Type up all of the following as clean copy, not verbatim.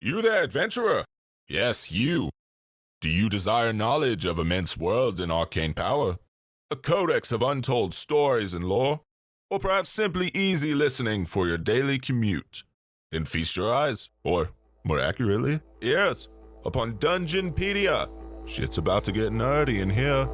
You there, adventurer? Yes, you. Do you desire knowledge of immense worlds and arcane power? A codex of untold stories and lore? Or perhaps simply easy listening for your daily commute? Then feast your eyes, or more accurately, ears, upon Dungeonpedia. Shit's about to get nerdy in here.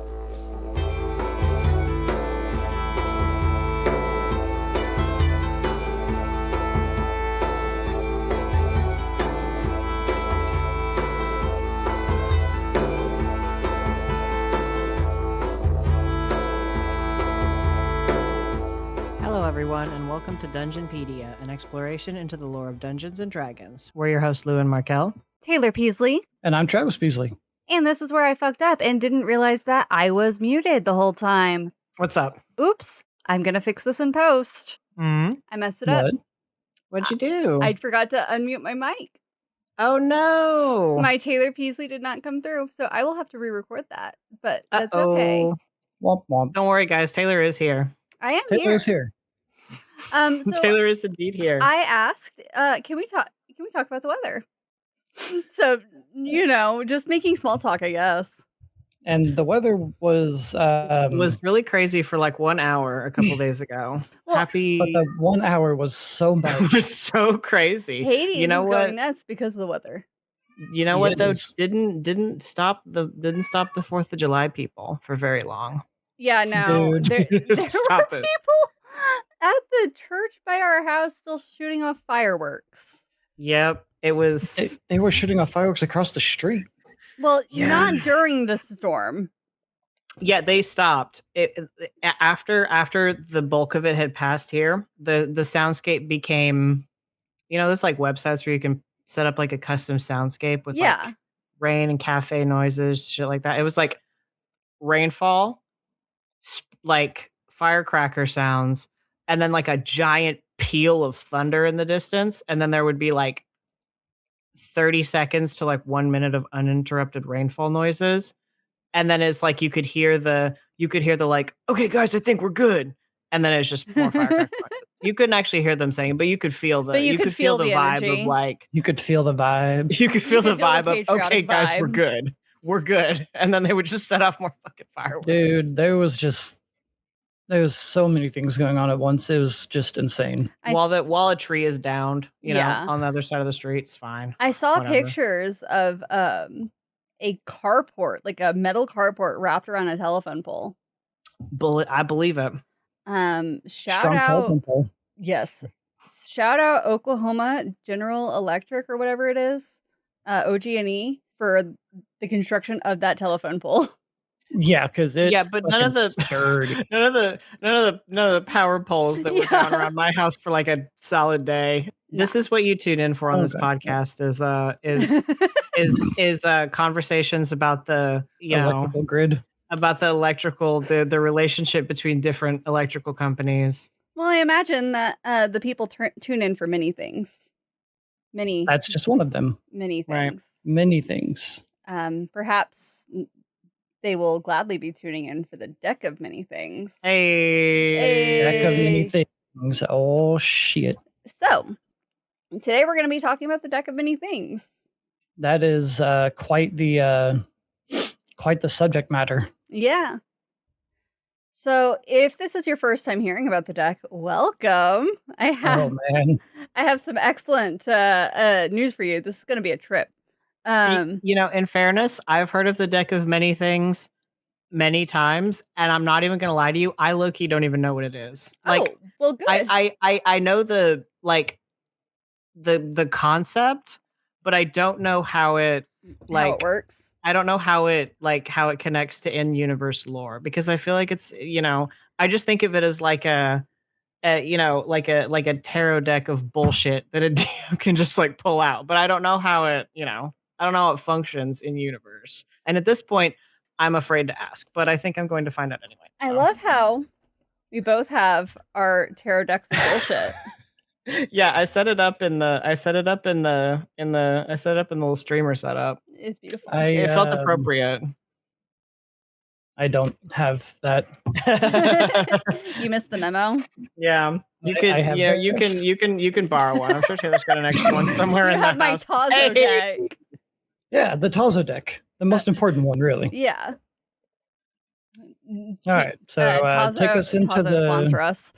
Everyone, and welcome to Dungeonpedia, an exploration into the lore of Dungeons & Dragons. We're your hosts, Lou and Markel. Taylor Peasley. And I'm Travis Peasley. And this is where I fucked up and didn't realize that I was muted the whole time. What's up? Oops. I'm going to fix this in post. Mm-hmm. I messed it up. What'd you do? I forgot to unmute my mic. Oh, no. My Taylor Peasley did not come through, so I will have to re-record that. But that's okay. Womp womp. Don't worry, guys. Taylor is here. I am Taylor is here. So Taylor is indeed here. I asked, can we talk about the weather? So, just making small talk, I guess. And the weather was really crazy for like 1 hour a couple days ago. But the 1 hour was so much. It was so crazy. Hades is going nuts because of the weather. You know what though? Didn't stop the 4th of July people for very long. Yeah, no. There were people at the church by our house still shooting off fireworks. Yep, it was. They were shooting off fireworks across the street. Well, not during the storm. Yeah, they stopped. After the bulk of it had passed here, the soundscape became, there's like websites where you can set up like a custom soundscape with like rain and cafe noises, shit like that. It was like rainfall, like firecracker sounds, and then like a giant peal of thunder in the distance, and then there would be like 30 seconds to like 1 minute of uninterrupted rainfall noises, and then it's like you could hear the like, okay guys, I think we're good, and then it's just more firecracker noises. You couldn't actually hear them saying, but you could feel the you could feel the vibe energy. of like you could feel the vibe. You could feel the vibe of okay guys, vibe. we're good, and then they would just set off more fucking fireworks. Dude, there was so many things going on at once. It was just insane. While a tree is downed, on the other side of the street, it's fine. I saw pictures of a carport, like a metal carport wrapped around a telephone pole. I believe it. Shout out. Yes. Shout out Oklahoma General Electric or whatever it is, OG&E, for the construction of that telephone pole. Yeah, because but none of the power poles that were down around my house for like a solid day. This is what you tune in for on this podcast is conversations about the electrical grid, about the electrical the relationship between different electrical companies. Well, I imagine that the people tune in for many things. That's just one of them. Many things. Right. Many things. Perhaps they will gladly be tuning in for the deck of many things. Hey. Deck of many things. Oh, shit. So, today we're going to be talking about the deck of many things. That is quite the subject matter. Yeah. So, if this is your first time hearing about the deck, welcome. I have some excellent news for you. This is going to be a trip. In fairness, I've heard of the deck of many things many times, and I'm not even gonna lie to you, I low-key don't even know what it is. Like, well, good. I know the concept, but I don't know how it works. I don't know how it connects to in-universe lore, because I feel like it's I just think of it as like a tarot deck of bullshit that a DM can just like pull out, but I don't know how it I don't know how it functions in universe. And at this point, I'm afraid to ask, but I think I'm going to find out anyway. So. I love how we both have our tarot decks of bullshit. Yeah, I set it up in the little streamer setup. It's beautiful. It felt appropriate. I don't have that. You missed the memo? Yeah. You can borrow one. I'm sure Taylor's got an extra one somewhere in the house. My Tazo deck. Yeah, the Tazo deck, the most important one, really. Yeah. All right, so Tazo, take us into Tazo sponsor us.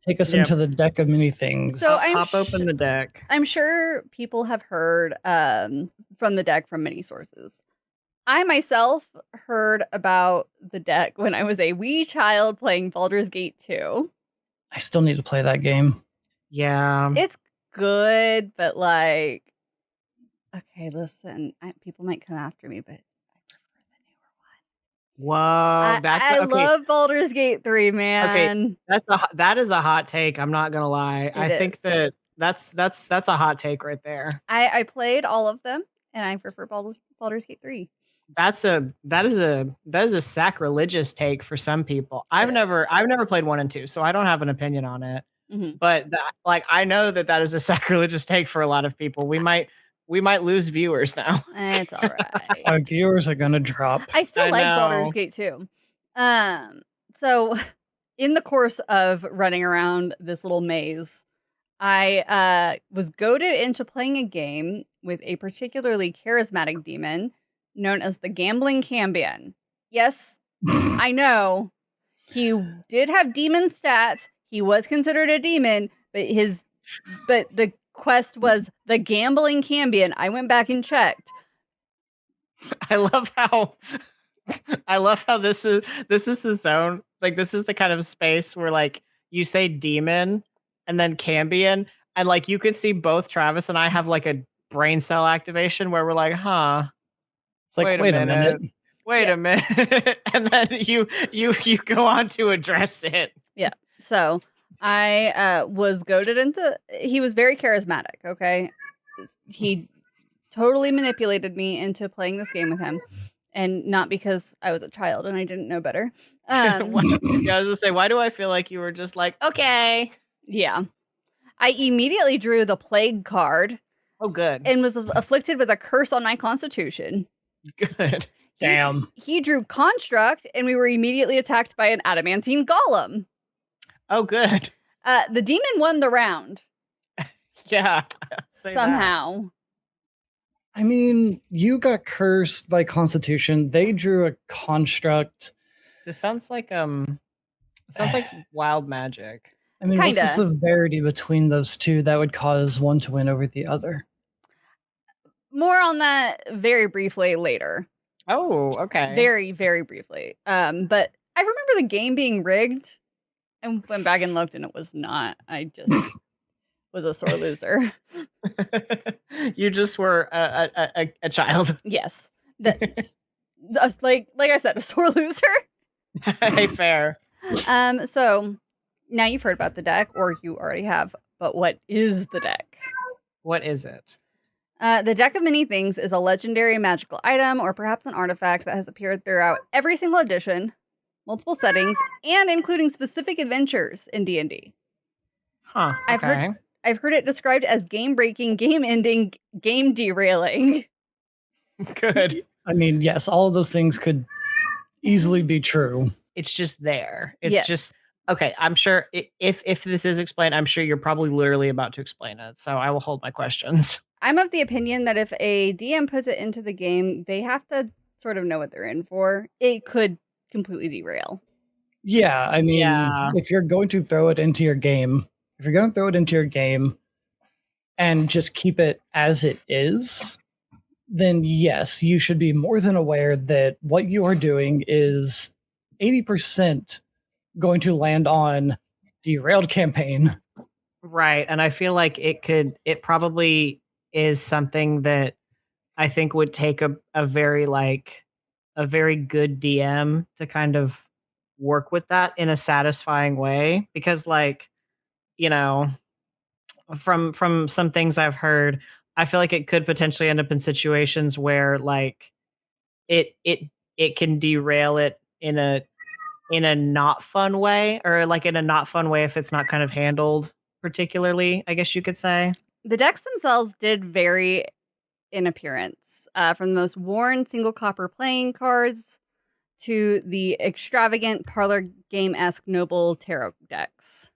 Take us into the deck of many things. So pop open the deck. I'm sure people have heard from the deck from many sources. I myself heard about the deck when I was a wee child playing Baldur's Gate 2. I still need to play that game. Yeah. It's good, but like, okay, listen, people might come after me, but Whoa, I love Baldur's Gate 3, man. Okay, that is a hot take. I'm not gonna lie. I think that's a hot take right there. I played all of them, and I prefer Baldur's Gate 3. That is a sacrilegious take for some people. I've never played 1 and 2, so I don't have an opinion on it. Mm-hmm. But I know that is a sacrilegious take for a lot of people. We might lose viewers now. It's all right. Our viewers are gonna drop. I still like Baldur's Gate 2. So in the course of running around this little maze, I was goaded into playing a game with a particularly charismatic demon known as the Gambling Cambion. Yes, I know. He did have demon stats. He was considered a demon, but the quest was the Gambling Cambion. I went back and checked. I love how this is the zone. Like, this is the kind of space where like you say demon and then Cambion, and like you could see both Travis and I have like a brain cell activation where we're like, huh. It's like, wait a minute. Wait a minute. And then you go on to address it. Yeah. So I was goaded into. He was very charismatic. Okay, he totally manipulated me into playing this game with him, and not because I was a child and I didn't know better. I was gonna say, why do I feel like you were just like, okay? Yeah, I immediately drew the plague card. Oh, good. And was afflicted with a curse on my constitution. Good. Damn. He drew construct, and we were immediately attacked by an adamantine golem. Oh, good. The demon won the round. Yeah. Somehow. I mean, you got cursed by Constitution. They drew a construct. This sounds like wild magic. I mean, what's the severity between those two that would cause one to win over the other? More on that very briefly later. Oh, okay. Very, very briefly. But I remember the game being rigged, and went back and looked, and it was not. I just was a sore loser. You just were a child. Yes. Like I said, a sore loser. Hey, fair. So now you've heard about the deck, or you already have, but what is the deck? What is it? The Deck of Many Things is a legendary magical item, or perhaps an artifact that has appeared throughout every single edition, multiple settings, and including specific adventures in D&D. Huh. Okay. I've heard it described as game-breaking, game-ending, game derailing. Good. I mean, yes, all of those things could easily be true. It's just there. It's just okay. I'm sure if this is explained, I'm sure you're probably literally about to explain it. So I will hold my questions. I'm of the opinion that if a DM puts it into the game, they have to sort of know what they're in for. It could completely derail. Yeah, I mean, if you're going to throw it into your game, and just keep it as it is, then yes, you should be more than aware that what you are doing is 80% going to land on derailed campaign. Right. And I feel like it probably is something that I think would take a very good DM to kind of work with that in a satisfying way, because like, you know, from some things I've heard, I feel like it could potentially end up in situations where like it can derail it in a not fun way, or like in a not fun way if it's not kind of handled particularly, I guess you could say. The decks themselves did vary in appearance, from the most worn single copper playing cards to the extravagant parlor game-esque noble tarot decks.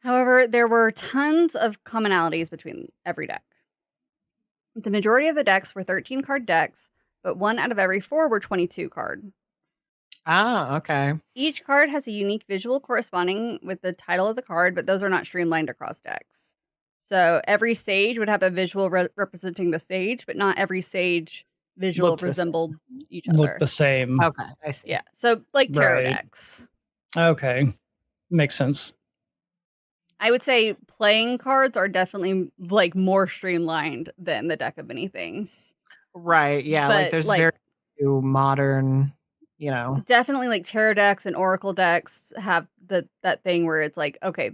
However, there were tons of commonalities between every deck. The majority of the decks were 13-card decks, but 1 out of every 4 were 22-card. Ah, okay. Each card has a unique visual corresponding with the title of the card, but those are not streamlined across decks. So every stage would have a visual representing the stage, but not every stage visual resembled each other. Look the same. Okay, I see. Yeah, so like tarot decks. Okay, makes sense. I would say playing cards are definitely like more streamlined than the deck of many things. Right, yeah, But, like there's like- very few modern, you know. Definitely like tarot decks and oracle decks have that thing where it's like, okay,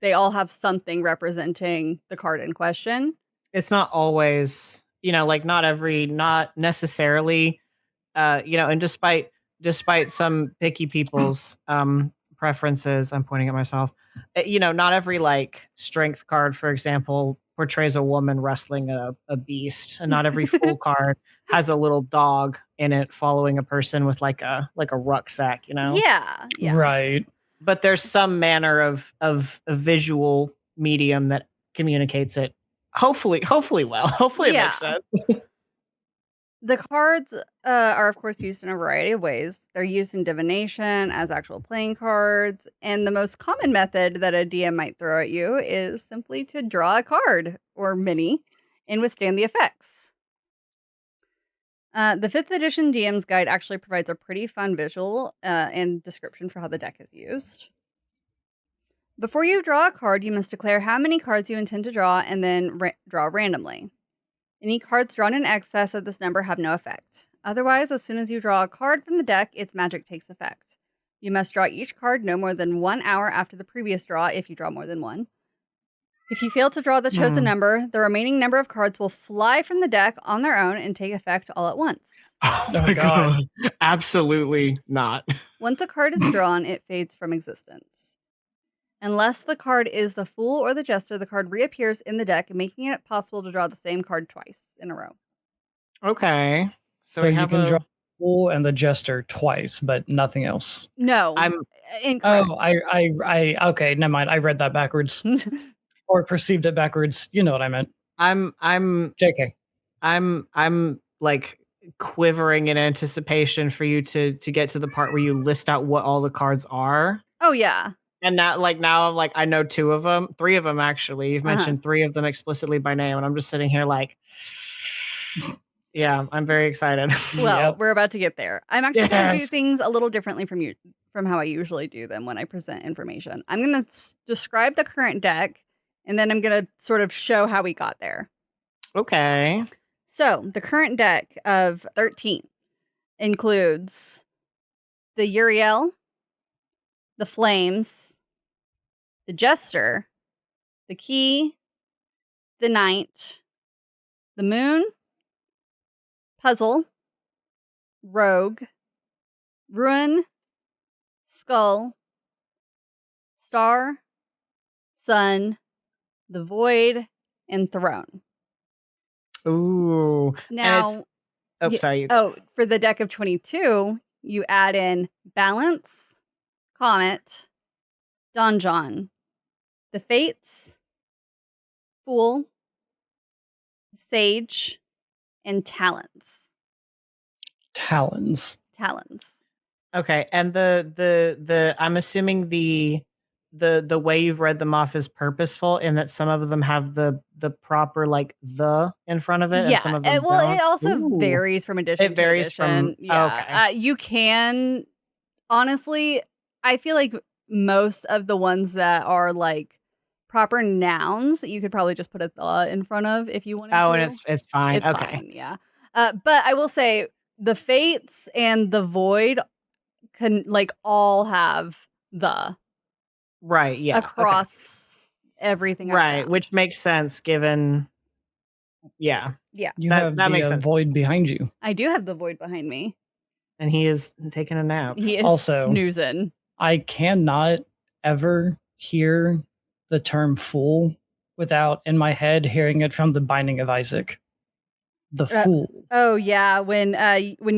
they all have something representing the card in question. It's not always, you know, like not necessarily, you know, and despite some picky people's preferences, I'm pointing at myself, you know, not every like strength card, for example, portrays a woman wrestling a beast, and not every full card has a little dog in it following a person with like a rucksack, you know. Yeah. Right. But there's some manner of a visual medium that communicates it hopefully well. Hopefully it makes sense. The cards are, of course, used in a variety of ways. They're used in divination as actual playing cards, and the most common method that a DM might throw at you is simply to draw a card, or many, and withstand the effects. The 5th edition DM's Guide actually provides a pretty fun visual and description for how the deck is used. Before you draw a card, you must declare how many cards you intend to draw and then draw randomly. Any cards drawn in excess of this number have no effect. Otherwise, as soon as you draw a card from the deck, its magic takes effect. You must draw each card no more than 1 hour after the previous draw if you draw more than one. If you fail to draw the chosen number, the remaining number of cards will fly from the deck on their own and take effect all at once. Oh my God. Absolutely not. Once a card is drawn, it fades from existence. Unless the card is the Fool or the Jester, the card reappears in the deck, making it possible to draw the same card twice in a row. Okay. So you can draw the Fool and the Jester twice, but nothing else. No, I'm incorrect. Oh, I okay, never mind. I read that backwards. Or perceived it backwards. You know what I meant. I'm JK. I'm like quivering in anticipation for you to get to the part where you list out what all the cards are. Oh yeah. And now I'm like, I know 2 of them, 3 of them actually. You've mentioned 3 of them explicitly by name, and I'm just sitting here like, yeah, I'm very excited. Well, we're about to get there. I'm actually going to do things a little differently from how I usually do them when I present information. I'm going to describe the current deck, and then I'm going to sort of show how we got there. Okay. So the current deck of 13 includes the Uriel, the Flames, the Jester, the Key, the Knight, the Moon, Puzzle, Rogue, Ruin, Skull, Star, Sun, the Void, and Throne. Ooh. Now, sorry. for the deck of 22, you add in Balance, Comet, Donjon, the Fates, Fool, Sage, and Talons. Talons. Okay, and the I'm assuming the way you've read them off is purposeful in that some of them have the proper like the in front of it, and some of them don't. It also varies from edition. It varies to edition. okay. You can honestly, I feel like most of the ones that are like proper nouns, you could probably just put a the in front of if you wanted to. And it's fine. It's okay. fine, yeah. But I will say the Fates and the Void can like all have the right, yeah, across everything. Right, which makes sense given. Yeah. You have that the makes sense. Void behind you. I do have the Void behind me. And he is taking a nap. He is Also, snoozing. I cannot ever hear the term fool without in my head hearing it from the Binding of Isaac. The Fool. Oh yeah, when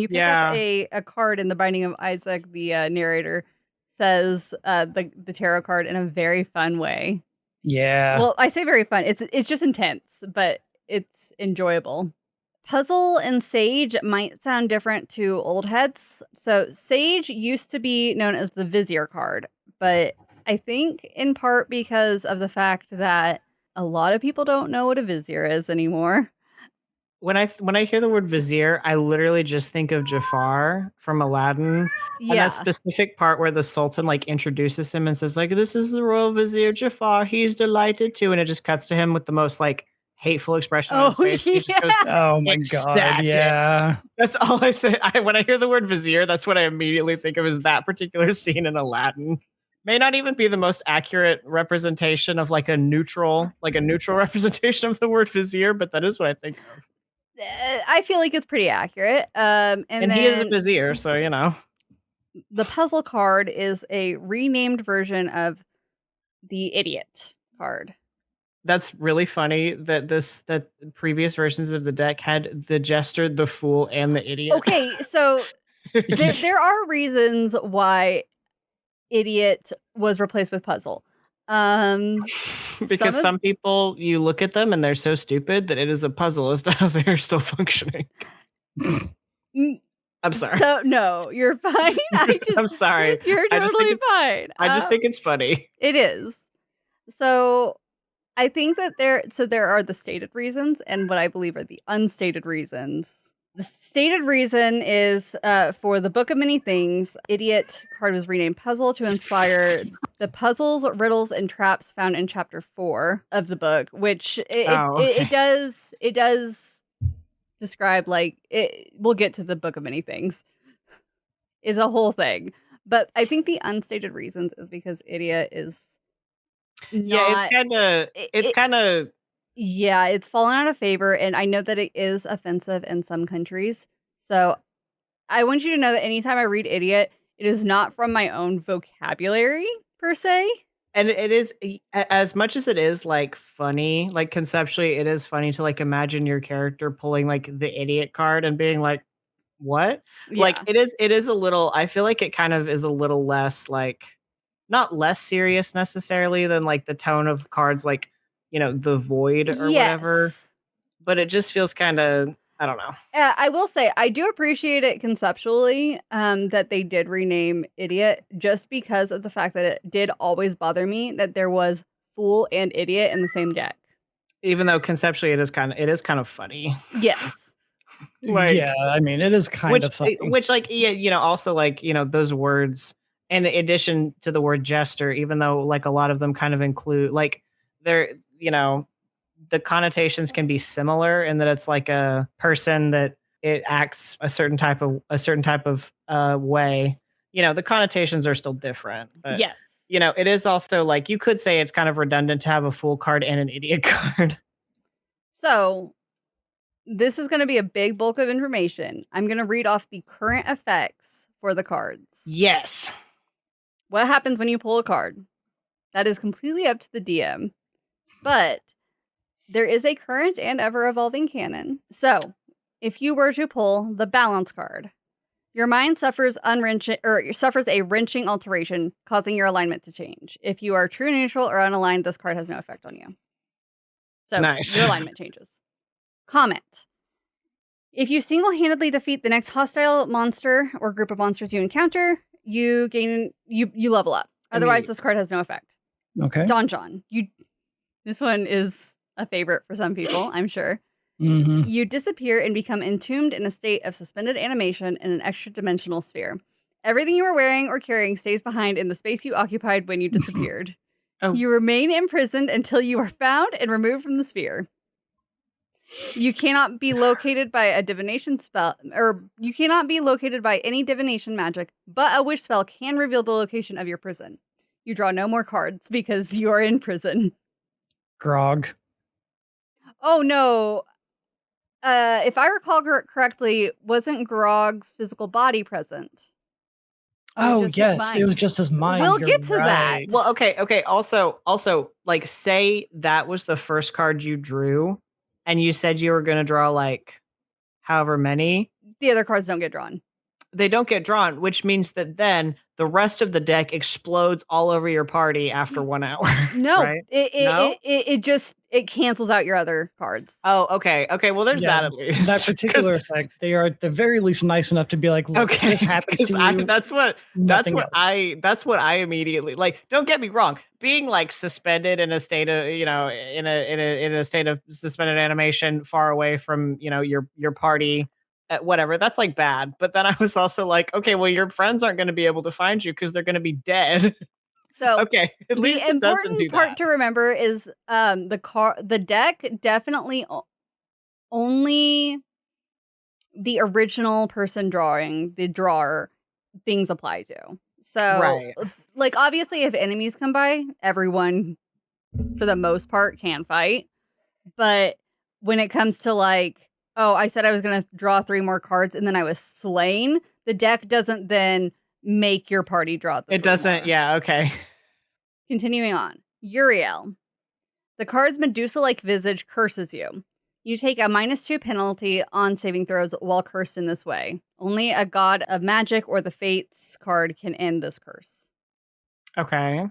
you pick up a card in the Binding of Isaac, the narrator says the tarot card in a very fun way. Yeah. Well, I say very fun. It's just intense, but it's enjoyable. Puzzle and Sage might sound different to old heads. So Sage used to be known as the Vizier card, but I think in part because of the fact that a lot of people don't know what a Vizier is anymore. When I hear the word Vizier, I literally just think of Jafar from Aladdin. Yeah. And that specific part where the Sultan like introduces him and says like, "This is the royal Vizier Jafar. He's delighted to," and it just cuts to him with the most like hateful expression on his face. Yeah. Goes, oh my god! Yeah, that's all I think. When I hear the word Vizier, that's what I immediately think of is that particular scene in Aladdin. May not even be the most accurate representation of like a neutral representation of the word Vizier, but that is what I think of. I feel like it's pretty accurate. And then, he is a Vizier, so you know. The puzzle card is a renamed version of the Idiot card. That's really funny that previous versions of the deck had the Jester, the Fool, and the Idiot. Okay, so there are reasons why Idiot was replaced with Puzzle. Because some people, you look at them and they're so stupid that it is a puzzle as to how they're still functioning. I'm sorry. So no, you're fine. I'm sorry. You're totally fine. I just think it's funny. It is. So I think that there are the stated reasons and what I believe are the unstated reasons. The stated reason is for the Book of Many Things, Idiot card was renamed Puzzle to inspire the puzzles, riddles, and traps found in chapter 4 of the book, which it does describe like it. We'll get to the Book of Many Things. Is a whole thing, but I think the unstated reasons is because Idiot is it's kind of. Yeah, it's fallen out of favor, and I know that it is offensive in some countries. So I want you to know that anytime I read Idiot, it is not from my own vocabulary, per se. And it is, as much as it is, like, funny, like, conceptually, it is funny to, like, imagine your character pulling, like, the Idiot card and being like, what? Yeah. Like, it is a little, I feel like it kind of is a little less, like, not less serious necessarily than, like, the tone of cards, like, you know, the Void or whatever, but it just feels kind of, I don't know. I will say, I do appreciate it conceptually that they did rename Idiot just because of the fact that it did always bother me that there was Fool and Idiot in the same deck. Even though conceptually it is kind of funny. Yes. Like, yeah, I mean, it is kind of funny. Which, like, yeah, you know, also, like, you know, those words, in addition to the word jester, even though, like, a lot of them kind of include, like, they're, you know, the connotations can be similar in that it's like a person that it acts a certain type of way. You know, the connotations are still different. But, yes. You know, it is also like, you could say it's kind of redundant to have a Fool card and an Idiot card. So this is going to be a big bulk of information. I'm going to read off the current effects for the cards. Yes. What happens when you pull a card? That is completely up to the DM. But there is a current and ever-evolving canon. So, if you were to pull the Balance card, your mind suffers a wrenching alteration, causing your alignment to change. If you are true, neutral, or unaligned, this card has no effect on you. So, nice. Your alignment changes. Comment. If you single-handedly defeat the next hostile monster or group of monsters you encounter, you level up. Otherwise, this card has no effect. Okay. Donjon. This one is a favorite for some people, I'm sure. Mm-hmm. You disappear and become entombed in a state of suspended animation in an extra-dimensional sphere. Everything you were wearing or carrying stays behind in the space you occupied when you disappeared. Oh. You remain imprisoned until you are found and removed from the sphere. You cannot be located by a divination spell, or you cannot be located by any divination magic, but a wish spell can reveal the location of your prison. You draw no more cards because you are in prison. Grog. Oh, no. If I recall correctly, wasn't Grog's physical body present? Oh, yes. It was just his mind. We'll get to that. Well, okay. Also, like, say that was the first card you drew, and you said you were going to draw, like, however many, the other cards don't get drawn. They don't get drawn, which means that then the rest of the deck explodes all over your party after 1 hour. No, right? it cancels out your other cards. Oh, okay. Okay, well, there's that at least. That particular effect, they are at the very least nice enough to be like, look, okay, this happens to you. That's what I immediately like. Don't get me wrong. Being like suspended in a state of, in a state of suspended animation far away from, your party, whatever, that's like bad. But then I was also like, okay, well, your friends aren't going to be able to find you because they're going to be dead. So okay, at least the important part to remember is the deck definitely only the original person drawing, the drawer, things apply to. So like obviously if enemies come by, everyone for the most part can fight. But when it comes to like, oh, I said I was going to draw 3 more cards and then I was slain, the deck doesn't then make your party draw the It doesn't, more. yeah, okay. Continuing on. Uriel. The card's Medusa-like visage curses you. You take a -2 penalty on saving throws while cursed in this way. Only a god of magic or the fates card can end this curse. Okay.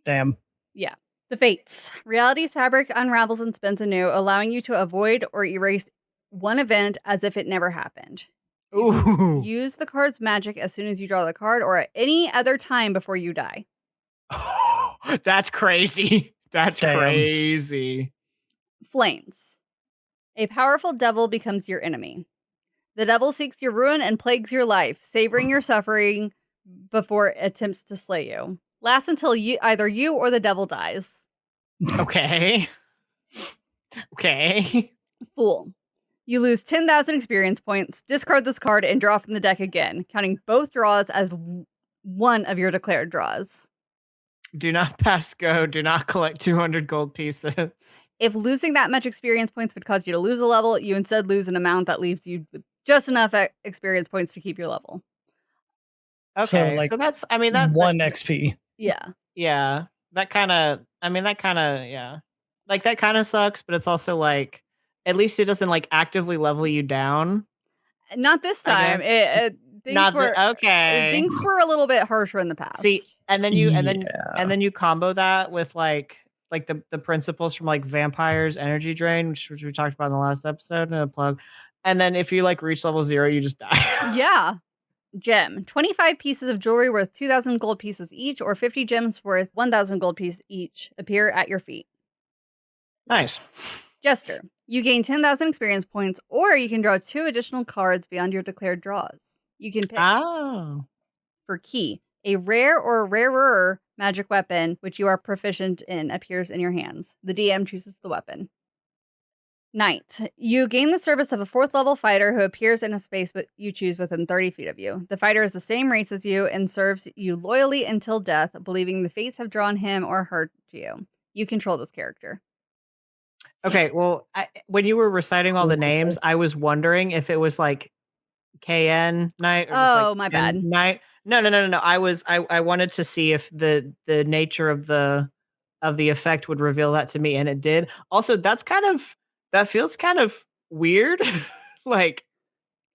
Damn. Yeah. The fates. Reality's fabric unravels and spins anew, allowing you to avoid or erase one event as if it never happened. Ooh. Use the card's magic as soon as you draw the card or at any other time before you die. That's crazy. That's Damn. crazy. Flames. A powerful devil becomes your enemy. The devil seeks your ruin and plagues your life, savoring your suffering before it attempts to slay you. Lasts until either you or the devil dies. Okay. Okay. Fool. You lose 10,000 experience points, discard this card, and draw from the deck again, counting both draws as one of your declared draws. Do not pass go. Do not collect 200 gold pieces. If losing that much experience points would cause you to lose a level, you instead lose an amount that leaves you with just enough experience points to keep your level. Okay, so that's, I mean, that 1 XP. Yeah. Yeah. That kind of, yeah. Like, that kind of sucks, but it's also like, at least it doesn't like actively level you down. Not this time. Things were a little bit harsher in the past. See, and then you combo that with like the principles from like Vampire's Energy Drain, which we talked about in the last episode, and a plug. And then if you like reach level 0, you just die. Yeah. Gem. 25 pieces of jewelry worth 2,000 gold pieces each, or 50 gems worth 1,000 gold pieces each appear at your feet. Nice. Jester. You gain 10,000 experience points, or you can draw 2 additional cards beyond your declared draws. You can pick for key. A rare or rarer magic weapon, which you are proficient in, appears in your hands. The DM chooses the weapon. Knight. You gain the service of a 4th level fighter who appears in a space you choose within 30 feet of you. The fighter is the same race as you and serves you loyally until death, believing the fates have drawn him or her to you. You control this character. Okay, well, when you were reciting all the names, I was wondering if it was like KN Knight. Or just like my bad. Knight. No. I wanted to see if the nature of the effect would reveal that to me, and it did. Also, that feels kind of weird. Like,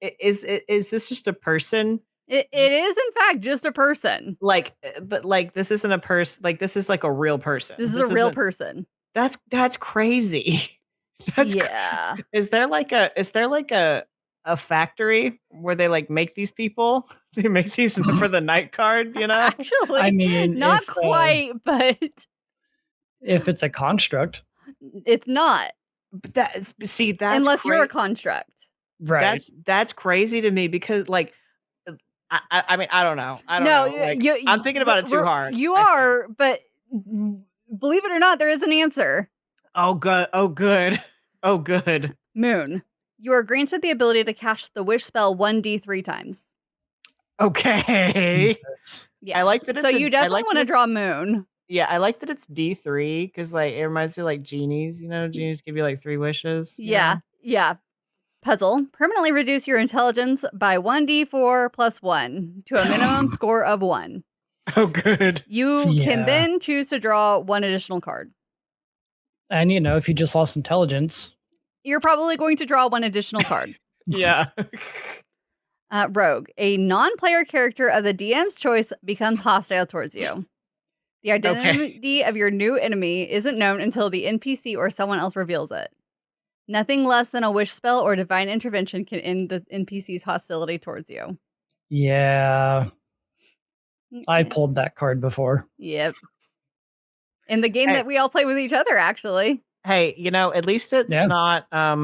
is this just a person? It is in fact just a person. Like, but like this isn't a person. Like, this is like a real person. This is a real person. That's crazy. Yeah. Is there like a factory where they like make these people? They make these for the night card, you know? Actually, I mean, not quite, but if it's a construct, it's not. But that's unless you're a construct, right? That's crazy to me because like. I mean, I don't know. Like, I'm thinking about it too hard. You are, but believe it or not, there is an answer. Oh, good. Oh, good. Oh, good. Moon. You are granted the ability to cast the wish spell 1d3 times. Okay. Yeah. I like that. So you definitely want to draw Moon. Yeah, I like that it's D3 because like it reminds me of like genies. You know, genies give you like 3 wishes. Yeah. Yeah. Puzzle. Permanently reduce your intelligence by 1d4 plus 1 to a minimum score of 1. Oh, good. You can then choose to draw 1 additional card. And if you just lost intelligence, you're probably going to draw 1 additional card. Yeah. Rogue. A non-player character of the DM's choice becomes hostile towards you. The identity of your new enemy isn't known until the NPC or someone else reveals it. Nothing less than a wish spell or divine intervention can end the NPC's hostility towards you. Yeah. I pulled that card before. Yep. In the game that we all play with each other, actually. Hey, at least it's not I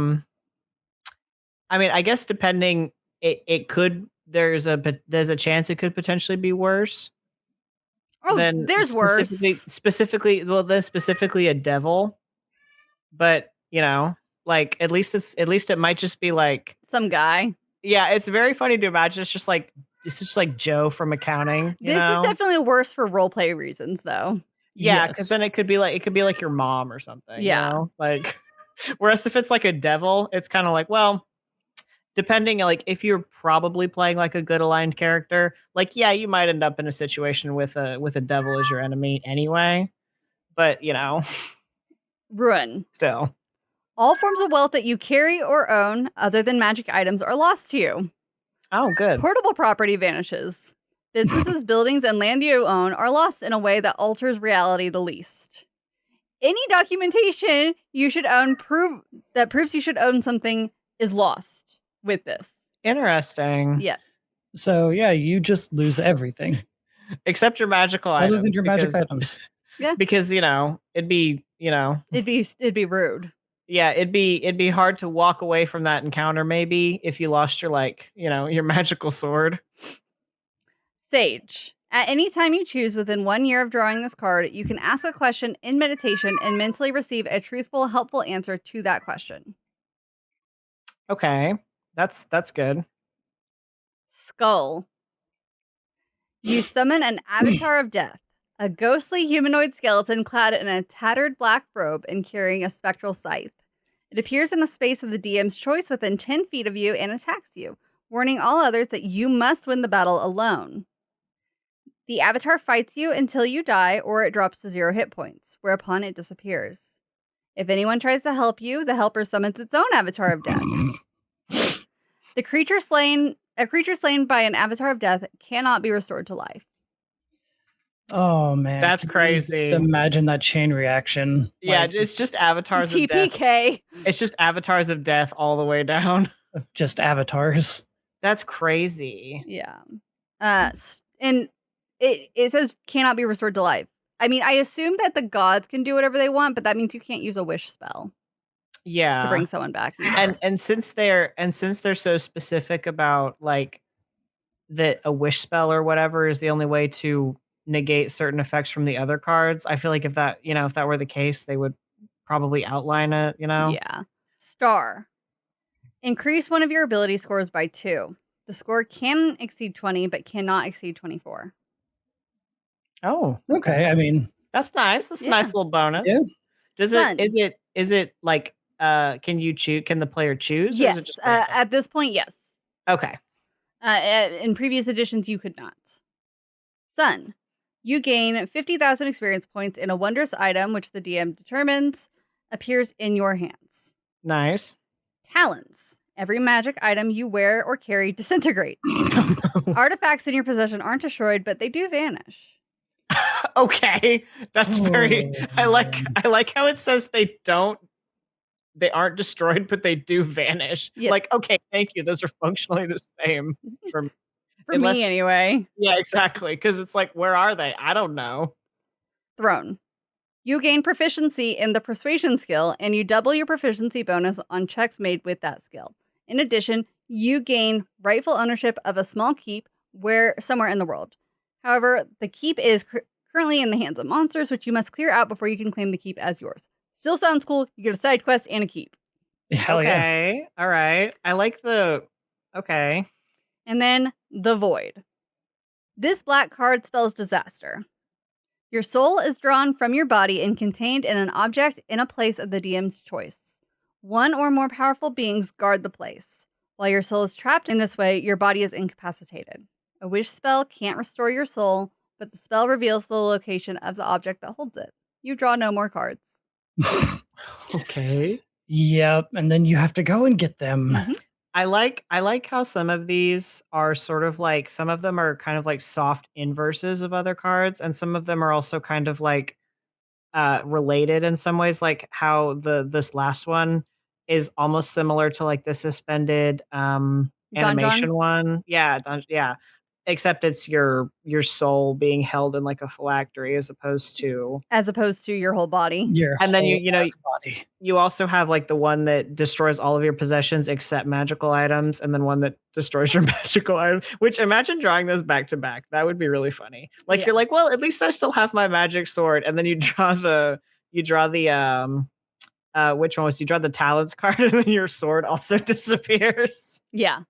mean, I guess depending it could there's a chance it could potentially be worse. Oh, there's worse. Specifically a devil. But, like at least it might just be like some guy. Yeah, it's very funny to imagine it's just like Joe from accounting. This is definitely worse for roleplay reasons, though. Yeah, because then it could be like your mom or something. Yeah, like whereas if it's like a devil, it's kind of like, well, depending, like if you're probably playing like a good aligned character, like you might end up in a situation with a devil as your enemy anyway. But ruin still. All forms of wealth that you carry or own, other than magic items, are lost to you. Oh, good. Portable property vanishes. Businesses, buildings, and land you own are lost in a way that alters reality the least. Any documentation you should own that proves you should own something is lost with this. Interesting. Yeah. So you just lose everything. Except your magical items. Other than your magic items. Yeah. Because, it'd be, It'd be rude. Yeah, it'd be hard to walk away from that encounter maybe if you lost your your magical sword. Sage. At any time you choose within 1 year of drawing this card, you can ask a question in meditation and mentally receive a truthful, helpful answer to that question. Okay. That's good. Skull. You summon an avatar of death, a ghostly humanoid skeleton clad in a tattered black robe and carrying a spectral scythe. It appears in a space of the DM's choice within 10 feet of you and attacks you, warning all others that you must win the battle alone. The avatar fights you until you die or it drops to 0 hit points, whereupon it disappears. If anyone tries to help you, the helper summons its own avatar of death. A creature slain by an avatar of death cannot be restored to life. Oh man, that's crazy. Just imagine that chain reaction. Yeah, it's just avatars TPK. Of death. It's just avatars of death all the way down. Just avatars. That's crazy. Yeah. And it says cannot be restored to life. I mean, I assume that the gods can do whatever they want, but that means you can't use a wish spell. Yeah. To bring someone back. Either. And since they're so specific about like that a wish spell or whatever is the only way to negate certain effects from the other cards, I feel like if that were the case, they would probably outline it, Yeah. Star. Increase one of your ability scores by 2. The score can exceed 20, but cannot exceed 24. Oh. Okay. I mean, that's nice. That's a nice little bonus. Yeah. Is it like can the player choose? Yes. Or is it just at this point, yes. Okay. In previous editions, you could not. Sun. You gain 50,000 experience points in a wondrous item, which the DM determines appears in your hands. Nice. Talents. Every magic item you wear or carry disintegrates. Artifacts in your possession aren't destroyed, but they do vanish. Okay, that's very. I like how it says they aren't destroyed, but they do vanish. Yeah. Like, okay, thank you. Those are functionally the same for me anyway. Yeah, exactly. Because it's like, where are they? I don't know. Throne. You gain proficiency in the persuasion skill, and you double your proficiency bonus on checks made with that skill. In addition, you gain rightful ownership of a small keep somewhere in the world. However, the keep is currently in the hands of monsters, which you must clear out before you can claim the keep as yours. Still sounds cool. You get a side quest and a keep. Hell okay. Yeah. All right. I like okay. And then the Void. This black card spells disaster. Your soul is drawn from your body and contained in an object in a place of the DM's choice. One or more powerful beings guard the place. While your soul is trapped in this way, your body is incapacitated. A wish spell can't restore your soul, but the spell reveals the location of the object that holds it. You draw no more cards. Okay. Yep, and then you have to go and get them. Mm-hmm. I like how some of these are sort of like some of them are kind of like soft inverses of other cards, and some of them are also kind of like related in some ways, like how this last one is almost similar to like the suspended Donjon? animation one. Yeah, yeah. Except it's your soul being held in like a phylactery as opposed to your whole body. Your and then whole you know ass body. you also have like the one that destroys all of your possessions except magical items, and then one that destroys your magical item. Which imagine drawing those back to back. That would be really funny. Like Yeah. you're like, well, at least I still have my magic sword, and then you draw the which one was you draw the talents card, and then your sword also disappears. Yeah.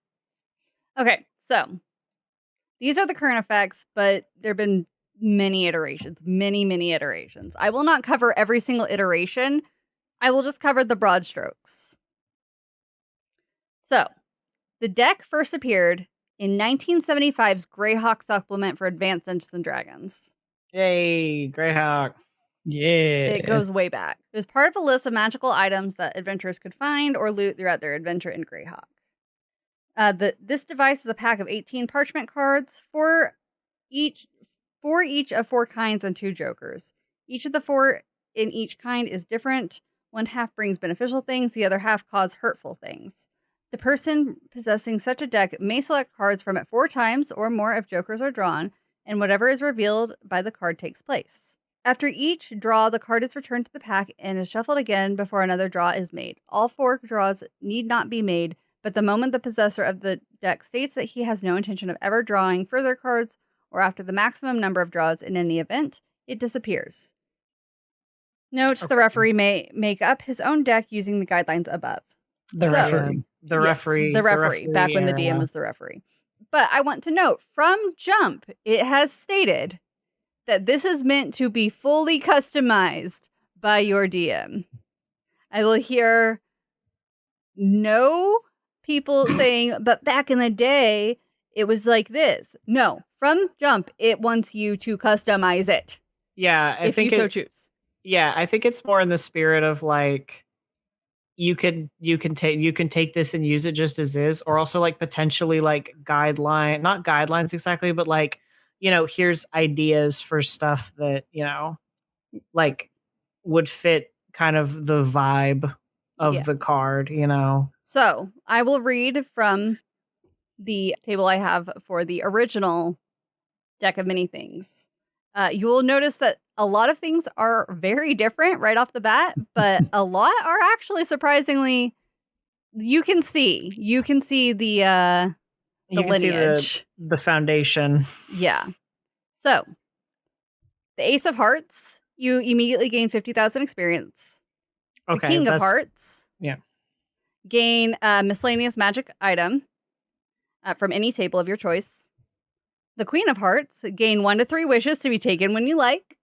Okay, so these are the current effects, but there have been many iterations, many iterations. I will not cover every single iteration. I will just cover the broad strokes. So, the deck first appeared in 1975's Greyhawk supplement for Advanced Dungeons and Dragons. Yay, Greyhawk. Yeah. It goes way back. It was part of a list of magical items that adventurers could find or loot throughout their adventure in Greyhawk. This device is a pack of 18 parchment cards for each of 4 kinds and 2 jokers. Each of the 4 in each kind is different. One half brings beneficial things, the other half cause hurtful things. The person possessing such a deck may select cards from it 4 times or more if jokers are drawn, and whatever is revealed by the card takes place. After each draw, the card is returned to the pack and is shuffled again before another draw is made. All 4 draws need not be made, but the moment the possessor of the deck states that he has no intention of ever drawing further cards, or after the maximum number of draws in any event, it disappears. Note, the referee may make up his own deck using the guidelines above. The referee. The referee. The referee, back when the DM was the referee. But I want to note, from jump, it has stated that this is meant to be fully customized by your DM. I will hear no people saying, but back in the day, it was like this. No, from jump, it wants you to customize it. Yeah, if you so choose. Yeah, I think it's more in the spirit of like you can take this and use it just as is, or also like potentially like not guidelines exactly, but like, you know, here's ideas for stuff that, you know, like would fit kind of the vibe of the card, you know. So I will read from the table I have for the original deck of many things. You will notice that a lot of things are very different right off the bat, but a lot are actually surprisingly. You can see the lineage, see the foundation. Yeah. So, the Ace of Hearts, you immediately gain 50,000 experience. Okay. The King of Hearts, yeah, gain a miscellaneous magic item from any table of your choice. The Queen of Hearts, gain 1 to 3 wishes to be taken when you like.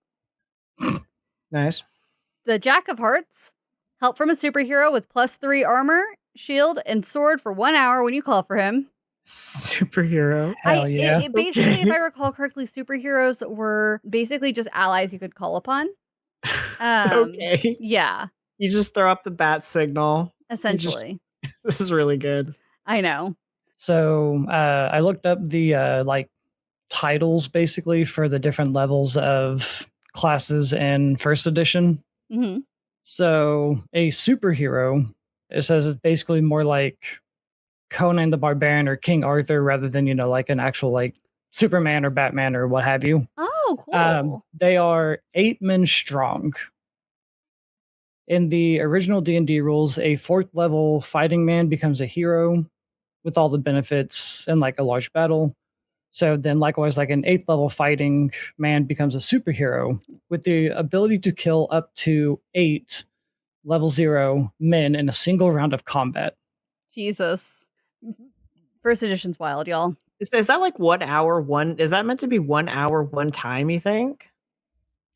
Nice. The Jack of Hearts, help from a superhero with +3 armor, shield, and sword for 1 hour when you call for him. Superhero. Hell yeah. Basically, if I recall correctly, superheroes were basically just allies you could call upon. Okay. Yeah. You just throw up the bat signal. Essentially. This is really good. I know. So I looked up the like titles basically for the different levels of classes in first edition. Mm-hmm. So a superhero, it says it's basically more like Conan the Barbarian or King Arthur rather than, you know, like an actual like Superman or Batman or what have you. Oh, cool. They are 8 men strong. In the original D&D rules, a 4th level fighting man becomes a hero with all the benefits in like a large battle. So then likewise, like an 8th level fighting man becomes a superhero with the ability to kill up to 8 level 0 men in a single round of combat. Jesus. First edition's wild, y'all. Is that like 1 hour, is that meant to be 1 hour, 1 time, you think?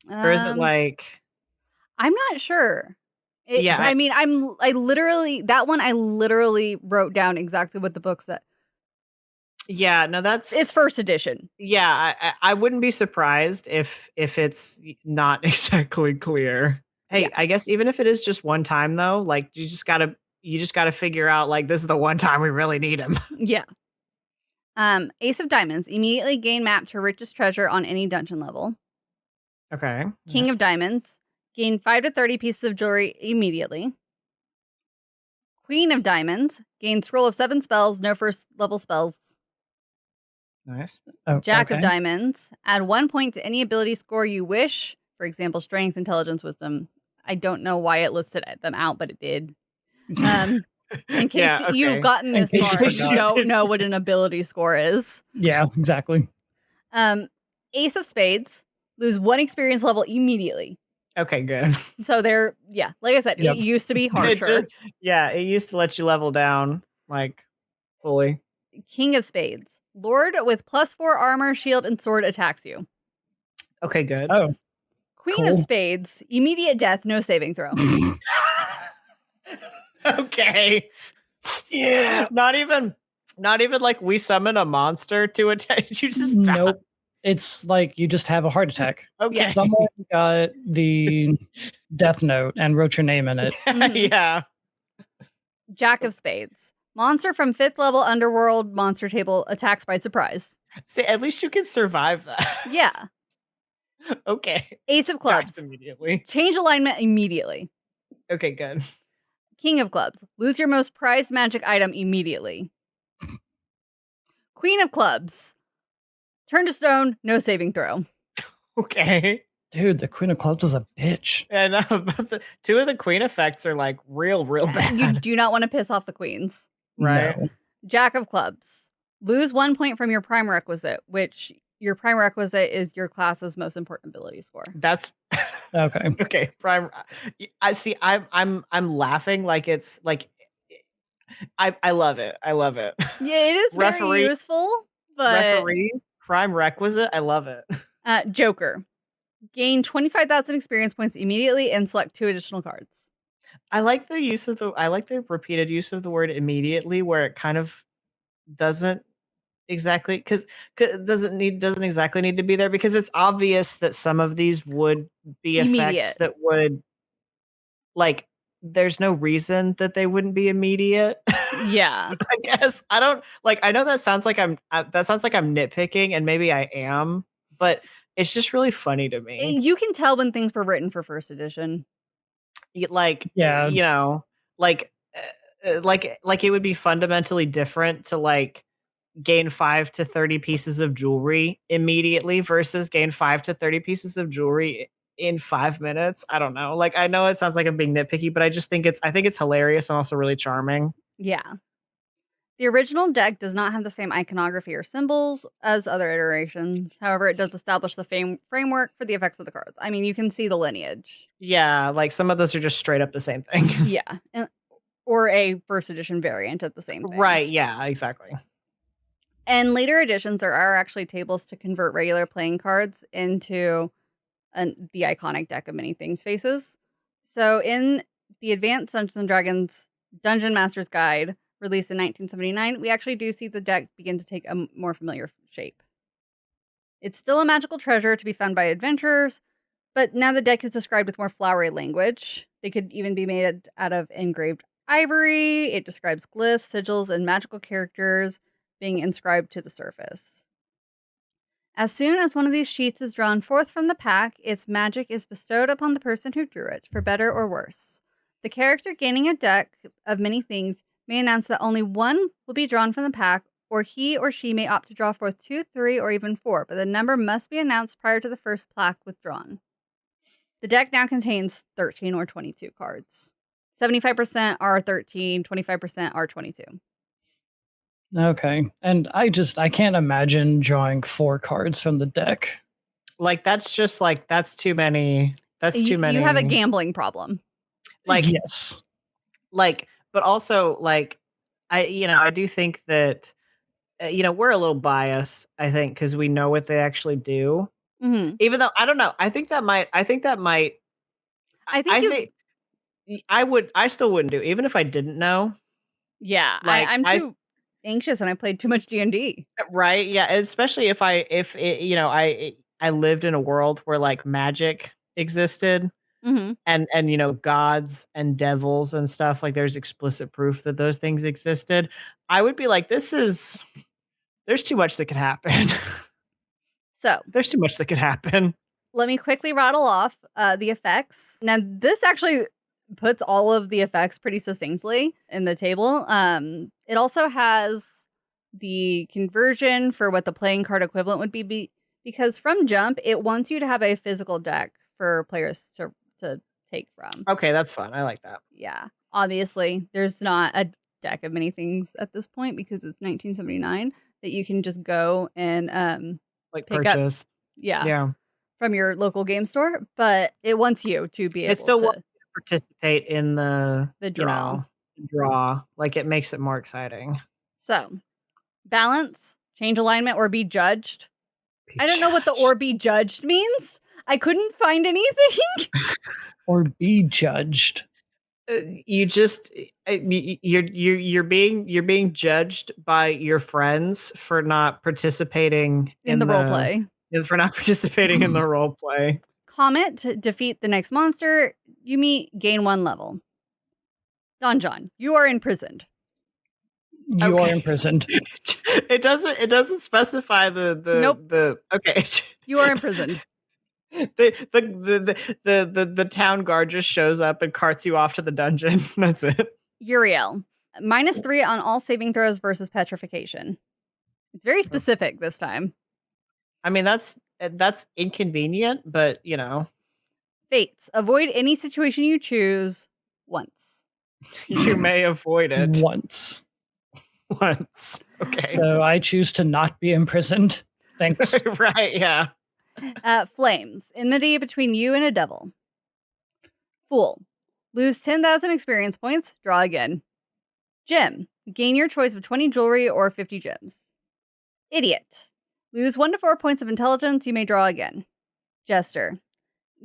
Or is it like... I'm not sure. Yeah. I mean, I literally wrote down exactly what the book said. Yeah, no, it's first edition. Yeah, I wouldn't be surprised if it's not exactly clear. Hey, yeah. I guess even if it is just 1 time though, like you you just got to figure out like this is the one time we really need him. Yeah. Ace of Diamonds. Immediately gain map to richest treasure on any dungeon level. Okay. King of Diamonds. Gain 5 to 30 pieces of jewelry immediately. Queen of Diamonds. Gain scroll of 7 spells, no first level spells. Nice. Oh, Jack of Diamonds. Add 1 point to any ability score you wish. For example, strength, intelligence, wisdom. I don't know why it listed them out, but it did. In case you've gotten this far, you don't know what an ability score is. Yeah, exactly. Ace of Spades. Lose 1 experience level immediately. Okay, good. So they're, like I said, it used to be harsher. It used to let you level down, like, fully. King of Spades. Lord with +4 armor, shield, and sword attacks you. Okay, good. Oh. Queen of Spades. Immediate death, no saving throw. Okay. Yeah. Not even like we summon a monster to attack. You just die. Nope. It's like you just have a heart attack. Okay. Someone got the death note and wrote your name in it. Yeah. Jack of Spades. Monster from 5th level underworld monster table attacks by surprise. See, at least you can survive that. Yeah. Okay. Ace of Clubs. Dies immediately. Change alignment immediately. Okay, good. King of Clubs. Lose your most prized magic item immediately. Queen of Clubs. Turn to stone, no saving throw. Okay. Dude, the Queen of Clubs is a bitch. And but 2 of the queen effects are like real bad. You do not want to piss off the queens. Right. No. Jack of Clubs. Lose 1 point from your prime requisite, which your prime requisite is your class's most important ability score. That's okay. Okay. Prime. I see. I'm laughing like it's like. I love it. I love it. Yeah, it is very useful. But referee prime requisite. I love it. Joker. Gain 25,000 experience points immediately and select 2 additional cards. I like the repeated use of the word immediately, where it kind of doesn't exactly because doesn't exactly need to be there, because it's obvious that some of these would be effects that would like there's no reason that they wouldn't be immediate. Yeah. I guess I don't like I know that sounds like I'm nitpicking, and maybe I am, but it's just really funny to me. You can tell when things were written for first edition. Like, you know, like it would be fundamentally different to like gain 5 to 30 pieces of jewelry immediately versus gain 5 to 30 pieces of jewelry in 5 minutes. I don't know. Like, I know it sounds like I'm being nitpicky, but I think it's hilarious and also really charming. Yeah. The original deck does not have the same iconography or symbols as other iterations. However, it does establish the framework for the effects of the cards. I mean, you can see the lineage. Yeah, like some of those are just straight up the same thing. Yeah. Or a first edition variant of the same thing. Right, yeah, exactly. And later editions, there are actually tables to convert regular playing cards into the iconic deck of many things faces. So in the Advanced Dungeons & Dragons Dungeon Master's Guide, released in 1979, we actually do see the deck begin to take a more familiar shape. It's still a magical treasure to be found by adventurers, but now the deck is described with more flowery language. They could even be made out of engraved ivory. It describes glyphs, sigils, and magical characters being inscribed to the surface. As soon as one of these sheets is drawn forth from the pack, its magic is bestowed upon the person who drew it, for better or worse. The character gaining a deck of many things may announce that only one will be drawn from the pack, or he or she may opt to draw forth 2, 3, or even 4, but the number must be announced prior to the first plaque withdrawn. The deck now contains 13 or 22 cards. 75% are 13, 25% are 22. Okay. And I can't imagine drawing 4 cards from the deck. Like, that's too many. That's too many. You have a gambling problem. Like, yes. Like, but also, like, I do think that, we're a little biased, I think, because we know what they actually do. Mm-hmm. Even though, I don't know. I think I still wouldn't do, even if I didn't know. Yeah, like, I'm too anxious and I played too much D&D. Right, yeah, especially if I lived in a world where, like, magic existed. and gods and devils and stuff, like there's explicit proof that those things existed, I would be like, there's too much that could happen. So there's too much that could happen. Let me quickly rattle off the effects. Now, this actually puts all of the effects pretty succinctly in the table. It also has the conversion for what the playing card equivalent would be, because from jump, it wants you to have a physical deck for players to take from. Okay, that's fun. I like that. Yeah. Obviously, there's not a deck of many things at this point because it's 1979 that you can just go and like pick purchase. Yeah. From your local game store, but it wants you to be able It still to wants you to participate in the draw. Draw. Like it makes it more exciting. So, balance, change alignment, or be judged. I don't know what the or be judged means. I couldn't find anything. Or be judged. You're being judged by your friends for not participating in the role play. For not participating in the role play. Comet, to defeat the next monster you meet, gain 1 level. Don John, you are imprisoned. You are imprisoned. It doesn't specify the okay. You are imprisoned. The town guard just shows up and carts you off to the dungeon. That's it. Uriel, -3 on all saving throws versus petrification. It's very specific this time. I mean, that's inconvenient, but Fates, avoid any situation you choose once. You may avoid it once. Okay. So I choose to not be imprisoned. Thanks. Right, yeah. Flames, enmity between you and a devil. Fool, lose 10,000 experience points, draw again. Gem, gain your choice of 20 jewelry or 50 gems. Idiot, lose 1 to 4 points of intelligence, you may draw again. Jester,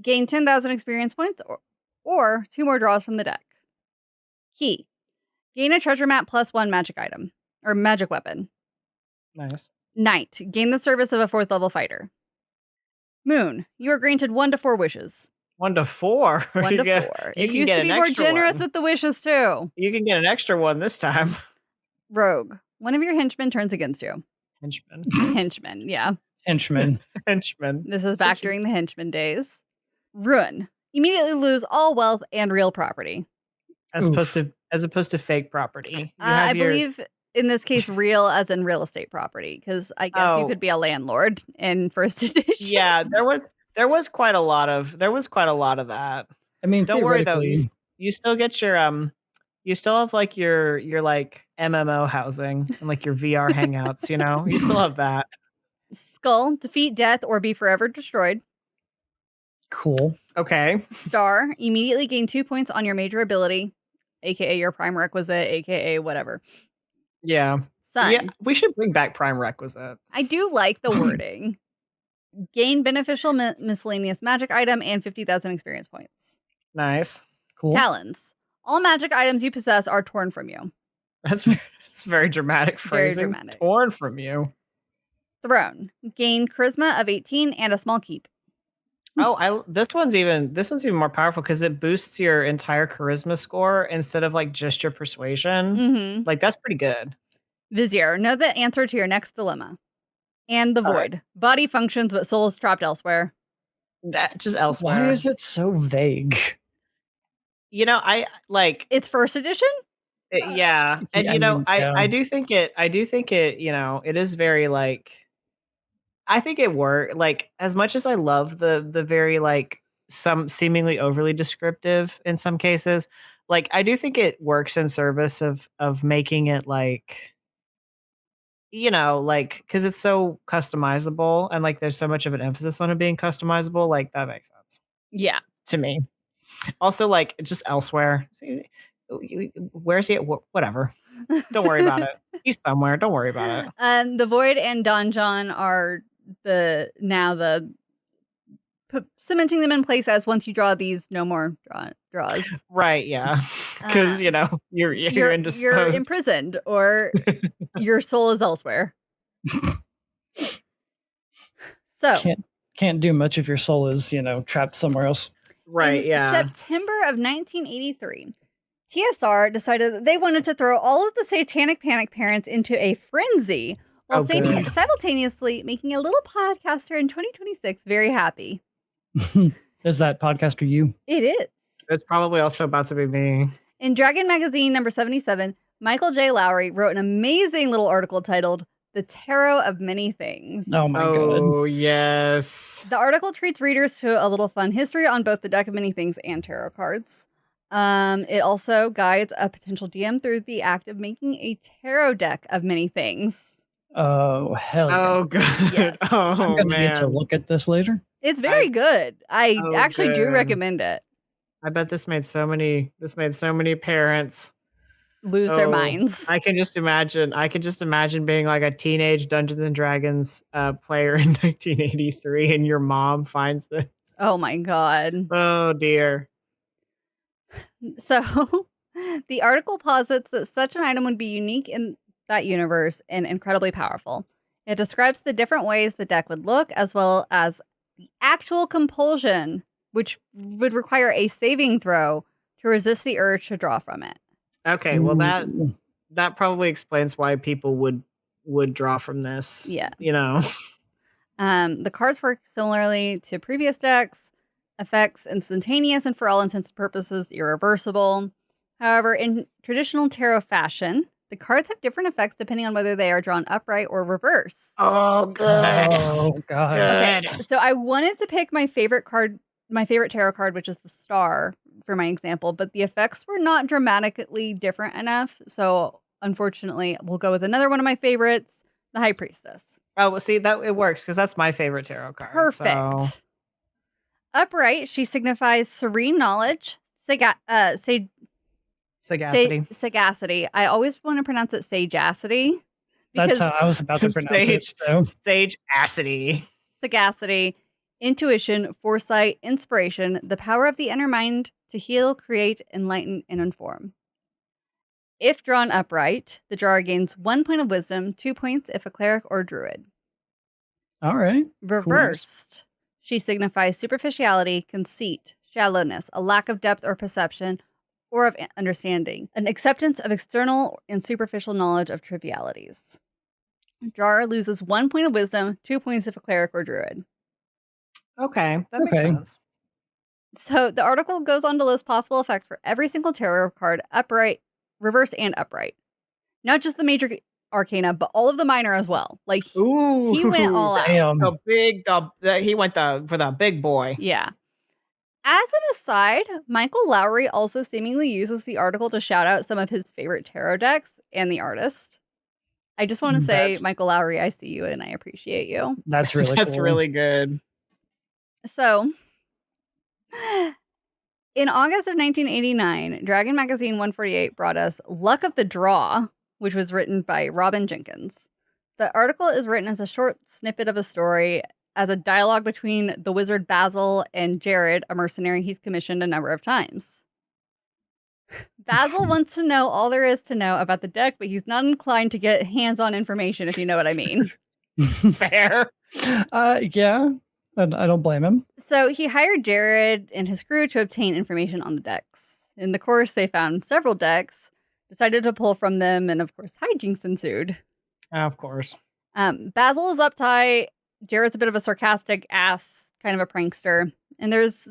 gain 10,000 experience points or 2 more draws from the deck. Key, gain a treasure map +1 magic item or magic weapon. Nice. Knight, gain the service of a 4th level fighter. Moon, you are granted 1 to 4 wishes. 1 to 4. 1 to 4. It used to be more generous with the wishes too. You can get an extra one this time. Rogue, one of your henchmen turns against you. Henchmen, yeah. Henchmen. This is back during the henchmen days. Ruin, immediately lose all wealth and real property. As opposed to fake property. I believe in this case, real as in real estate property, because I guess you could be a landlord in first edition. Yeah, there was quite a lot of that. I mean, don't worry though, you still get your you still have like your like MMO housing and like your VR hangouts, you still have that. Skull, defeat death or be forever destroyed. Cool. Okay. Star, immediately gain 2 points on your major ability, aka your prime requisite, aka whatever. Yeah. Sun. Yeah, we should bring back prime requisite. I do like the wording. Gain beneficial miscellaneous magic item and 50,000 experience points. Nice. Cool. Talons. All magic items you possess are torn from you. That's very dramatic phrasing. Very dramatic. Torn from you. Throne. Gain charisma of 18 and a small keep. Oh, this one's even more powerful because it boosts your entire charisma score instead of like just your persuasion. Mm-hmm. Like that's pretty good. Vizier, know the answer to your next dilemma. And the Void. Right. Body functions, but soul is trapped elsewhere. Just elsewhere. Why is it so vague? I like it's first edition. Yeah, and I do think it. It is very like. I think it worked. Like as much as I love the very like some seemingly overly descriptive in some cases, like I do think it works in service of making it like. Like because it's so customizable and like there's so much of an emphasis on it being customizable. Like that makes sense. Yeah, to me. Also, like just elsewhere. Where's he? Whatever. Don't worry about it. He's somewhere. Don't worry about it. The Void and Don John are cementing them in place as once you draw these, no more draws. Right. Yeah. Because you're indisposed. You're imprisoned, or your soul is elsewhere. So can't do much if your soul is trapped somewhere else. Right, yeah. September of 1983, TSR decided that they wanted to throw all of the Satanic Panic parents into a frenzy while simultaneously making a little podcaster in 2026 very happy. Is that podcaster you? It is. It's probably also about to be me. In Dragon Magazine number 77, Michael J. Lowry wrote an amazing little article titled The Tarot of Many Things. Oh my god. Oh, yes. The article treats readers to a little fun history on both the deck of many things and tarot cards. It also guides a potential DM through the act of making a tarot deck of many things. Oh, hell yeah. Oh, good. Yes. Oh, I'm going to need to look at this later. It's very good. I actually do good. recommend it. I bet this made so many parents lose their minds. I can just imagine being like a teenage Dungeons and Dragons player in 1983 and your mom finds this. Oh my god. Oh dear. So the article posits that such an item would be unique in that universe and incredibly powerful. It describes the different ways the deck would look, as well as the actual compulsion, which would require a saving throw to resist the urge to draw from it. Okay, well that probably explains why people would draw from this. Yeah. You know. The cards work similarly to previous decks. Effects instantaneous and for all intents and purposes irreversible. However, in traditional tarot fashion, the cards have different effects depending on whether they are drawn upright or reverse. Oh, good. Oh, God. Okay, so I wanted to pick my favorite tarot card, which is the Star, for my example, but the effects were not dramatically different enough. So, unfortunately, we'll go with another one of my favorites, the High Priestess. Oh, well, see, that it works because that's my favorite tarot card. Perfect. So. Upright, she signifies serene knowledge, sagacity. Sagacity. I always want to pronounce it sagacity. That's how I was about to pronounce it. So. Sagacity. Sagacity, intuition, foresight, inspiration, the power of the inner mind to heal, create, enlighten, and inform. If drawn upright, the drawer gains 1 point of wisdom, 2 points if a cleric or druid. All right. Reversed, she signifies superficiality, conceit, shallowness, a lack of depth or perception, or of understanding, an acceptance of external and superficial knowledge of trivialities. Drawer loses 1 point of wisdom, 2 points if a cleric or druid. Okay, that makes sense. So the article goes on to list possible effects for every single tarot card, upright, reverse, and upright. Not just the major arcana, but all of the minor as well. Like, ooh, he went all out. He went for the big boy. Yeah. As an aside, Michael Lowry also seemingly uses the article to shout out some of his favorite tarot decks and the artist. I just want to say, Michael Lowry, I see you and I appreciate you. That's really That's really good. So, in August of 1989, Dragon Magazine 148 brought us Luck of the Draw, which was written by Robin Jenkins. The article is written as a short snippet of a story as a dialogue between the wizard Basil and Jared, a mercenary he's commissioned a number of times. Basil wants to know all there is to know about the deck, but he's not inclined to get hands-on information, if you know what I mean. Fair. Yeah, I don't blame him. So he hired Jared and his crew to obtain information on the decks. In the course, they found several decks, decided to pull from them, and of course, hijinks ensued. Of course. Basil is uptight. Jared's a bit of a sarcastic ass, kind of a prankster. And there's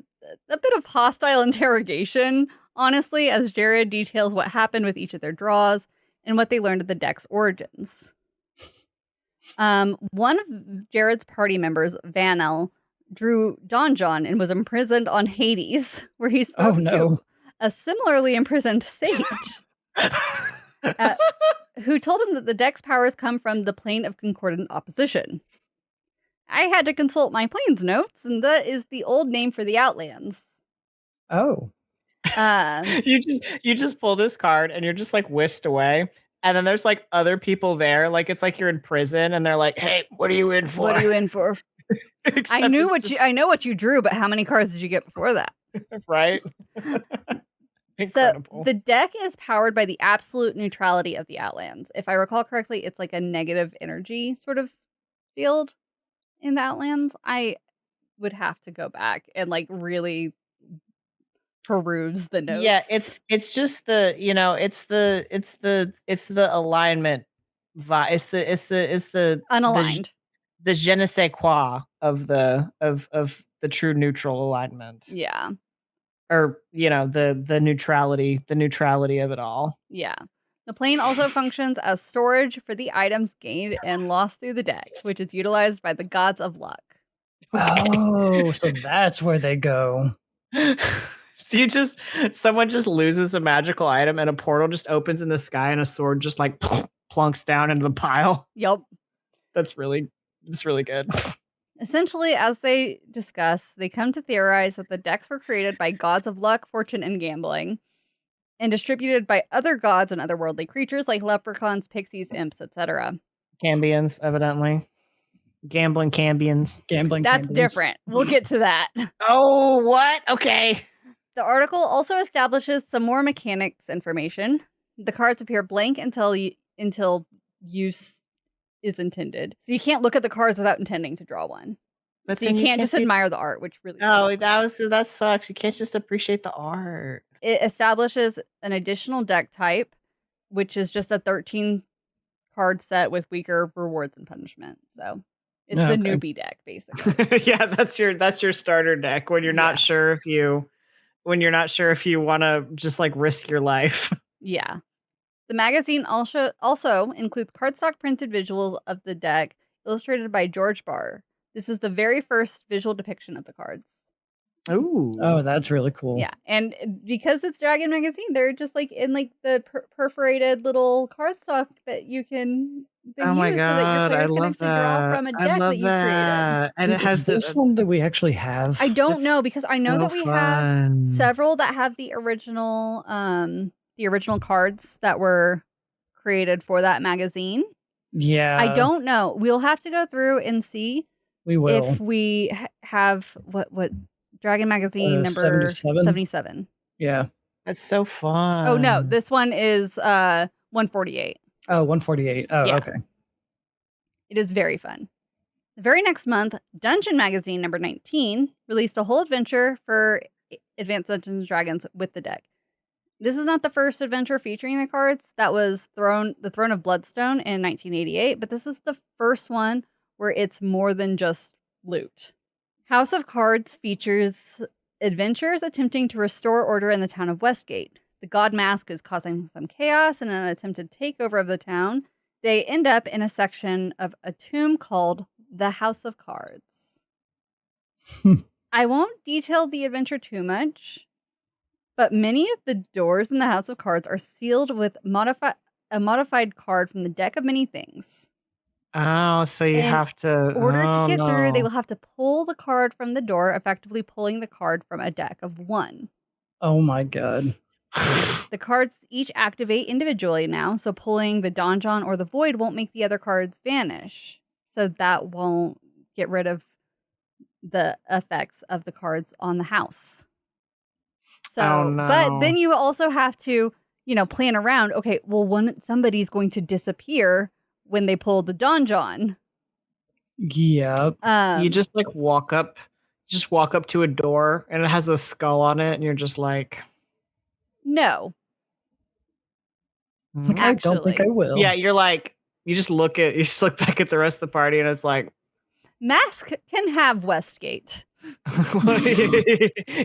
a bit of hostile interrogation, honestly, as Jared details what happened with each of their draws and what they learned of the deck's origins. One of Jared's party members, Vanel, drew Donjon and was imprisoned on Hades, where he spoke to a similarly imprisoned sage, who told him that the deck's powers come from the plane of concordant opposition. I had to consult my planes notes, and that is the old name for the Outlands. Oh. You just pull this card and you're just like whisked away. And then there's like other people there. Like it's like you're in prison and they're like, hey, what are you in for? What are you in for? I know what you drew, but how many cards did you get before that? Right? Incredible. So the deck is powered by the absolute neutrality of the Outlands. If I recall correctly, it's like a negative energy sort of field in the Outlands. I would have to go back and like really peruse the notes. Yeah, it's just the, it's the alignment vibe. It's the unaligned. The je ne sais quoi of the true neutral alignment. Yeah. Or, the neutrality of it all. Yeah. The plane also functions as storage for the items gained and lost through the deck, which is utilized by the gods of luck. Okay. Oh, so that's where they go. So someone just loses a magical item and a portal just opens in the sky and a sword just like plunks down into the pile. Yep. That's really good. Essentially, as they discuss, they come to theorize that the decks were created by gods of luck, fortune, and gambling, and distributed by other gods and otherworldly creatures like leprechauns, pixies, imps, etc. Cambions, evidently. Gambling cambions. That's different. We'll get to that. Oh, what? Okay. The article also establishes some more mechanics information. The cards appear blank until use is intended. So you can't look at the cards without intending to draw one. But so you can't just admire the art, which really that sucks. You can't just appreciate the art. It establishes an additional deck type, which is just a 13 card set with weaker rewards and punishment. So it's the newbie deck, basically. Yeah, that's your starter deck when you're not sure if you want to just like risk your life. Yeah. The magazine also includes cardstock printed visuals of the deck illustrated by George Barr. This is the very first visual depiction of the cards. Ooh. Oh, that's really cool. Yeah, and because it's Dragon Magazine, they're just like in like the perforated little cardstock that you can oh my use god, so that your players I can love actually that. draw from a deck that you created. And it has this one that we actually have. I don't know because I know that we have several that have the original cards that were created for that magazine. Yeah. I don't know. We'll have to go through and see. We will. If we have what Dragon Magazine number 77. Yeah. That's so fun. Oh no, this one is 148. Oh, 148. Oh, yeah. Okay. It is very fun. The very next month, Dungeon Magazine number 19 released a whole adventure for Advanced Dungeons and Dragons with the deck. This is not the first adventure featuring the cards. That was the Throne of Bloodstone in 1988, but this is the first one where it's more than just loot. House of Cards features adventurers attempting to restore order in the town of Westgate. The God Mask is causing some chaos and an attempted takeover of the town. They end up in a section of a tomb called the House of Cards. I won't detail the adventure too much, but many of the doors in the House of Cards are sealed with a modified card from the deck of many things. Oh, so you have to... In order to get through, they will have to pull the card from the door, effectively pulling the card from a deck of one. Oh my god. The cards each activate individually now, so pulling the Donjon or the Void won't make the other cards vanish. So that won't get rid of the effects of the cards on the house. So, but then you also have to, plan around, okay, well, somebody's going to disappear when they pull the Donjon. Yeah. You just like walk up to a door and it has a skull on it and you're just like, no. I don't think I will. Yeah, you're like, you just look back at the rest of the party and it's like, Mask can have Westgate.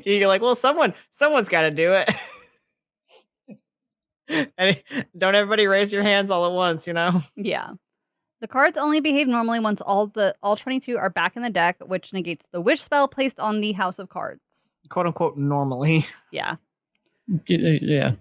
You're like, well, someone's got to do it. And don't everybody raise your hands all at once, Yeah. The cards only behave normally once all 22 are back in the deck, which negates the wish spell placed on the House of Cards. Quote unquote normally. Yeah. Yeah.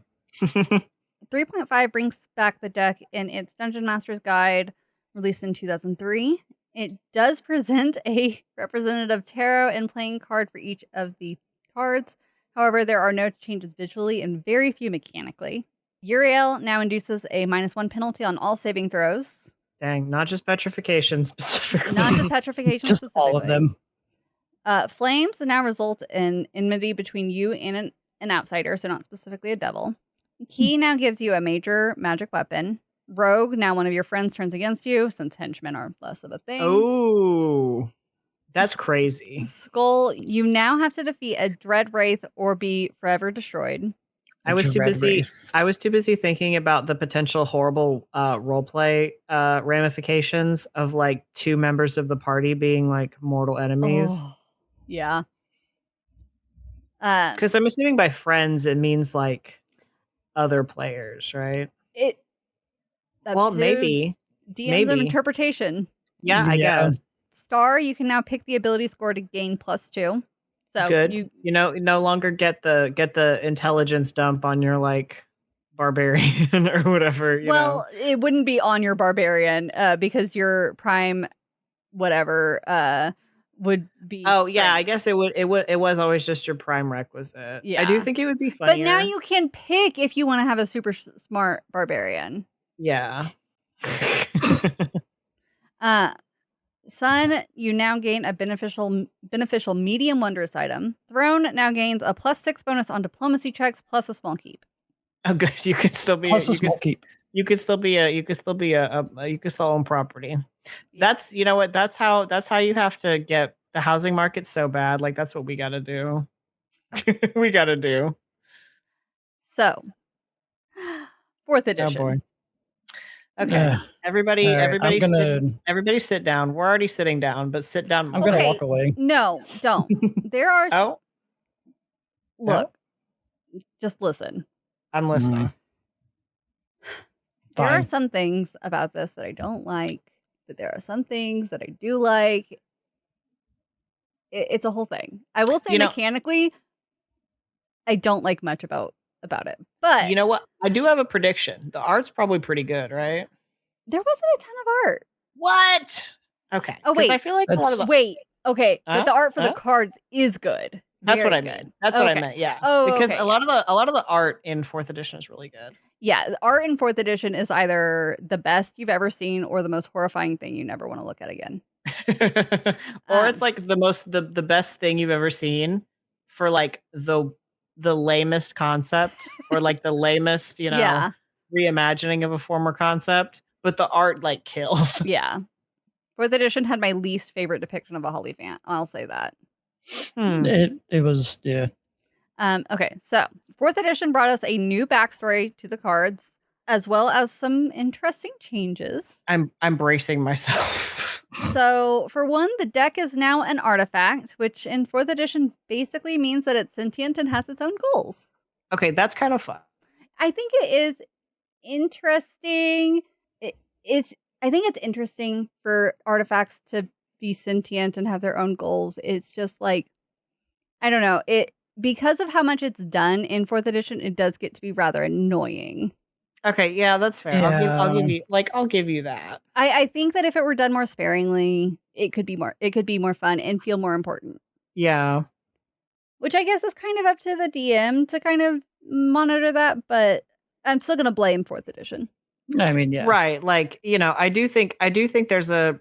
3.5 brings back the deck in its Dungeon Master's Guide, released in 2003. It does present a representative tarot and playing card for each of the cards. However, there are no changes visually and very few mechanically. Uriel now induces a -1 penalty on all saving throws. Dang, not just petrification specifically. Not just petrification just specifically. all of them. Flames now result in enmity between you and an outsider, so not specifically a devil. Key now gives you a major magic weapon. Rogue, now one of your friends turns against you, since henchmen are less of a thing. Oh. That's crazy. Skull, you now have to defeat a Dread Wraith or be forever destroyed. I was too busy thinking about the potential horrible roleplay ramifications of like 2 members of the party being like mortal enemies. Oh, yeah. Because I'm assuming by friends it means like other players, right? Well, maybe. DM's interpretation. Yeah, I guess. Star, you can now pick the ability score to gain +2. So good. You no longer get the intelligence dump on your like barbarian or whatever. It wouldn't be on your barbarian because your prime whatever would be. Oh yeah, I guess it was always just your prime requisite. Yeah, I do think it would be funnier. But now you can pick if you want to have a super smart barbarian. Yeah. Sun, you now gain a beneficial medium wondrous item. Throne now gains a +6 bonus on diplomacy checks plus a small keep. Oh, good. You could still be plus a small keep. You could still own property. Yeah. That's what that's how you have to get the housing market so bad. Like that's what we got to do. We got to do. So, 4th edition. Oh boy. Okay, everybody sit down. We're already sitting down, but sit down. I'm gonna walk away. No, don't. There are. Oh, look, just listen. I'm listening. There are some things about this that I don't like, but there are some things that I do like. It's a whole thing. I will say mechanically, I don't like much about it. But you know what? I do have a prediction. The art's probably pretty good, right? There wasn't a ton of art. What? Okay. Oh wait, I feel like a lot of the... wait. Okay, but the art for the cards is good. That's what I meant. That's what I meant. Yeah. Oh, because a lot of the art in 4th edition is really good. Yeah, the art in 4th edition is either the best you've ever seen or the most horrifying thing you never want to look at again. Or it's like the best thing you've ever seen for like the lamest concept or like the lamest, reimagining of a former concept, but the art like kills. Yeah. 4th edition had my least favorite depiction of a Hollyphant. I'll say that. It was, yeah. Okay, so 4th edition brought us a new backstory to the cards, as well as some interesting changes. I'm bracing myself. So, for one, the deck is now an artifact, which in 4th edition basically means that it's sentient and has its own goals. Okay, that's kind of fun. I think it is interesting. I think it's interesting for artifacts to be sentient and have their own goals. It's just like, I don't know, because of how much it's done in 4th edition, it does get to be rather annoying. Okay, yeah, that's fair. Yeah. I'll give you that. I think that if it were done more sparingly, it could be more fun and feel more important. Yeah. Which I guess is kind of up to the DM to kind of monitor that, but I'm still gonna blame 4th edition. I mean, yeah. Right. Like, I do think there's a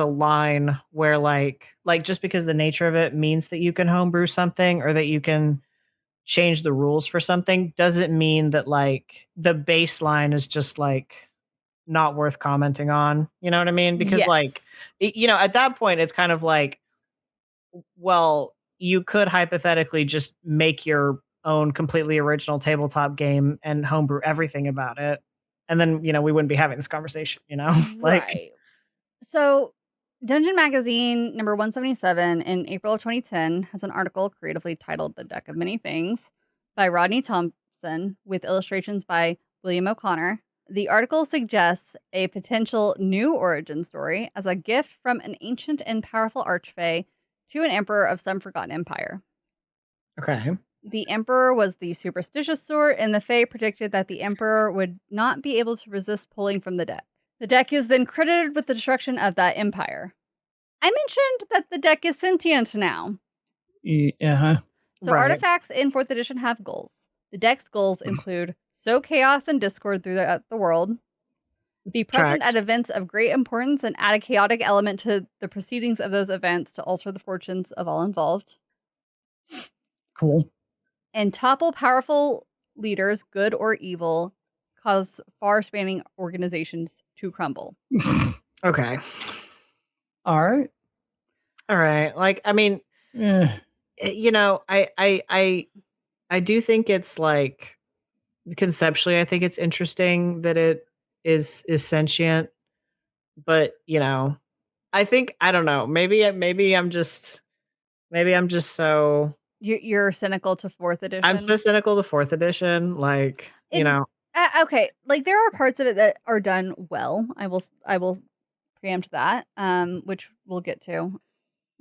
line where like just because the nature of it means that you can homebrew something or that you can change the rules for something doesn't mean that like the baseline is just like not worth commenting on. You know what I mean? Because like, at that point it's kind of like, well, you could hypothetically just make your own completely original tabletop game and homebrew everything about it. And then, we wouldn't be having this conversation, Right. So Dungeon Magazine number 177 in April of 2010 has an article creatively titled The Deck of Many Things by Rodney Thompson with illustrations by William O'Connor. The article suggests a potential new origin story as a gift from an ancient and powerful archfey to an emperor of some forgotten empire. Okay. The emperor was the superstitious sort, and the Fae predicted that the emperor would not be able to resist pulling from the deck. The deck is then credited with the destruction of that empire. I mentioned that the deck is sentient now. Yeah. So artifacts in 4th edition have goals. The deck's goals include sow chaos and discord throughout the world, be present at events of great importance and add a chaotic element to the proceedings of those events to alter the fortunes of all involved. Cool. And topple powerful leaders, good or evil, cause far-spanning organizations to crumble. Okay. All right. All right. Like, I mean, you know, I do think it's like conceptually, I think it's interesting that it is sentient, but you know, I think I don't know. Maybe I'm just so You're cynical to 4th edition. I'm so cynical to 4th edition. Like, you know, okay, like there are parts of it that are done well. I will preempt that, which we'll get to.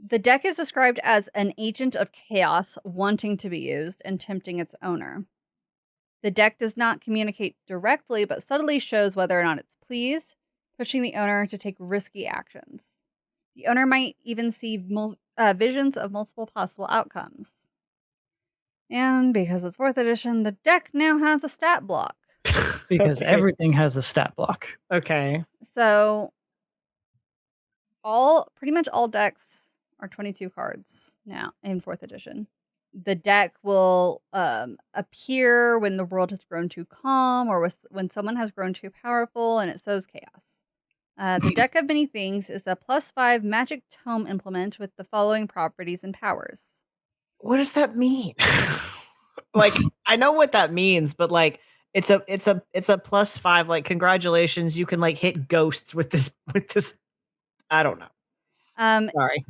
The deck is described as an agent of chaos wanting to be used and tempting its owner. The deck does not communicate directly, but subtly shows whether or not it's pleased, pushing the owner to take risky actions. The owner might even see visions of multiple possible outcomes. And because it's 4th edition, the deck now has a stat block. Because everything has a stat block. Okay. So pretty much all decks are 22 cards now in 4th edition. The deck will appear when the world has grown too calm or when someone has grown too powerful and it sows chaos. The Deck of Many Things is a +5 magic tome implement with the following properties and powers. What does that mean? Like, I know what that means, but like it's a +5. Like, congratulations, you can like hit ghosts with this. I don't know. Sorry.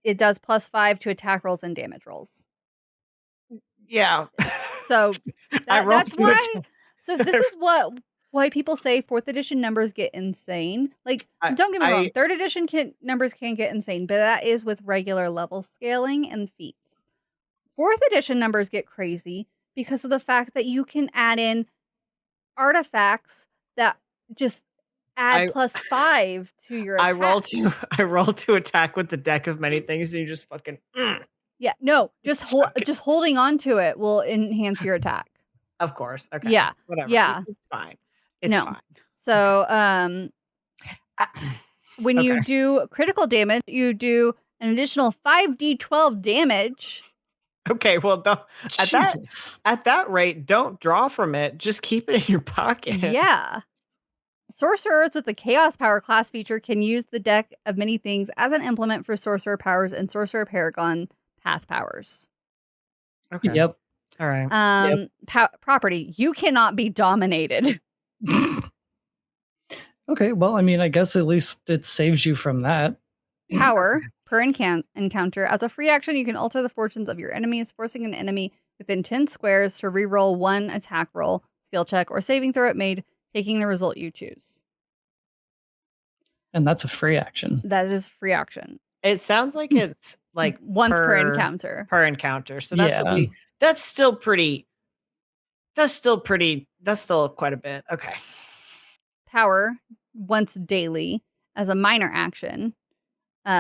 It does +5 to attack rolls and damage rolls. Yeah. So that's why. So this is why people say 4th edition numbers get insane. Like, don't get me wrong, 3rd edition numbers can get insane, but that is with regular level scaling and feats. 4th edition numbers get crazy because of the fact that you can add in artifacts that just add +5 to your attack. I roll to attack with the Deck of Many Things, and you just fucking. Yeah, no, just holding on to it will enhance your attack. Of course. Okay. Yeah. Whatever. Yeah. It's fine. It's fine. So, when you do critical damage, you do an additional 5d12 damage. Okay, well, at that rate, don't draw from it. Just keep it in your pocket. Yeah. Sorcerers with the Chaos Power class feature can use the Deck of Many Things as an implement for Sorcerer powers and Sorcerer Paragon path powers. Okay. Yep. All right. Property. You cannot be dominated. Okay, well, I mean, I guess at least it saves you from that. Power. Per encounter, as a free action, you can alter the fortunes of your enemies, forcing an enemy within 10 squares to reroll one attack roll, skill check, or saving throw it made, taking the result you choose. And that's a free action. That is free action. It sounds like it's like once per encounter. Per encounter. So that's still pretty. That's still quite a bit. Okay. Power once daily as a minor action.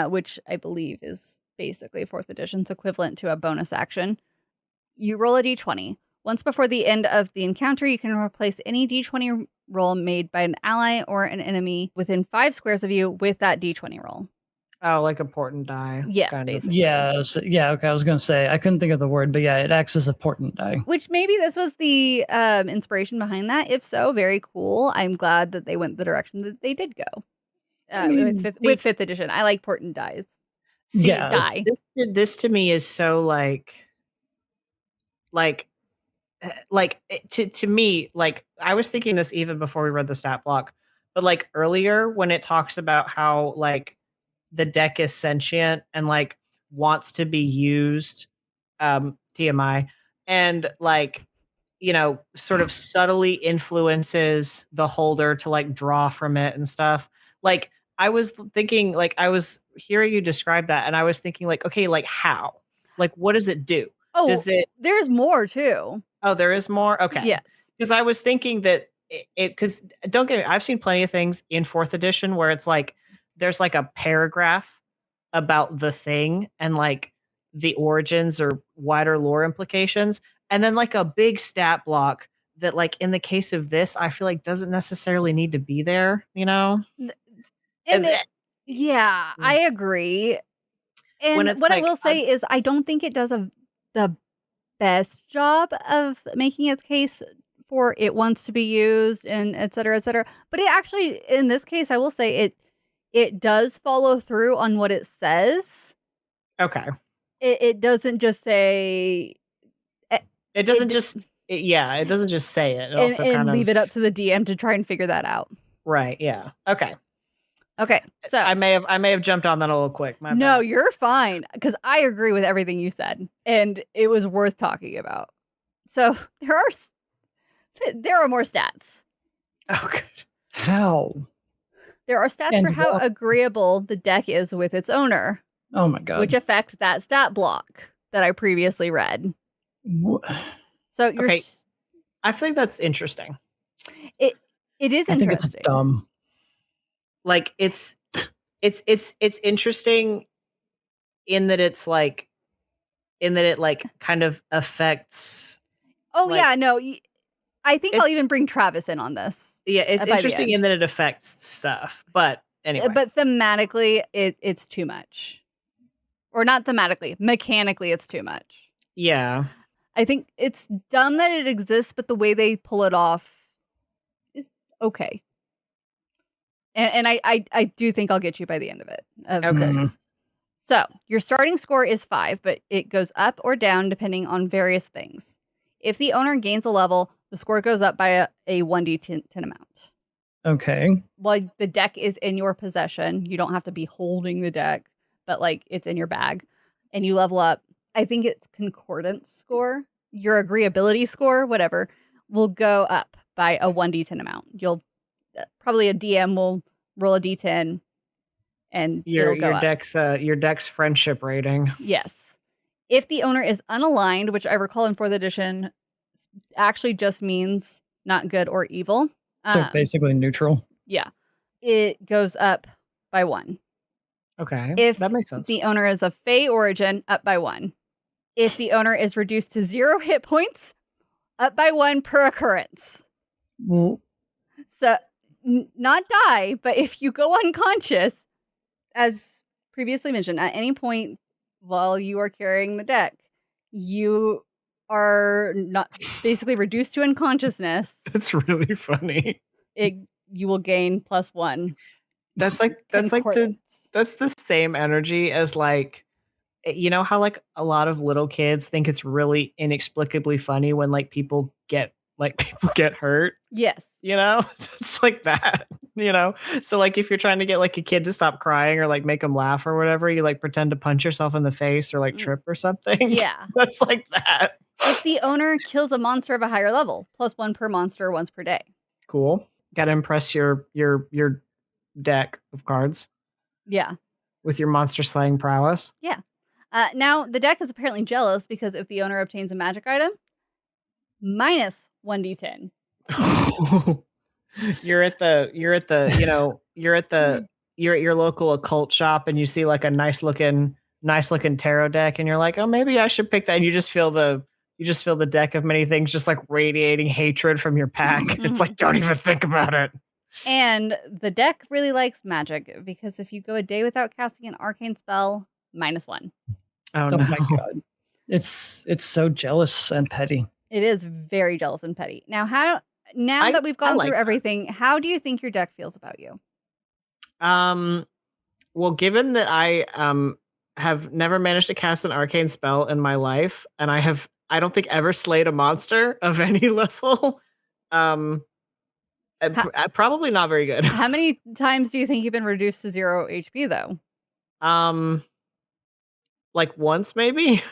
Which I believe is basically 4th edition's equivalent to a bonus action. You roll a d20. Once before the end of the encounter, you can replace any d20 roll made by an ally or an enemy within 5 squares of you with that d20 roll. Oh, like a portent die. Yes, basically. Yeah, okay, I was going to say, I couldn't think of the word, but yeah, it acts as a portent die. Which maybe this was the inspiration behind that. If so, very cool. I'm glad that they went the direction that they did go. With 5th edition, I like portent dies. Die. This to me is so to me, like I was thinking this even before we read the stat block, but like earlier when it talks about how like the deck is sentient and like wants to be used, TMI, and like, you know, sort of subtly influences the holder to like draw from it and stuff. Like, I was thinking, like, I was hearing you describe that, and I was thinking, like, okay, like, how? Like, what does it do? Oh, there's more, too. Oh, there is more? Okay. Yes. Because I was thinking that because don't get me, I've seen plenty of things in 4th edition where it's like, there's like a paragraph about the thing and like the origins or wider lore implications, and then like a big stat block that, like, in the case of this, I feel like doesn't necessarily need to be there, you know? I agree. And what I will say is I don't think it does the best job of making its case for it wants to be used and et cetera, et cetera. But it actually, in this case, I will say it does follow through on what it says. Okay. It doesn't just say. It doesn't just say it. It also and kind of leave it up to the DM to try and figure that out. Right. Yeah. Okay. So I may have jumped on that a little quick. No, you're fine, because I agree with everything you said, and it was worth talking about. So there are more stats. Oh, good. How? There are stats And for how what? agreeable the deck is with its owner, Oh my god. which affect that stat block that I previously read. So you're. Okay. I think that's interesting. It is I think interesting. it's dumb. Like it's interesting in that it kind of affects. Oh like- yeah, no. I think I'll It's- even bring Travis in on this. Yeah, it's by the interesting in end. that it affects stuff. But anyway. But thematically, it's too much. Or not thematically, mechanically, it's too much. Yeah. I think it's dumb that it exists, but the way they pull it off is okay. And I do think I'll get you by the end of it. Okay. This. So your starting score is 5, but it goes up or down depending on various things. If the owner gains a level, the score goes up by a 1d10 amount. Okay. While the deck is in your possession, you don't have to be holding the deck, but like it's in your bag, and you level up. I think it's concordance score, your agreeability score, whatever, will go up by a 1d10 amount. You'll probably a DM will roll a d10, and Your it'll go up. your deck's friendship rating. Yes. If the owner is unaligned, which I recall in 4th edition actually just means not good or evil. So basically neutral. Yeah. It goes up by 1. Okay. If that makes sense. the owner is of Fey origin, up by 1. If the owner is reduced to 0 hit points, up by 1 per occurrence. Well, So, not die, but if you go unconscious, as previously mentioned, at any point while you are carrying the deck, you are not basically reduced to unconsciousness. It's really funny. You will gain +1. That's the same energy as like, you know how like a lot of little kids think it's really inexplicably funny when like people get hurt. Yes. You know, it's like that, you know? So like if you're trying to get like a kid to stop crying or like make them laugh or whatever, you like pretend to punch yourself in the face or like trip or something. Yeah. That's like that. If the owner kills a monster of a higher level, +1 per monster once per day. Cool. Got to impress your deck of cards. Yeah. With your monster slaying prowess. Yeah. Now the deck is apparently jealous because if the owner obtains a magic item, -1d10. You're at your local occult shop and you see like a nice looking tarot deck and you're like, oh, maybe I should pick that. And you just feel the deck of many things just like radiating hatred from your pack. It's like, don't even think about it. And the deck really likes magic because if you go a day without casting an arcane spell, -1. Oh oh no. my god. It's so jealous and petty. It is very jealous and petty. Now that we've gone through everything, how do you think your deck feels about you? Well, given that I have never managed to cast an arcane spell in my life, and I don't think ever slayed a monster of any level, probably not very good. How many times do you think you've been reduced to 0 HP though? Like once maybe.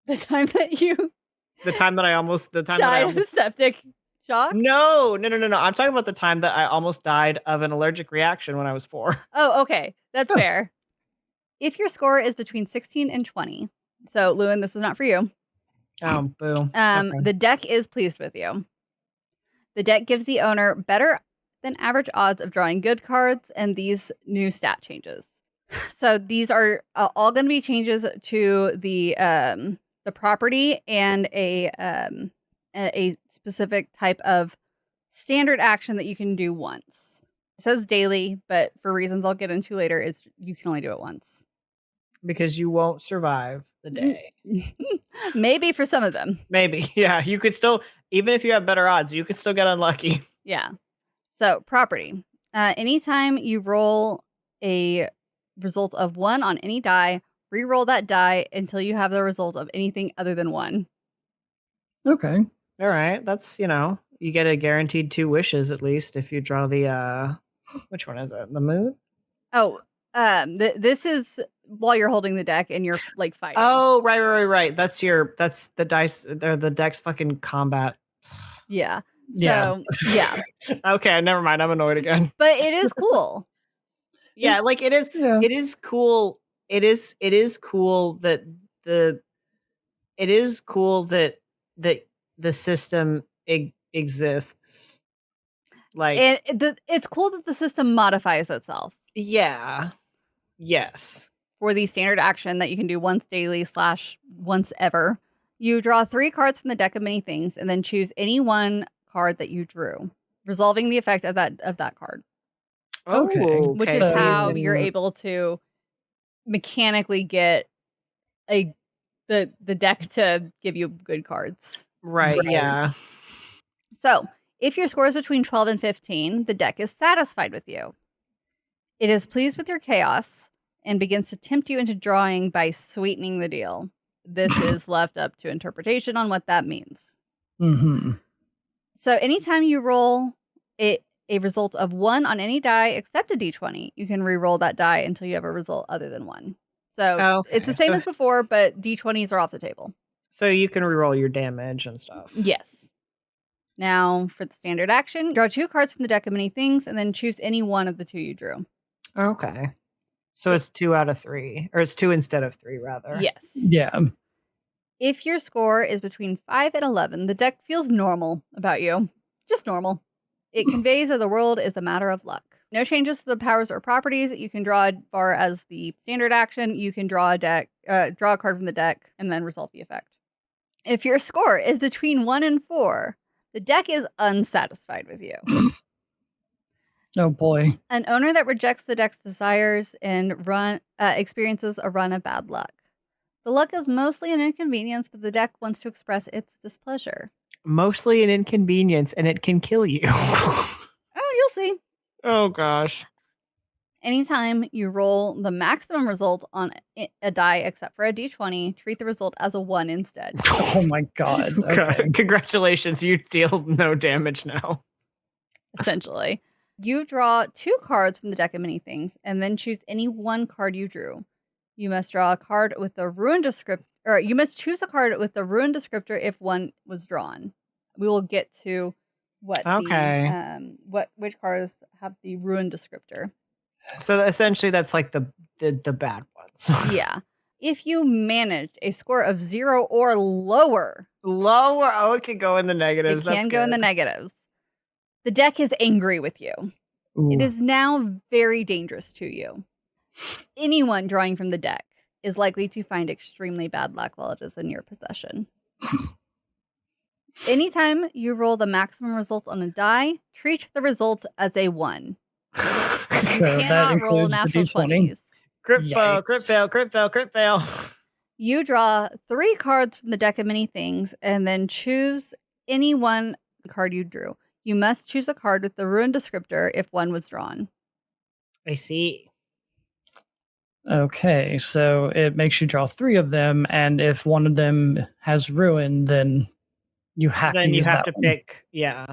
The time that I almost died of septic shock? No. I'm talking about the time that I almost died of an allergic reaction when I was 4. Oh, okay. That's fair. If your score is between 16 and 20, so Lewin, this is not for you. Oh, boo. Okay. The deck is pleased with you. The deck gives the owner better than average odds of drawing good cards and these new stat changes. So these are all going to be changes to the property and a specific type of standard action that you can do once. It says daily, but for reasons I'll get into later, you can only do it once. Because you won't survive the day. Maybe for some of them. Maybe. Yeah. You could still, even if you have better odds, you could still get unlucky. Yeah. So property. Anytime you roll a result of 1 on any die, re-roll that die until you have the result of anything other than 1. Okay. All right. That's, you get a guaranteed 2 wishes at least if you draw the, which one is it? The moon? Oh, this is while you're holding the deck and you're like fighting. Oh, right. That's the dice, or the deck's fucking combat. Yeah. Yeah. So, yeah. Okay, never mind. I'm annoyed again. But it is cool. Yeah, like it is. Yeah. It is cool. It is cool that the the system exists. Like, and it's cool that the system modifies itself. Yeah. Yes. For the standard action that you can do once daily / once ever, you draw 3 cards from the deck of many things, and then choose any one card that you drew, resolving the effect of that card. Okay. Which is how you're able to mechanically get the deck to give you good cards. Right. Yeah. So, if your score is between 12 and 15, the deck is satisfied with you. It is pleased with your chaos and begins to tempt you into drawing by sweetening the deal. This is left up to interpretation on what that means. Mm-hmm. So anytime you roll a result of 1 on any die except a d20, you can re-roll that die until you have a result other than 1. So it's the same as before, but d20s are off the table. So you can re-roll your damage and stuff. Yes. Now, for the standard action, draw 2 cards from the deck of many things, and then choose any one of the 2 you drew. Okay. So it's 2 out of 3, or it's 2 instead of 3, rather. Yes. Yeah. If your score is between 5 and 11, the deck feels normal about you. Just normal. It conveys that the world is a matter of luck. No changes to the powers or properties. You can draw as far as the standard action. You can draw a card from the deck and then resolve the effect. If your score is between 1 and 4, the deck is unsatisfied with you. Oh boy. An owner that rejects the deck's desires and experiences a run of bad luck. The luck is mostly an inconvenience, but the deck wants to express its displeasure. Mostly an inconvenience, and it can kill you. Oh, you'll see. Oh, gosh. Anytime you roll the maximum result on a die except for a d20, treat the result as a 1 instead. Oh my god. Okay. Congratulations, you deal no damage now. Essentially. You draw 2 cards from the deck of many things, and then choose any one card you drew. You must draw a card with the rune descriptor, or you must choose a card with the rune descriptor if one was drawn. We will get to what which cards have the rune descriptor. So essentially, that's like the bad ones. Yeah. If you manage a score of 0 or lower, it can go in the negatives. It can go in the negatives. The deck is angry with you. Ooh. It is now very dangerous to you. Anyone drawing from the deck is likely to find extremely bad luck while it is in your possession. Anytime you roll the maximum result on a die, treat the result as a 1. You cannot roll natural 20s. Crit fail. You draw 3 cards from the deck of many things, and then choose any one card you drew. You must choose a card with the rune descriptor if one was drawn. I see. Okay, so it makes you draw 3 of them, and if one of them has ruin, then you have to pick. Yeah.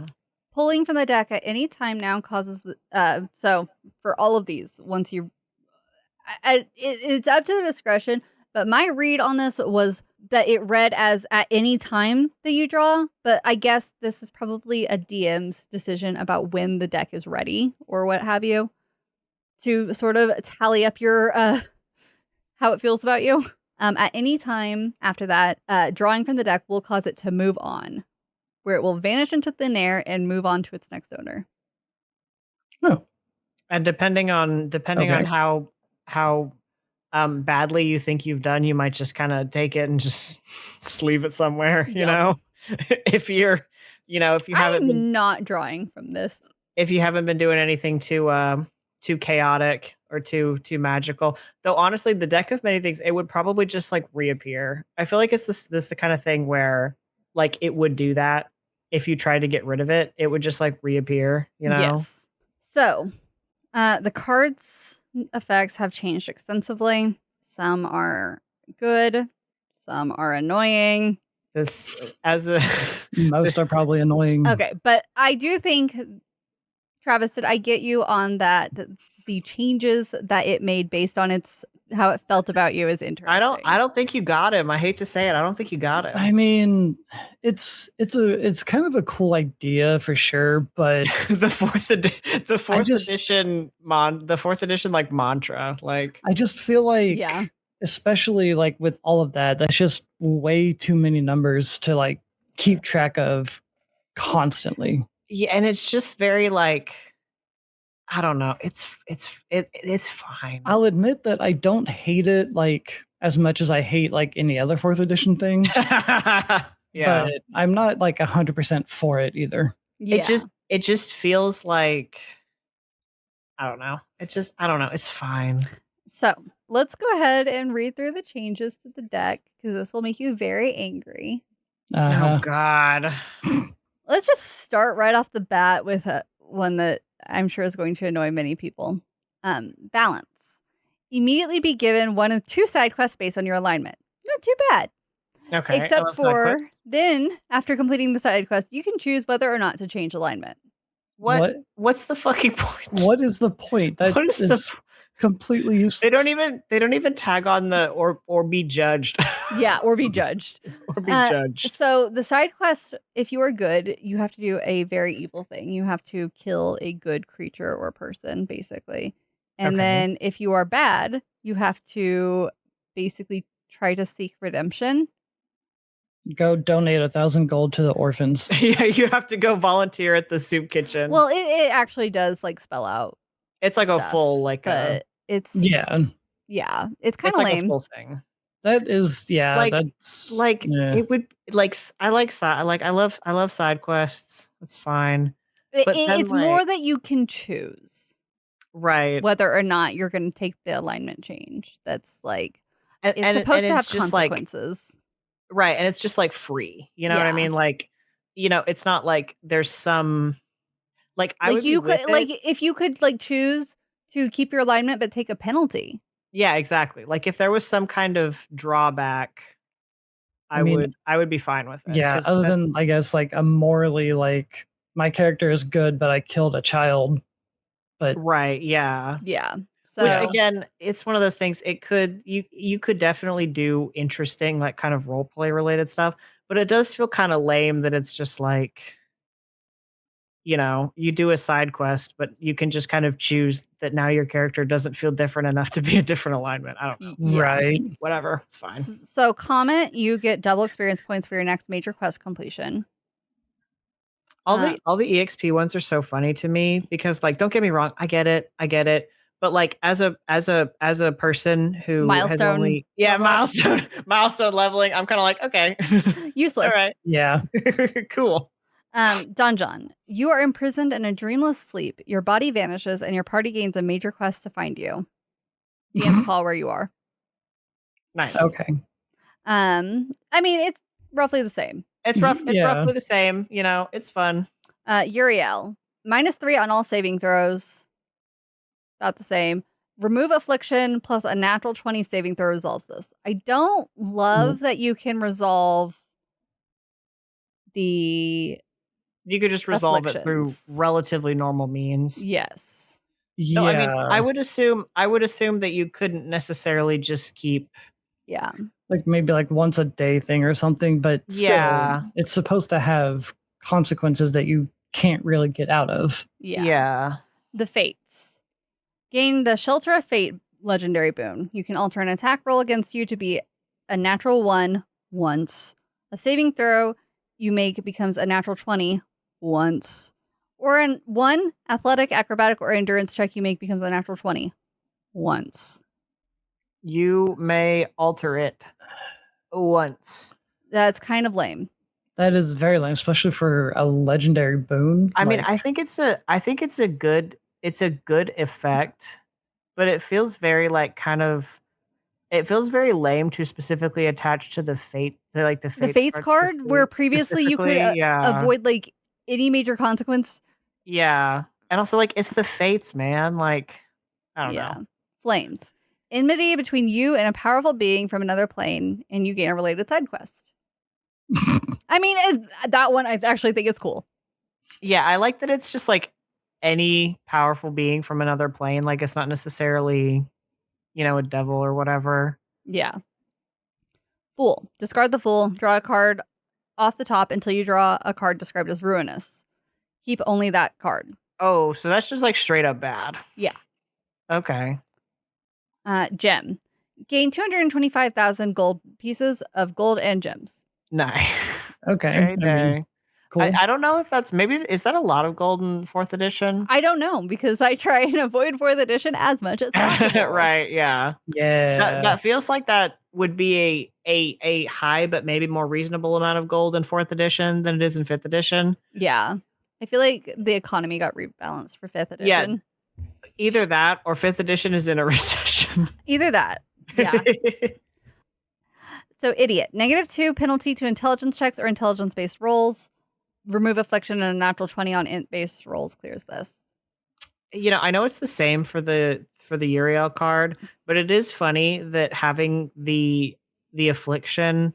Pulling from the deck at any time now causes so for all of these, once you, it's up to the discretion. But my read on this was that it read as at any time that you draw. But I guess this is probably a DM's decision about when the deck is ready or what have you, to sort of tally up your how it feels about you. At any time after that, drawing from the deck will cause it to move on, where it will vanish into thin air and move on to its next owner. Oh. And depending on how badly you think you've done, you might just kind of take it and just leave it somewhere, you know? If you haven't been not drawing from this. If you haven't been doing anything too chaotic or too magical. Though honestly, the deck of many things, it would probably just like reappear. I feel like it's this the kind of thing where like it would do that if you tried to get rid of it. It would just like reappear, you know? Yes. So The cards effects have changed extensively. Some are good, some are annoying. Most are probably annoying. Okay, but I do think, Travis, did I get you on that? The changes that it made based on how it felt about you is interesting. I don't think you got him. I hate to say it. I don't think you got him. I mean, it's kind of a cool idea for sure, but the fourth edition like mantra, like I just feel like, Yeah. especially like with all of that, that's just way too many numbers to like keep track of constantly. Yeah, and it's just very like, I don't know. It's fine. I'll admit that I don't hate it like as much as I hate like any other 4th edition thing, Yeah. but I'm not like 100% for it either. Yeah. It just feels like, I don't know. I don't know. It's fine. So let's go ahead and read through the changes to the deck because this will make you very angry. Oh God. Let's just start right off the bat with one that I'm sure is going to annoy many people. Balance. Immediately be given one of 2 side quests based on your alignment. Not too bad. Okay. Except for then, after completing the side quest, you can choose whether or not to change alignment. What's the fucking point? What is the point? That is completely useless. They don't even tag on the or be judged. Yeah, or be judged. Or be judged. So the side quest, if you are good, you have to do a very evil thing. You have to kill a good creature or person, basically. And then if you are bad, you have to basically try to seek redemption. Go donate 1,000 gold to the orphans. Yeah, you have to go volunteer at the soup kitchen. Well, it actually does like spell out. It's like stuff, a full it's it's kind of lame. Like a full thing. That is that's it would like I love side quests. That's fine. It's more that you can choose, right, whether or not you're going to take the alignment change. That's like it's supposed to have consequences. Right, and it's just like free. You know what I mean? Like, it's not like there's some like I would you could if you could like choose to keep your alignment but take a penalty. Yeah, exactly. Like if there was some kind of drawback, I would be fine with it. Yeah, other than I guess like a morally like my character is good, but I killed a child. But right, yeah. Yeah. So, which again, it's one of those things. It could you could definitely do interesting like kind of role play related stuff, but it does feel kind of lame that it's just like, you do a side quest, but you can just kind of choose that now your character doesn't feel different enough to be a different alignment. I don't know. Yeah. Right. Whatever. It's fine. So Comet, you get double experience points for your next major quest completion. All the EXP ones are so funny to me because like, don't get me wrong, I get it. But like as a person who has only milestone leveling, I'm kind of like, okay. Useless. All right. Yeah. Cool. Donjon. You are imprisoned in a dreamless sleep. Your body vanishes and your party gains a major quest to find you. DM's call where you are. Nice. Okay. I mean, it's roughly the same. It's roughly the same. It's fun. Uriel. -3 on all saving throws. About the same. Remove affliction plus a natural 20 saving throw resolves this. I don't love that you can resolve the... You could just resolve it through relatively normal means. Yes. Yeah. So, I mean, I would assume that you couldn't necessarily just keep. Yeah. Like maybe like once a day thing or something, but still, it's supposed to have consequences that you can't really get out of. Yeah. The Fates. Gain the Shelter of Fate legendary boon. You can alter an attack roll against you to be a natural 1 once. A saving throw you make becomes a natural 20 once. Or in 1 athletic, acrobatic, or endurance check you make becomes a natural 20 once. You may alter it once. That's kind of lame. That is very lame, especially for a legendary boon. I mean, I think it's a good effect, but it feels very like kind of. It feels very lame to specifically attach to the fate, the fates card, where previously you could avoid like any major consequence. Yeah, And also, like, it's the fates, man. Like, I don't know. Flames. Enmity between you and a powerful being from another plane, and you gain a related side quest. I mean, that one I actually think is cool. Yeah, I like that it's just like any powerful being from another plane. Like, it's not necessarily, a devil or whatever. Yeah. Fool. Discard the Fool. Draw a card off the top until you draw a card described as ruinous. Keep only that card. Oh, so that's just like straight up bad. Yeah. Okay. Gem. Gain 225,000 gold pieces of gold and gems. Nice. Okay. Cool. I don't know if that's is that a lot of gold in 4th edition? I don't know because I try and avoid 4th edition as much as possible. Right, yeah. Yeah. That feels like that would be a high but maybe more reasonable amount of gold in 4th edition than it is in 5th edition. Yeah. I feel like the economy got rebalanced for 5th edition. Yeah. Either that or 5th edition is in a recession. Either that. Yeah. So, idiot. -2 penalty to intelligence checks or intelligence-based rolls. Remove affliction and a natural 20 on int-based rolls clears this. I know it's the same for the Uriel card, but it is funny that having the affliction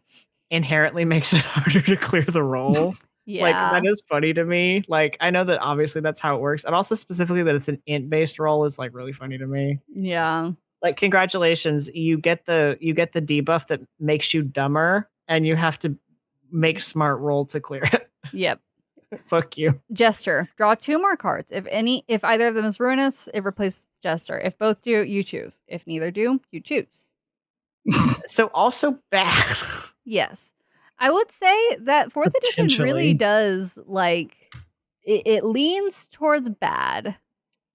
inherently makes it harder to clear the roll. Yeah. Like, that is funny to me. Like, I know that obviously that's how it works. And also specifically that it's an int-based roll is like really funny to me. Yeah. Like, congratulations, you get the debuff that makes you dumber, and you have to make smart roll to clear it. Yep. Fuck you. Gesture. Draw 2 more cards. If either of them is ruinous, it replaces Gesture. If both do, you choose. If neither do, you choose. So also bad. Yes. I would say that 4th edition really does, like, it leans towards bad.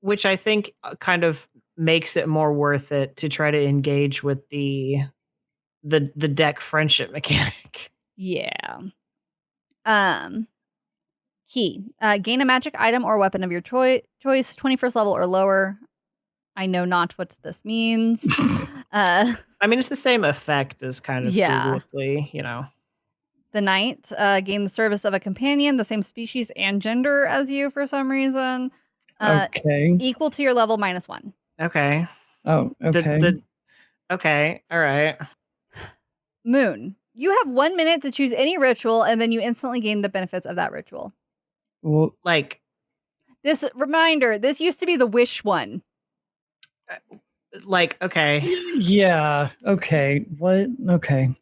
Which I think kind of makes it more worth it to try to engage with the deck friendship mechanic. Yeah. Key. Gain a magic item or weapon of your choice, 21st level or lower. I know not what this means. I mean, it's the same effect as kind of previously, The Knight. Gain the service of a companion, the same species and gender as you for some reason. Okay. Equal to your level -1. Okay. Oh, okay. Okay. All right. Moon. You have 1 minute to choose any ritual, and then you instantly gain the benefits of that ritual. Well, like this reminder. This used to be the wish one. Like, okay. Yeah. Okay. What? Okay.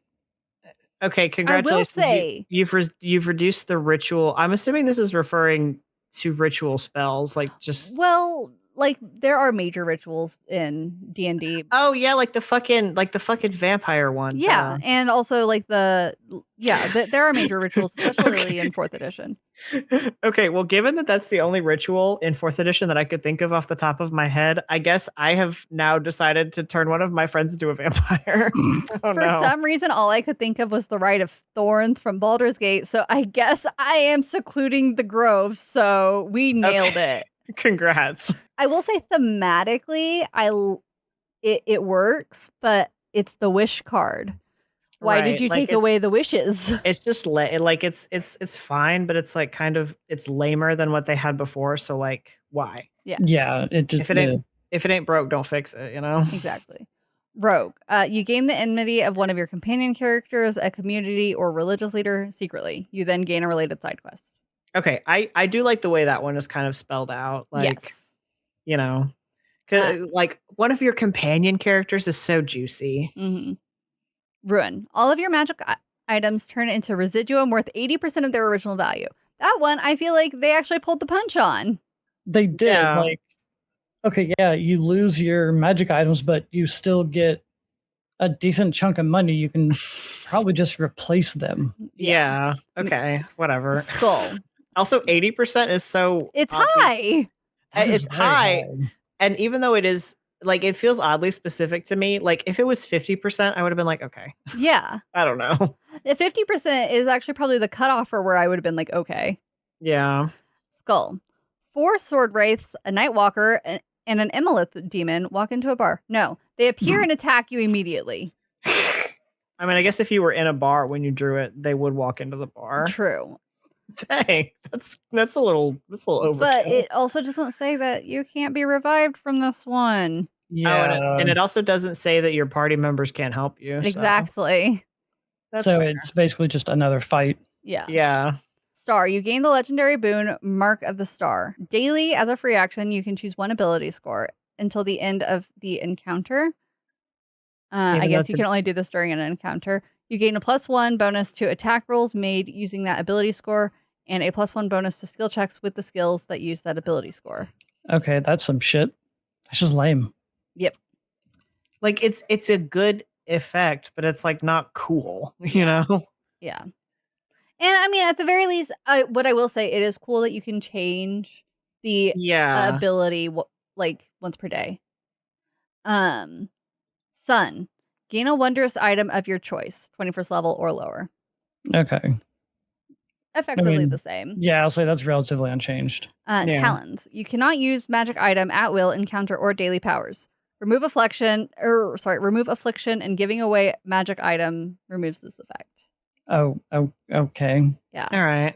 Okay. Congratulations. I will say you've reduced the ritual. I'm assuming this is referring to ritual spells, like just. Well, like there are major rituals in D&D. Oh yeah, like the fucking vampire one. Yeah, and also like there are major rituals, especially in 4th edition. Okay, well, given that that's the only ritual in 4th edition that I could think of off the top of my head, I guess I have now decided to turn one of my friends into a vampire. For some reason, all I could think of was the Rite of Thorns from Baldur's Gate, so I guess I am secluding the grove, so we nailed it. Congrats. I will say thematically, it works, but it's the wish card. Why did you take away the wishes? It's just it's fine, but it's like kind of it's lamer than what they had before. So like, why? Yeah. It just if it ain't broke, don't fix it. Exactly. Rogue. You gain the enmity of one of your companion characters, a community or religious leader secretly. You then gain a related side quest. Okay, I do like the way that one is kind of spelled out. Like, yes. Because like one of your companion characters is so juicy. Mm-hmm. Ruin. All of your magic items turn into residuum worth 80% of their original value. That one, I feel like they actually pulled the punch on. They did. Yeah. Like, okay, yeah, you lose your magic items, but you still get a decent chunk of money. You can probably just replace them. Yeah. Okay. Whatever. Skull. Also, 80% is so. It's high. It's high. And even though it is like, it feels oddly specific to me. Like, if it was 50%, I would have been like, okay. Yeah. I don't know. The 50% is actually probably the cutoff for where I would have been like, okay. Yeah. Skull. 4 sword wraiths, a night walker, and an Emolith demon walk into a bar. No, they appear and attack you immediately. I mean, I guess if you were in a bar when you drew it, they would walk into the bar. True. Dang, that's a little overkill. But it also doesn't say that you can't be revived from this one. Yeah. And it also doesn't say that your party members can't help you. Exactly. So it's basically just another fight. Yeah. Yeah. Star. You gain the legendary boon Mark of the Star. Daily, as a free action, you can choose one ability score until the end of the encounter. I guess you can only do this during an encounter. You gain a +1 bonus to attack rolls made using that ability score, and a +1 bonus to skill checks with the skills that use that ability score. Okay, that's some shit. That's just lame. Yep. Like it's a good effect, but it's like not cool, you know? Yeah. And I mean, at the very least, what I will say, it is cool that you can change the ability like once per day. Sun. Gain a wondrous item of your choice, 21st level or lower. Okay. Effectively the same. Yeah, I'll say that's relatively unchanged. Talons. You cannot use magic item at will, encounter, or daily powers. Remove affliction, and giving away magic item removes this effect. Oh, okay. Yeah. All right.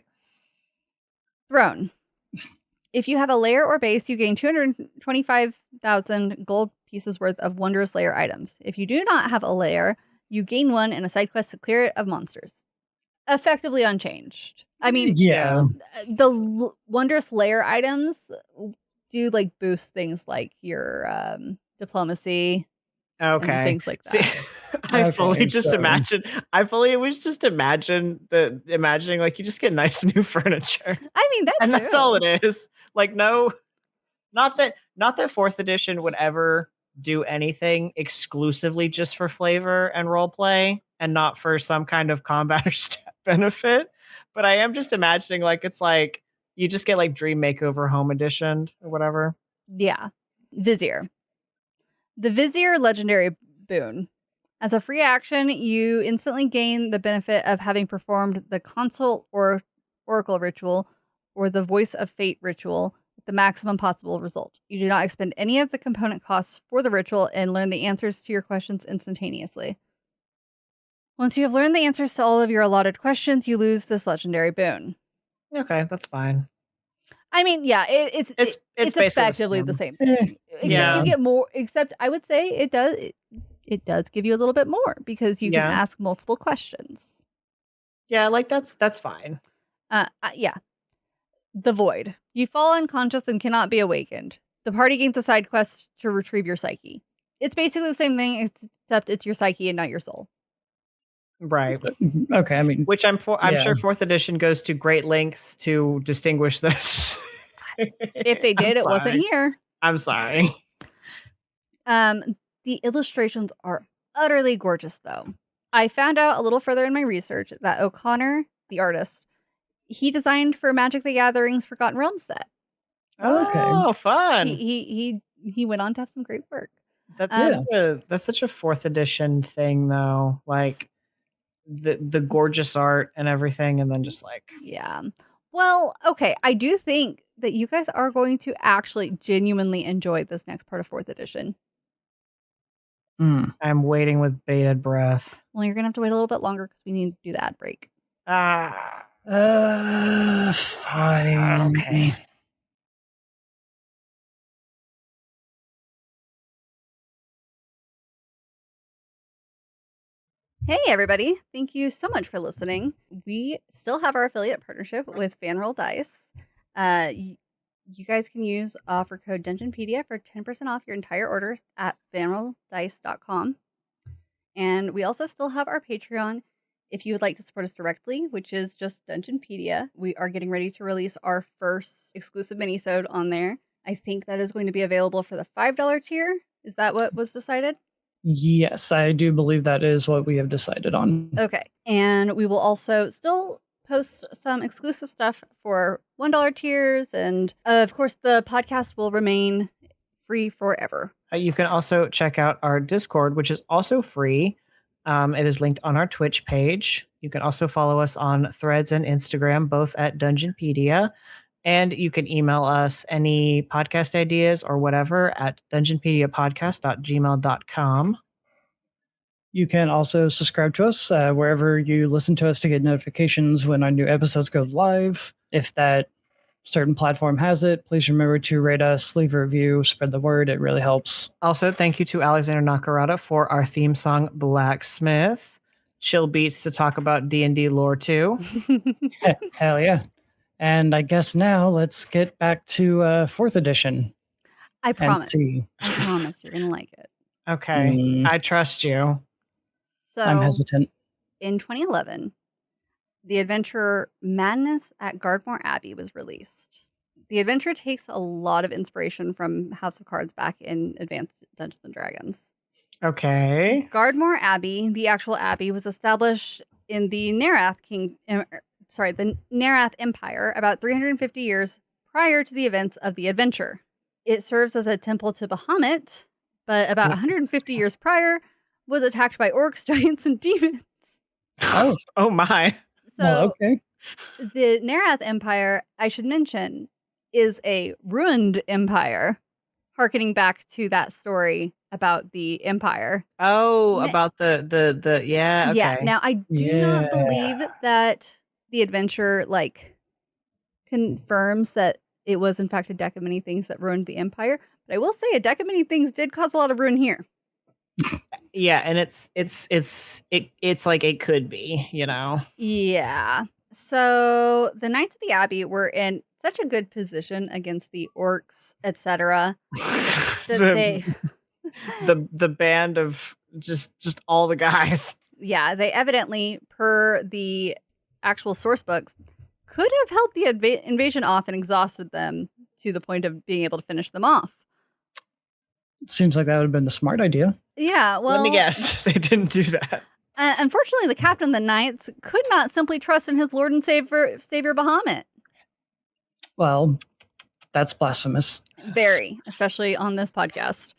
Throne. If you have a lair or base, you gain 225,000 gold pieces worth of wondrous lair items. If you do not have a lair, you gain one in a side quest to clear it of monsters. Effectively unchanged. I mean, the wondrous lair items do like boost things like your diplomacy. Okay. And things like that. See, I fully was just imagining like you just get nice new furniture. I mean, that's all it is. Like not that 4th edition would ever do anything exclusively just for flavor and roleplay and not for some kind of combat or stat benefit. But I am just imagining like it's like you just get like Dream Makeover Home Edition or whatever. Yeah. Vizier. The Vizier legendary boon. As a free action, you instantly gain the benefit of having performed the consult or oracle ritual or the voice of fate ritual with the maximum possible result. You do not expend any of the component costs for the ritual and learn the answers to your questions instantaneously. Once you have learned the answers to all of your allotted questions, you lose this legendary boon. Okay, that's fine. I mean, yeah, it's effectively the same thing. You get more, except I would say it does give you a little bit more because you can ask multiple questions. Yeah, like that's fine. Yeah. The Void. You fall unconscious and cannot be awakened. The party gains a side quest to retrieve your psyche. It's basically the same thing, except it's your psyche and not your soul. Right. Okay, I mean, which I'm sure 4th edition goes to great lengths to distinguish this. If they did, it wasn't here. I'm sorry. The illustrations are utterly gorgeous, though. I found out a little further in my research that O'Connor, the artist, he designed for Magic the Gathering's Forgotten Realms set. Oh, fun! He went on to have some great work. That's such a 4th edition thing, though. Like the gorgeous art and everything, and then just like Well, okay, I do think that you guys are going to actually genuinely enjoy this next part of 4th edition. I'm waiting with bated breath. Well, you're gonna have to wait a little bit longer because we need to do the ad break. Fine. Okay. Hey, everybody. Thank you so much for listening. We still have our affiliate partnership with Vanroll Dice. You guys can use offer code Dungeonpedia for 10% off your entire orders at vanrolldice.com. And we also still have our Patreon if you would like to support us directly, which is just Dungeonpedia. We are getting ready to release our first exclusive minisode on there. I think that is going to be available for the $5 tier. Is that what was decided? Yes, I do believe that is what we have decided on. Okay. And we will also still post some exclusive stuff for $1 tiers. And of course, the podcast will remain free forever. You can also check out our Discord, which is also free. It is linked on our Twitch page. You can also follow us on Threads and Instagram, both at Dungeonpedia. And you can email us any podcast ideas or whatever at dungeonpediapodcast.gmail.com. You can also subscribe to us wherever you listen to us to get notifications when our new episodes go live. If that certain platform has it, please remember to rate us, leave a review, spread the word. It really helps. Also, thank you to Alexander Nakarada for our theme song, Blacksmith. Chill beats to talk about D&D lore too. Hell yeah. And I guess now let's get back to 4th edition. I promise. I promise you're going to like it. Okay. I trust you. So I'm hesitant. In 2011, the adventure Madness at Gardmore Abbey was released. The adventure takes a lot of inspiration from House of Cards back in Advanced Dungeons & Dragons. Okay. Gardmore Abbey, the actual abbey, was established in the Nerath Empire about 350 years prior to the events of the adventure. It serves as a temple to Bahamut, but about 150 years prior was attacked by orcs, giants, and demons. Oh my. So, okay. The Nerath Empire, I should mention, is a ruined empire, harkening back to that story about the empire. Oh, about the yeah, okay. Yeah. Now I do not believe that the adventure confirms that it was in fact a deck of many things that ruined the empire, but I will say a deck of many things did cause a lot of ruin here. Yeah, and it's like it could be, you know. Yeah. So the Knights of the Abbey were in such a good position against the orcs, etc. the band of just all the guys. Yeah, they evidently, per the actual source books, could have held the invasion off and exhausted them to the point of being able to finish them off. Seems like that would have been the smart idea. Yeah, well... Let me guess. They didn't do that. Unfortunately, the captain of the Knights could not simply trust in his Lord and Savior Bahamut. Well, that's blasphemous. Very, especially on this podcast.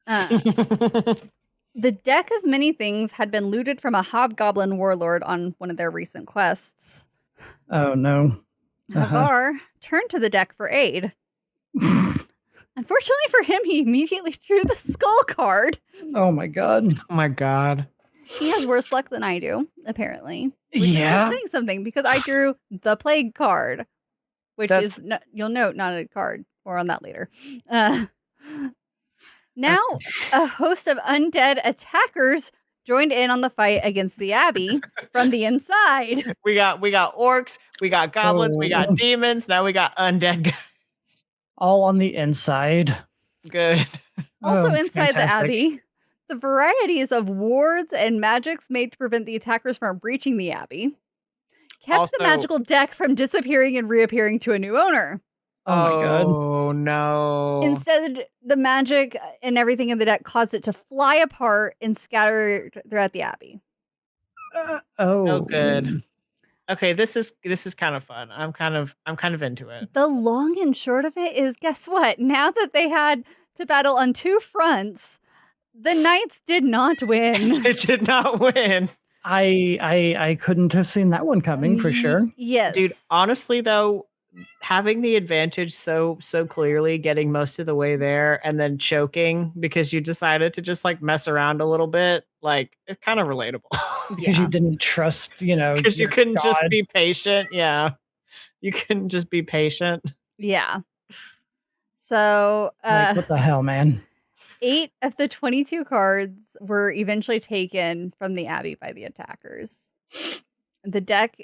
The deck of many things had been looted from a hobgoblin warlord on one of their recent quests. Oh, no. Havar turned to the deck for aid. Unfortunately for him, he immediately drew the skull card. Oh my god. Oh my god. He has worse luck than I do, apparently. Which Yeah. is saying something, because I drew the plague card, which is, you'll note, not a card. More on that later. Now, a host of undead attackers joined in on the fight against the Abbey from the inside. We got orcs, we got goblins, we got demons, now we got undead guys. All on the inside. Good. Also inside fantastic. the Abbey, the varieties of wards and magics made to prevent the attackers from breaching the Abbey kept the magical deck from disappearing and reappearing to a new owner. Oh my god. Oh no. Instead, the magic and everything in the deck caused it to fly apart and scatter throughout the Abbey. Oh good. Okay, this is kind of fun. I'm kind of into it. The long and short of it is, guess what? Now that they had to battle on two fronts, the Knights did not win. They did not win. I couldn't have seen that one coming for sure. Yes. Dude, honestly though, having the advantage so clearly, getting most of the way there and then choking because you decided to just like mess around a little bit, like it's kind of relatable. Because you didn't trust, because you couldn't just be patient. Yeah. You couldn't just be patient. Yeah. So like, what the hell, man? 8 of the 22 cards were eventually taken from the Abbey by the attackers. The deck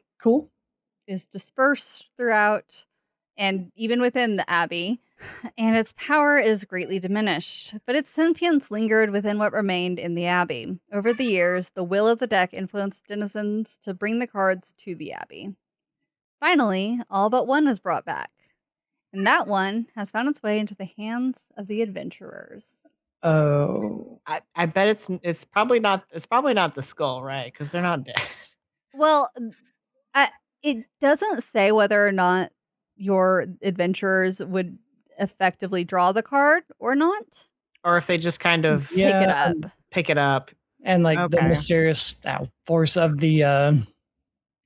is dispersed throughout and even within the Abbey, and its power is greatly diminished, but its sentience lingered within what remained in the Abbey. Over the years, the will of the deck influenced denizens to bring the cards to the Abbey. Finally, all but one was brought back, and that one has found its way into the hands of the adventurers. Oh, I bet it's probably not the skull, right? Because they're not dead. Well, it doesn't say whether or not your adventurers would effectively draw the card or not, or if they just kind of pick it up, and like the mysterious force of the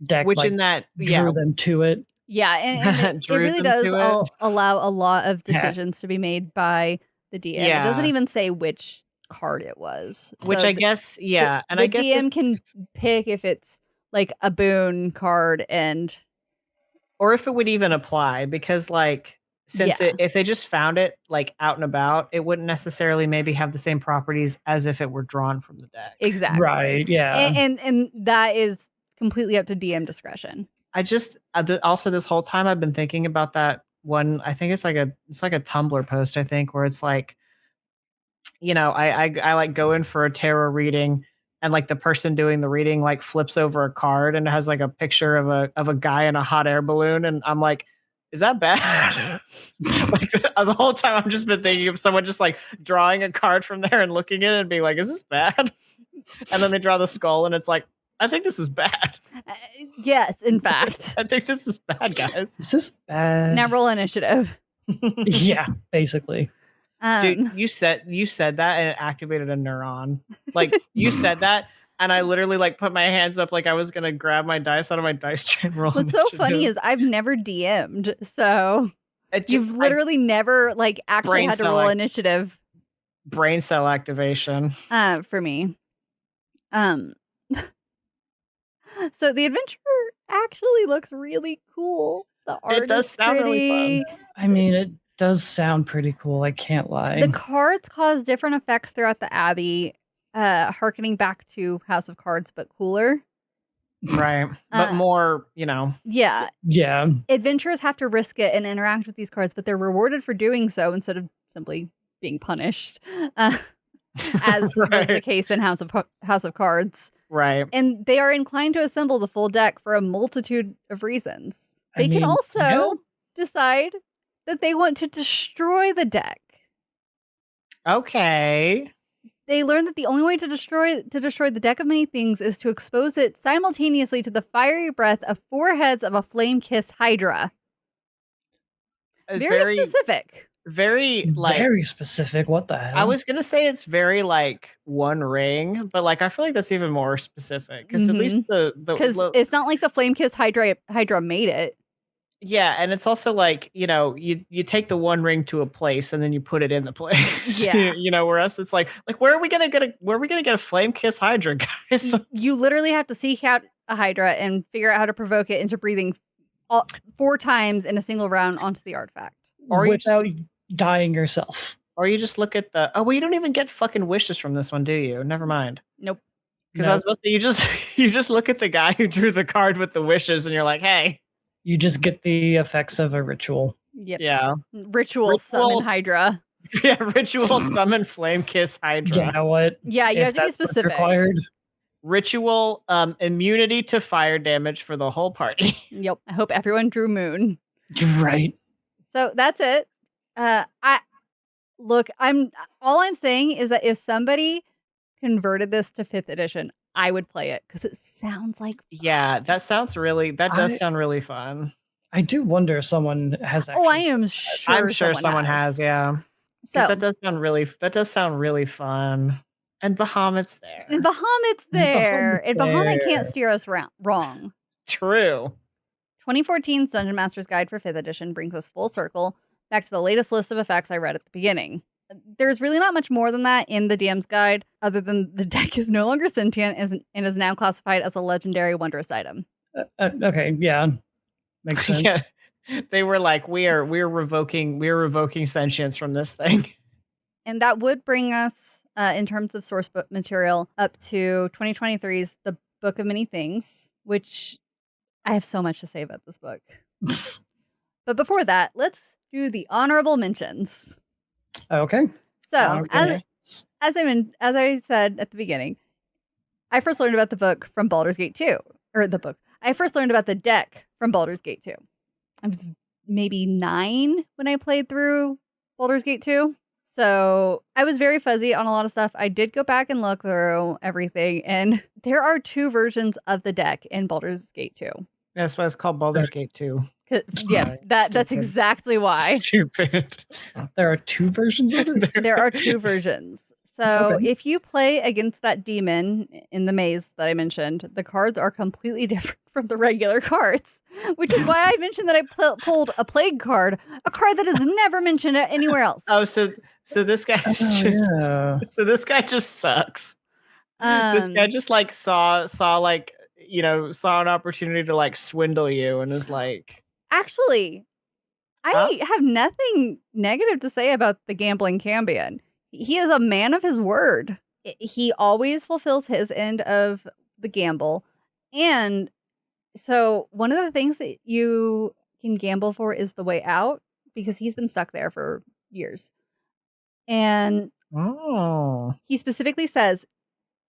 deck, which in that drew them to it. Yeah, and it really does allow a lot of decisions to be made by the DM. It doesn't even say which card it was. Which So I guess, yeah. And the I guess DM can pick if it's like a boon card or if it would even apply, because like since Yeah. if they just found it like out and about, it wouldn't necessarily maybe have the same properties as if it were drawn from the deck. exactly. Right, yeah. And that is completely up to DM discretion. I just also this whole time I've been thinking about that one. I think it's like a Tumblr post, I think, where it's like, you know, I like go in for a tarot reading, and like the person doing the reading like flips over a card and it has like a picture of a guy in a hot air balloon, and I'm like, is that bad? Like the whole time I've just been thinking of someone just like drawing a card from there and looking at it and being like, is this bad? And then they draw the skull and it's like, I think this is bad. Yes, in fact. I think this is bad, guys. Is this bad? Now roll initiative. Yeah, basically. Dude, you said that and it activated a neuron. Like you said that, and I literally like put my hands up like I was gonna grab my dice out of my dice tray and roll. What's so funny is I've never DM'd, so you've literally never like actually had to roll initiative. Brain cell activation. For me. So the adventure actually looks really cool. The art does sound pretty. really fun. I mean, it does sound pretty cool. I can't lie. The cards cause different effects throughout the Abbey, harkening back to House of Cards, but cooler. Right. But more, you know. Yeah. Yeah. Adventurers have to risk it and interact with these cards, but they're rewarded for doing so instead of simply being punished, as was the case in House of Cards. Right. And they are inclined to assemble the full deck for a multitude of reasons. They can also decide that they want to destroy the deck. Okay. They learn that the only way to destroy the deck of many things is to expose it simultaneously to the fiery breath of 4 heads of a flame-kissed hydra. Very specific. Very specific. What the hell? I was gonna say it's very like One Ring, but like I feel like that's even more specific because at least because it's not like the flame-kissed hydra made it. Yeah, and it's also like, you know, you take the One Ring to a place and then you put it in the place. Yeah. You know, whereas it's like where are we gonna get a flame-kissed hydra, guys? You literally have to seek out a hydra and figure out how to provoke it into breathing 4 times in a single round onto the artifact. Or without dying yourself. Or you just look at the you don't even get fucking wishes from this one, do you? Never mind. Nope. Because I was supposed to you just look at the guy who drew the card with the wishes and you're like, hey. You just get the effects of a ritual. Yep. Yeah. Ritual summon hydra. Yeah, ritual summon flame kiss hydra. You know what? Yeah, you have to be specific. Required. Ritual immunity to fire damage for the whole party. Yep. I hope everyone drew moon. Right. So that's it. All I'm saying is that if somebody converted this to 5th edition, I would play it because it sounds like fun. Yeah, that does sound really fun. I do wonder if someone has actually. I am sure. I'm sure someone has, yeah. So that does sound really fun. And Bahamut's there. And Bahamut can't steer us wrong. True. 2014's Dungeon Master's Guide for 5th edition brings us full circle back to the latest list of effects I read at the beginning. There's really not much more than that in the DM's guide, other than the deck is no longer sentient and is now classified as a legendary wondrous item. Okay, yeah, makes sense. Yeah. They were like, we're revoking sentience from this thing. And that would bring us, in terms of source book material, up to 2023's The Book of Many Things, which I have so much to say about this book. But before that, let's do the honorable mentions. Okay. So, as I said at the beginning, I first learned about the book from Baldur's Gate 2. I first learned about the deck from Baldur's Gate 2. I was maybe 9 when I played through Baldur's Gate 2. So I was very fuzzy on a lot of stuff. I did go back and look through everything, and there are 2 versions of the deck in Baldur's Gate 2. That's why it's called Baldur's Gate 2. Yeah, that's exactly why. Stupid. There are 2 versions of it? There are 2 versions. So if you play against that demon in the maze that I mentioned, the cards are completely different from the regular cards, which is why I mentioned that I pulled a plague card, a card that is never mentioned anywhere else. Oh, so So this guy so this guy just sucks. This guy just like saw like, saw an opportunity to like swindle you and is like, actually, I have nothing negative to say about the gambling Cambion. He is a man of his word. He always fulfills his end of the gamble. And so one of the things that you can gamble for is the way out, because he's been stuck there for years. And he specifically says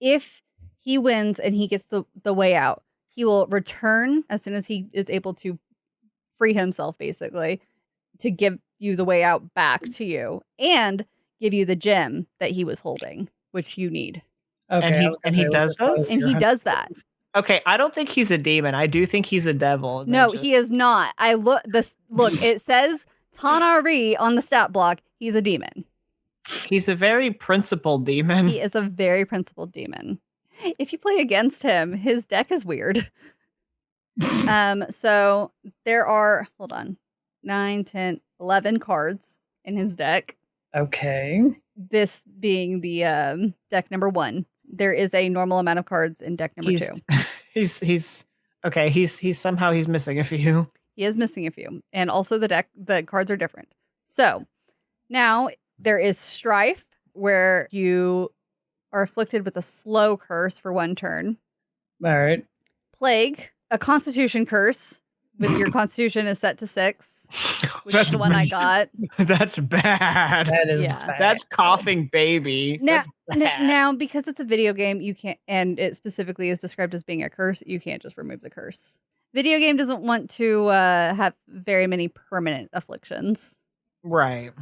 if he wins and he gets the way out, he will return as soon as he is able to free himself, basically, to give you the way out back to you and give you the gem that he was holding, which you need. Okay, and he does those? And he does that. Okay, I don't think he's a demon. I do think he's a devil. No, he is not. Look, it says Tanari on the stat block. He's a demon. He's a very principled demon. He is a very principled demon. If you play against him, his deck is weird. So there are, 9, 10, 11 cards in his deck. Okay. This being the deck number 1. There is a normal amount of cards in deck number 2. He's somehow he's missing a few. He is missing a few. And also the cards are different. So now there is Strife, where you are afflicted with a slow curse for 1 turn. All right. Plague, a constitution curse, with your constitution is set to 6. Which is the one I got. That's bad. That is bad. That's coughing baby. Now, because it's a video game, you can't, and it specifically is described as being a curse, you can't just remove the curse. Video game doesn't want to have very many permanent afflictions. Right.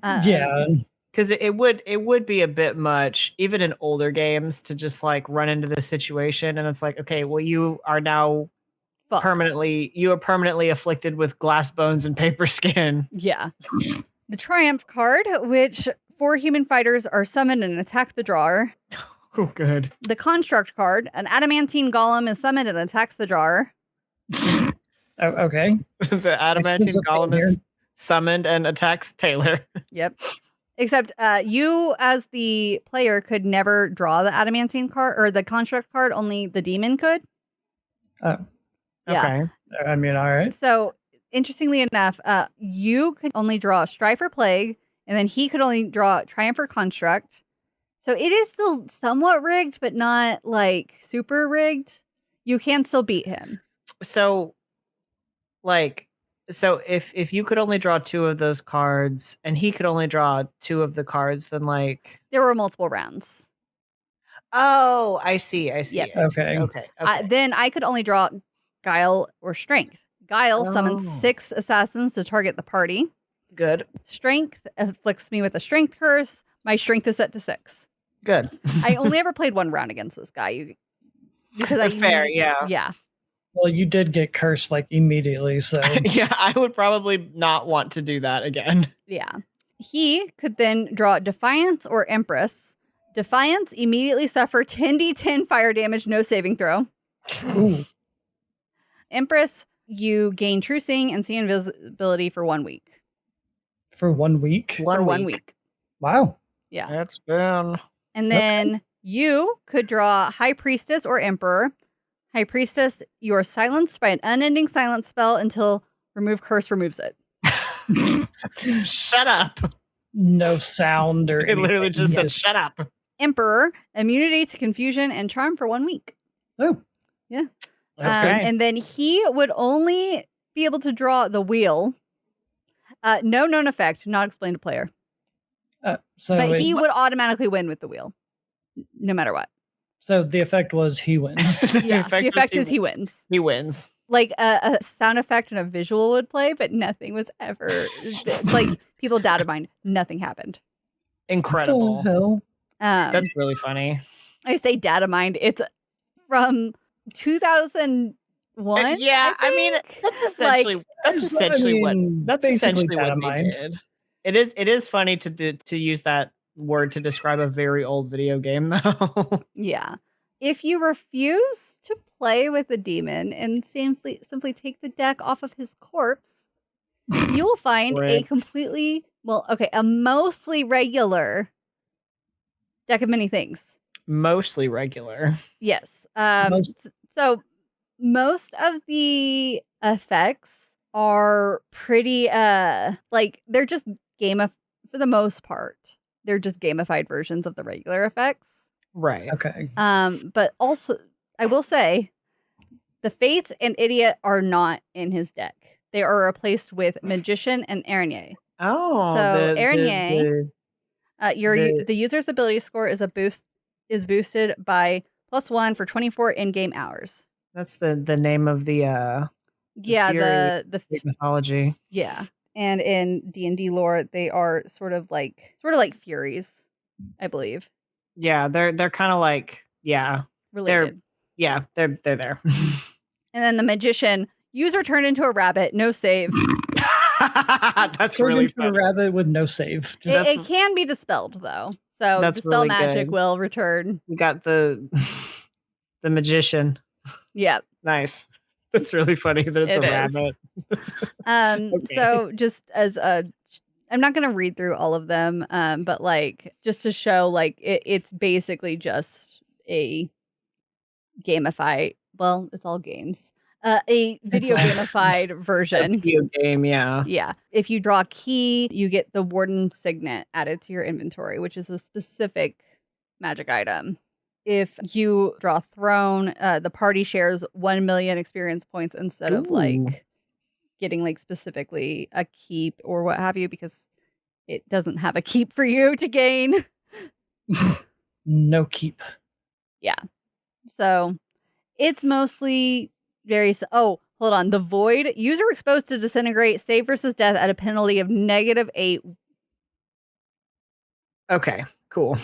Yeah. Because it would be a bit much, even in older games, to just like run into this situation and it's like, okay, well, you are now permanently afflicted with glass bones and paper skin. Yeah. The Triumph card, which 4 human fighters are summoned and attack the drawer. Oh, good. The Construct card, an adamantine golem is summoned and attacks the drawer. Okay. The adamantine golem is summoned and attacks Taylor. Yep. Except you, as the player, could never draw the adamantine card or the Construct card. Only the demon could. Oh. Yeah. Okay. I mean, all right. So, interestingly enough, you could only draw Strife or Plague, and then he could only draw Triumph or Construct. So it is still somewhat rigged, but not like super rigged. You can still beat him. So, if you could only draw 2 of those cards, and he could only draw 2 of the cards, then like there were multiple rounds. Oh, I see. Yep. Okay. Then I could only draw Guile or Strength. Guile summons 6 assassins to target the party. Good. Strength afflicts me with a Strength curse. My Strength is set to 6. Good. I only ever played 1 round against this guy. Fair, yeah. Yeah. Well, you did get cursed like immediately, so yeah, I would probably not want to do that again. Yeah. He could then draw Defiance or Empress. Defiance immediately suffer 10d10 fire damage, no saving throw. Ooh. Empress, you gain True Seeing and See Invisibility for 1 week. For 1 week? For 1 week. Wow. Yeah. That's been... And then you could draw High Priestess or Emperor. High Priestess, you are silenced by an unending silence spell until Remove Curse removes it. Shut up. No sound or It literally just said, shut up. Emperor, immunity to confusion and charm for 1 week. Oh. Yeah. That's great. And then he would only be able to draw the wheel. No known effect, not explained to player. But he would automatically win with the wheel, no matter what. So the effect was he wins. The effect is he wins. He wins. Like a sound effect and a visual would play, but nothing was ever like people data mined. Nothing happened. Incredible. What the hell? That's really funny. I say data mined. It's from 2001. Yeah, I mean that's essentially what they did. It is funny to use that word to describe a very old video game, though. Yeah. If you refuse to play with a demon and simply take the deck off of his corpse, you will find a completely Well, okay, a mostly regular deck of many things. Mostly regular. Yes. So most of the effects are pretty like they're just for the most part. They're just gamified versions of the regular effects. Right. Okay. But also I will say the Fates and Idiot are not in his deck. They are replaced with Magician and Araignée. Oh, so Araignée, the user's ability score is boosted by +1 for 24 in-game hours. That's the name of the mythology. Yeah, and in D&D lore, they are sort of like Furies, I believe. Yeah, they're kind of like related. They're there. And then the Magician, user turned into a rabbit, no save. That's Turned really into funny. a rabbit with no save. It can be dispelled though, so That's dispel really magic good. will return. We got the Magician. Yeah, nice. That's really funny that it's a rabbit. Okay. So just as I'm not going to read through all of them, but like just to show like it's basically just a gamified. Well, it's all games. A video gamified version. A video game, yeah. Yeah. If you draw a key, you get the Warden Signet added to your inventory, which is a specific magic item. If you draw Throne, the party shares 1 million experience points instead of like getting like specifically a keep or what have you, because it doesn't have a keep for you to gain. No keep. Yeah. So it's mostly hold on. The Void, user exposed to disintegrate, save versus death at a penalty of -8. Okay, cool.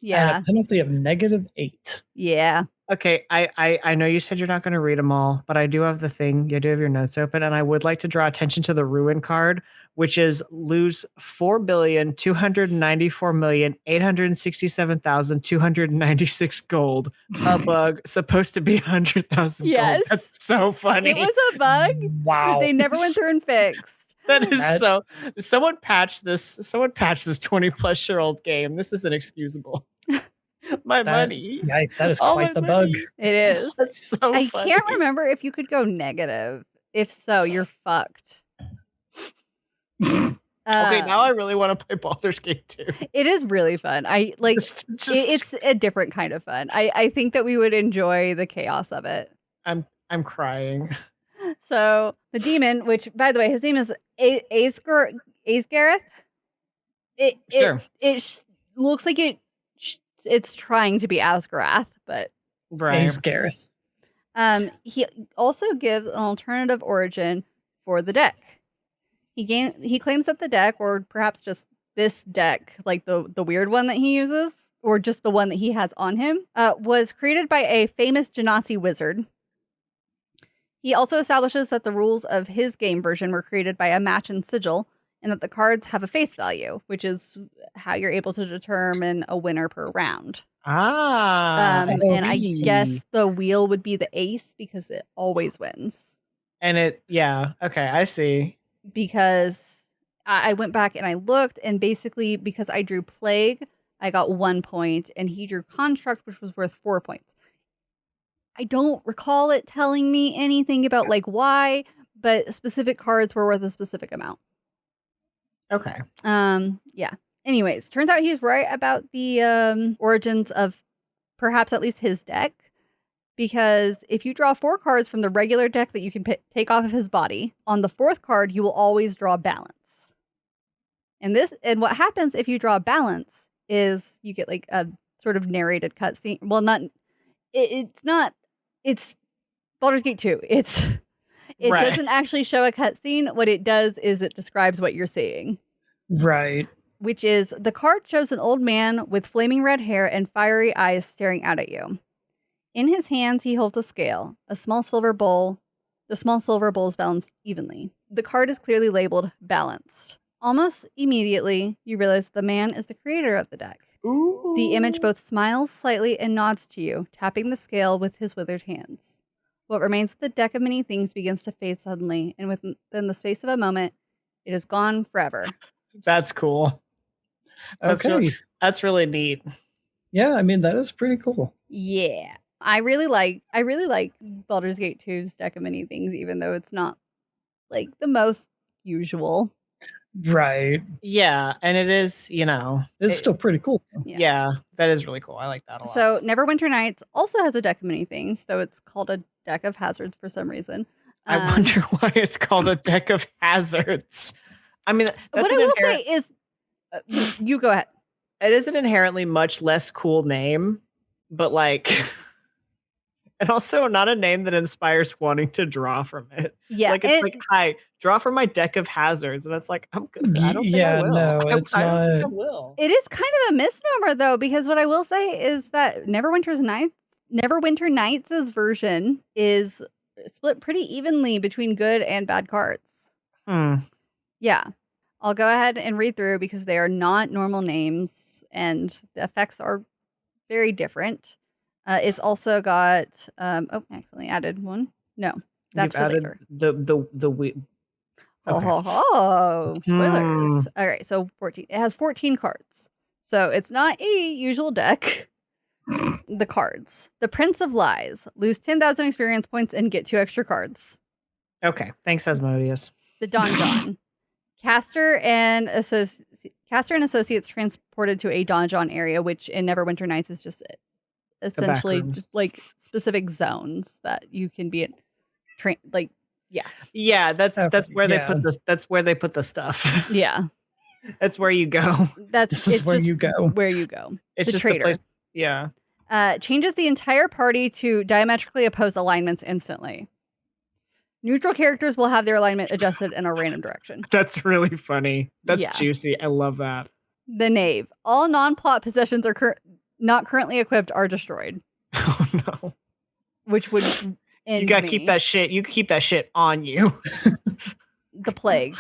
Yeah. At a penalty of -8. Yeah. Okay, I know you said you're not going to read them all, but I do have the thing. You do have your notes open, and I would like to draw attention to the Ruin card, which is lose 4,294,867,296 gold. A bug supposed to be 100,000 Yes. gold. That's so funny. It was a bug. Wow. They never went through and fixed. That is so. Someone patched this 20-plus-year-old game. This is inexcusable. Money. Yikes, that is quite the bug. It is. That's so I funny. can't remember if you could go negative. If so, you're fucked. Okay, now I really want to play Baldur's Gate 2. It is really fun. I like it's a different kind of fun. I think that we would enjoy the chaos of it. I'm crying. So the demon, which by the way, his name is Aesgareth. It looks like it's trying to be Asgarath, but Aesgareth. He also gives an alternative origin for the deck. He claims that the deck, or perhaps just this deck, like the weird one that he uses, or just the one that he has on him, was created by a famous Genasi wizard. He also establishes that the rules of his game version were created by a match and sigil, and that the cards have a face value, which is how you're able to determine a winner per round. And I guess the wheel would be the ace because it always wins. And okay, I see. Because I went back and I looked, and basically because I drew Plague, I got 1 point, and he drew Construct, which was worth 4 points. I don't recall it telling me anything about like why, but specific cards were worth a specific amount. Okay. Yeah. Anyways, turns out he's right about the origins of perhaps at least his deck, because if you draw 4 cards from the regular deck that you can take off of his body, on the 4th card you will always draw Balance. And what happens if you draw Balance is you get like a sort of narrated cutscene. Well, it's Baldur's Gate 2. It doesn't actually show a cutscene. What it does is it describes what you're seeing. Right. Which is, the card shows an old man with flaming red hair and fiery eyes staring out at you. In his hands, he holds a scale, a small silver bowl. The small silver bowl is balanced evenly. The card is clearly labeled Balanced. Almost immediately, you realize the man is the creator of the deck. Ooh. The image both smiles slightly and nods to you, tapping the scale with his withered hands. What remains of the deck of many things begins to fade suddenly, and within the space of a moment, it is gone forever. That's cool. That's really neat. Yeah, I mean that is pretty cool. Yeah. I really like Baldur's Gate 2's deck of many things, even though it's not like the most usual. Right. Yeah, and it is, it's still pretty cool. Yeah, that is really cool. I like that a lot. So Neverwinter Nights also has a deck of many things, though it's called a deck of hazards for some reason. I wonder why it's called a deck of hazards. I mean, what I will say is, you go ahead. It is an inherently much less cool name, but like, and also not a name that inspires wanting to draw from it. Yeah, like it's like, hi, draw from my deck of hazards, and it's like, I'm good. I don't think I will. No, it's not. I don't think I will. It is kind of a misnomer though, because what I will say is that Neverwinter Nights' version is split pretty evenly between good and bad cards. Yeah. I'll go ahead and read through because they are not normal names and the effects are very different. It's also got I accidentally added one. No, that's for later. Okay. Spoilers. All right, so 14. It has 14 cards. So it's not a usual deck. The cards. The Prince of Lies. Lose 10,000 experience points and get 2 extra cards. Okay. Thanks, Asmodeus. The Donjon. Caster and Associates transported to a donjon area, which in Neverwinter Nights is just essentially just like specific zones that you can be in. Yeah, that's where they put the stuff. Yeah, that's where you go. This is where you go. Where you go. It's the just traitor. The place. Yeah. Changes the entire party to diametrically opposed alignments instantly. Neutral characters will have their alignment adjusted in a random direction. That's really funny. That's juicy. I love that. The Knave. All non-plot possessions are not currently equipped are destroyed. Oh no. Which would you gotta keep that shit. You keep that shit on you. The Plague.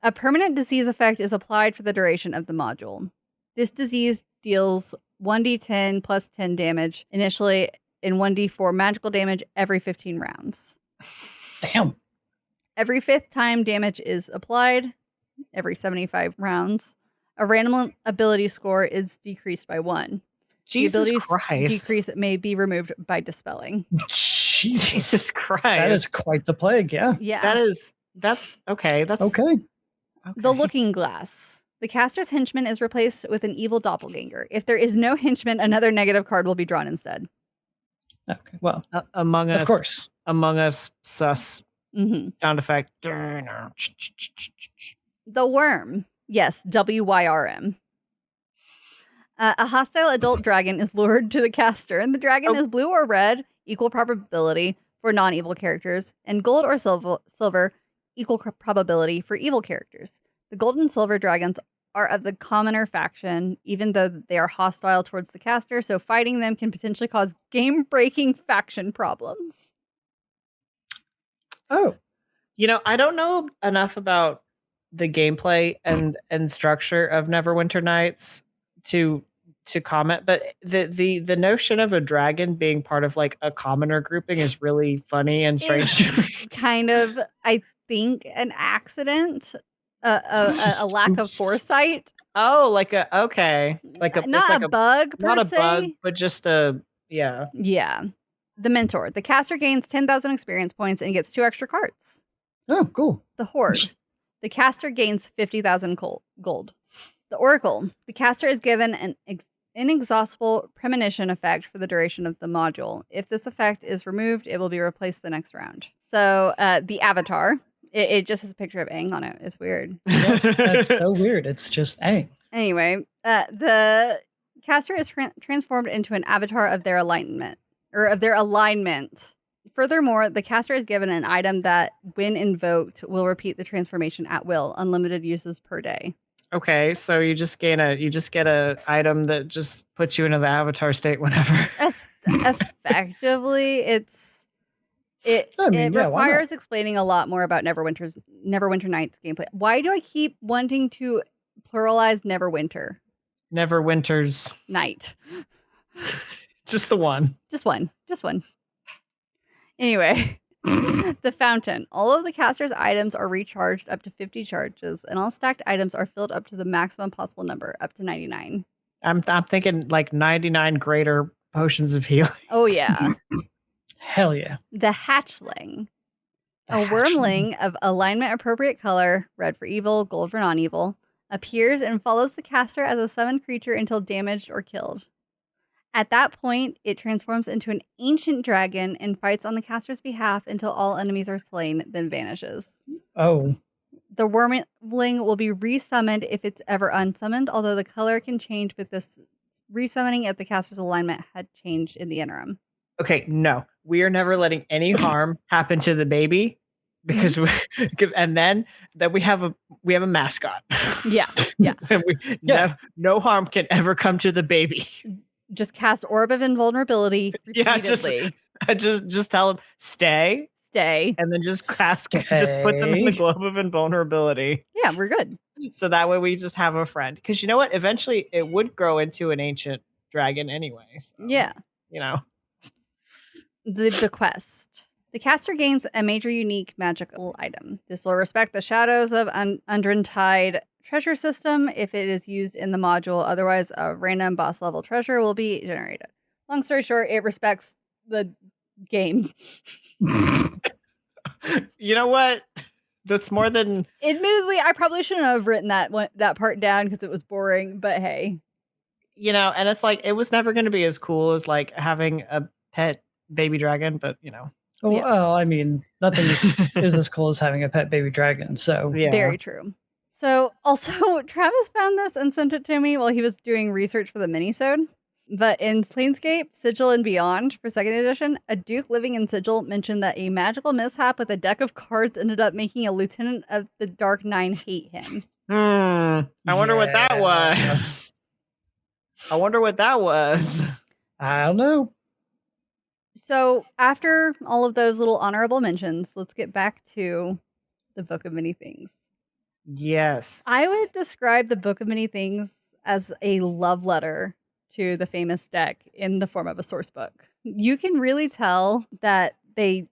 A permanent disease effect is applied for the duration of the module. This disease deals 1d10 plus 10 damage initially and 1d4 magical damage every 15 rounds. Damn. Every 5th time damage is applied, every 75 rounds, a random ability score is decreased by 1. Jesus Christ. Decrease may be removed by dispelling. Jesus Christ. That is quite the plague, yeah. Yeah. That's okay. That's okay. The Looking Glass. The caster's henchman is replaced with an evil doppelganger. If there is no henchman, another negative card will be drawn instead. Okay, well, Among Us. Of course. Among Us sus sound effect. The Worm. Yes, WYRM. A hostile adult dragon is lured to the caster, and the dragon is blue or red, equal probability for non-evil characters, and gold or silver, equal probability for evil characters. The gold and silver dragons are of the commoner faction, even though they are hostile towards the caster, so fighting them can potentially cause game-breaking faction problems. Oh. I don't know enough about the gameplay and structure of Neverwinter Nights to comment, but the notion of a dragon being part of like a commoner grouping is really funny and strange. Kind of, I think, an accident. A lack of foresight. Oh, like a bug, not a bug, but just yeah. The Mentor. The caster gains 10,000 experience points and gets 2 extra cards. Oh, cool. The Horde. The caster gains 50,000 gold. The Oracle. The caster is given an inexhaustible premonition effect for the duration of the module. If this effect is removed, it will be replaced the next round. So the Avatar. It just has a picture of Aang on it. It's weird. Yeah, that's so weird. It's just Aang. Anyway, the caster is transformed into an avatar of their alignment. Furthermore, the caster is given an item that, when invoked, will repeat the transformation at will, unlimited uses per day. Okay, so you just get a item that just puts you into the avatar state whenever. Effectively, it requires explaining a lot more about Neverwinter Nights gameplay. Why do I keep wanting to pluralize Neverwinter? Neverwinter's Night. Just the one. Just one. Anyway, The fountain. All of the caster's items are recharged up to 50 charges, and all stacked items are filled up to the maximum possible number, up to 99. I'm thinking like 99 greater potions of healing. Oh, yeah. Hell yeah. The hatchling. The A wormling of alignment appropriate color, red for evil, gold for non-evil, appears and follows the caster as a summoned creature until damaged or killed. At that point, it transforms into an ancient dragon and fights on the caster's behalf until all enemies are slain, then vanishes. Oh. The wormling will be resummoned if it's ever unsummoned, although the color can change with this resummoning if the caster's alignment had changed in the interim. Okay, no. We are never letting any harm happen to the baby because and then we have a mascot. Yeah. No harm can ever come to the baby. Just cast Orb of Invulnerability repeatedly. Just tell him stay, and then just just put them in the Globe of Invulnerability. Yeah, we're good. So that way we just have a friend. Because you know what? Eventually it would grow into an ancient dragon anyway. So, yeah. You know. The quest. The caster gains a major unique magical item. This will respect the Shadows of Undrentide treasure system if it is used in the module. Otherwise, a random boss level treasure will be generated. Long story short, it respects the game. You know what? That's more than... Admittedly, I probably shouldn't have written that part down because it was boring, but hey. You know, and it's like, it was never going to be as cool as like having a pet baby dragon, but you know. Oh, yeah. Well, I mean, nothing is as cool as having a pet baby dragon, so. Yeah. Very true. So, also, Travis found this and sent it to me while he was doing research for the minisode. But in Planescape, Sigil and Beyond for 2nd edition, a duke living in Sigil mentioned that a magical mishap with a deck of cards ended up making a lieutenant of the Dark Nine hate him. I wonder what that was. I wonder what that was. I don't know. So, after all of those little honorable mentions, let's get back to the Book of Many Things. Yes. I would describe the Book of Many Things as a love letter to the famous deck in the form of a source book. You can really tell that they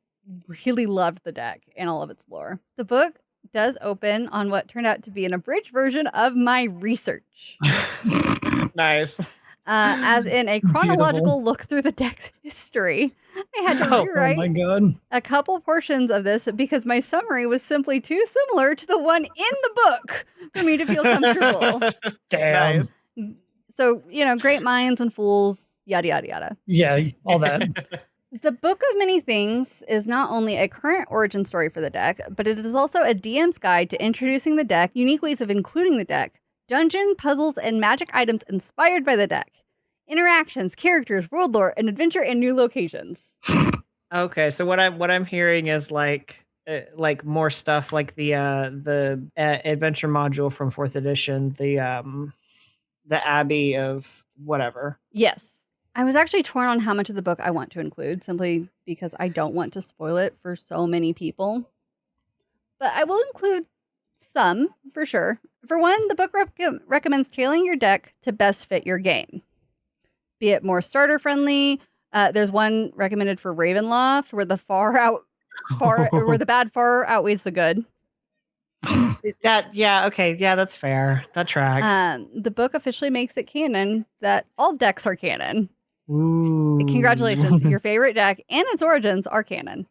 really loved the deck and all of its lore. The book does open on what turned out to be an abridged version of my research. Nice. As in a chronological look through the deck's history. I had to rewrite a couple portions of this because my summary was simply too similar to the one in the book for me to feel comfortable. Damn. Nice. So, you know, great minds and fools, yada, yada, yada. Yeah, all that. The Book of Many Things is not only a current origin story for the deck, but it is also a DM's guide to introducing the deck, unique ways of including the deck, dungeon, puzzles, and magic items inspired by the deck, interactions, characters, world lore, and adventure in new locations. Okay, so what I'm hearing is like more stuff like the adventure module from 4th edition, the Abbey of whatever. Yes. I was actually torn on how much of the book I want to include, simply because I don't want to spoil it for so many people. But I will include some, for sure. For one, the book recommends tailoring your deck to best fit your game. Be it more starter-friendly. There's one recommended for Ravenloft, where the where the bad far outweighs the good. That's fair. That tracks. The book officially makes it canon that all decks are canon. Ooh. Congratulations, your favorite deck and its origins are canon.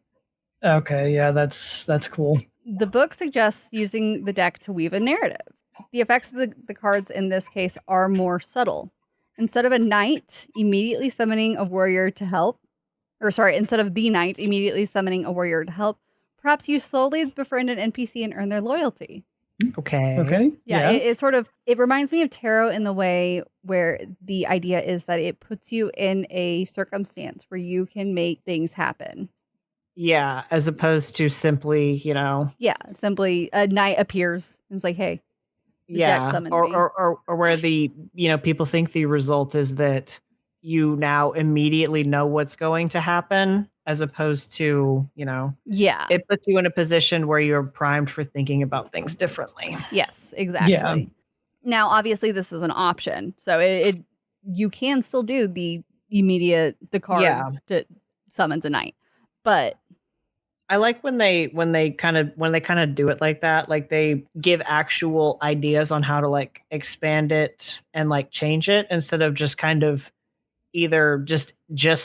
Okay, yeah, that's cool. The book suggests using the deck to weave a narrative. The effects of the cards in this case are more subtle. Instead of a knight immediately summoning a warrior to help, instead of the knight immediately summoning a warrior to help, perhaps you slowly befriend an NPC and earn their loyalty. Okay. Yeah. It reminds me of tarot in the way where the idea is that it puts you in a circumstance where you can make things happen. Yeah, as opposed to simply, you know. Yeah, simply a knight appears and it's like, hey. Yeah, or where people think the result is that you now immediately know what's going to happen, as opposed to, yeah, it puts you in a position where you're primed for thinking about things differently. Yes, exactly. Yeah. Now, obviously, this is an option, so you can still do the card that summons a knight, but I like when they kind of do it like that. Like they give actual ideas on how to like expand it and like change it instead of just kind of either just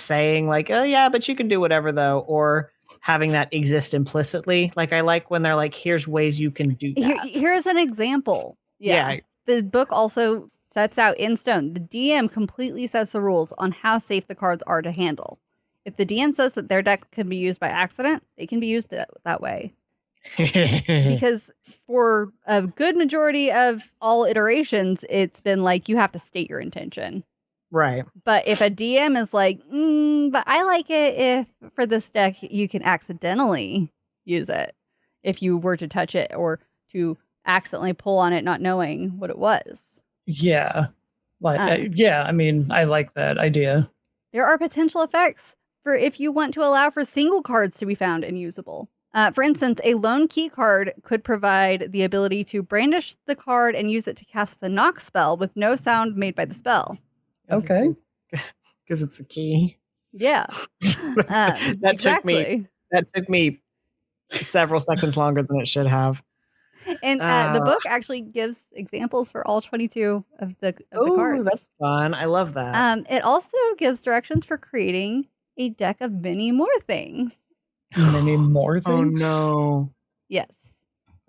saying like, oh yeah, but you can do whatever though, or having that exist implicitly. Like I like when they're like, here's ways you can do that. Here's an example. Yeah. The book also sets out in stone. The DM completely sets the rules on how safe the cards are to handle. If the DM says that their deck can be used by accident, they can be used that way. Because for a good majority of all iterations, it's been like you have to state your intention. Right. But if a DM is like, but I like it if for this deck you can accidentally use it if you were to touch it or to accidentally pull on it not knowing what it was. Yeah. I mean, I like that idea. There are potential effects for if you want to allow for single cards to be found and usable. For instance, a lone key card could provide the ability to brandish the card and use it to cast the knock spell with no sound made by the spell. Okay. Because it's a key. Yeah. That took me several seconds longer than it should have. And the book actually gives examples for all 22 of the cards. That's fun. I love that. It also gives directions for creating a deck of many more things. Many more things? Oh, no. Yes.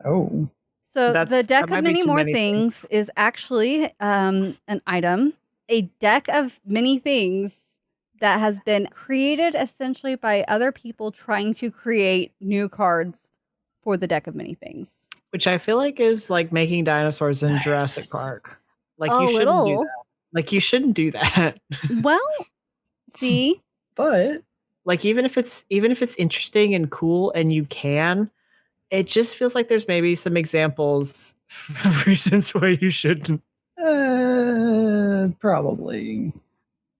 Oh. So the deck of many more things is actually an item. A deck of many things that has been created essentially by other people trying to create new cards for the deck of many things. Which I feel like is like making dinosaurs in Jurassic Park. Like you shouldn't do that. Like you shouldn't do that. Well, see, but like even if it's interesting and cool and you can, it just feels like there's maybe some examples of reasons why you shouldn't. Probably.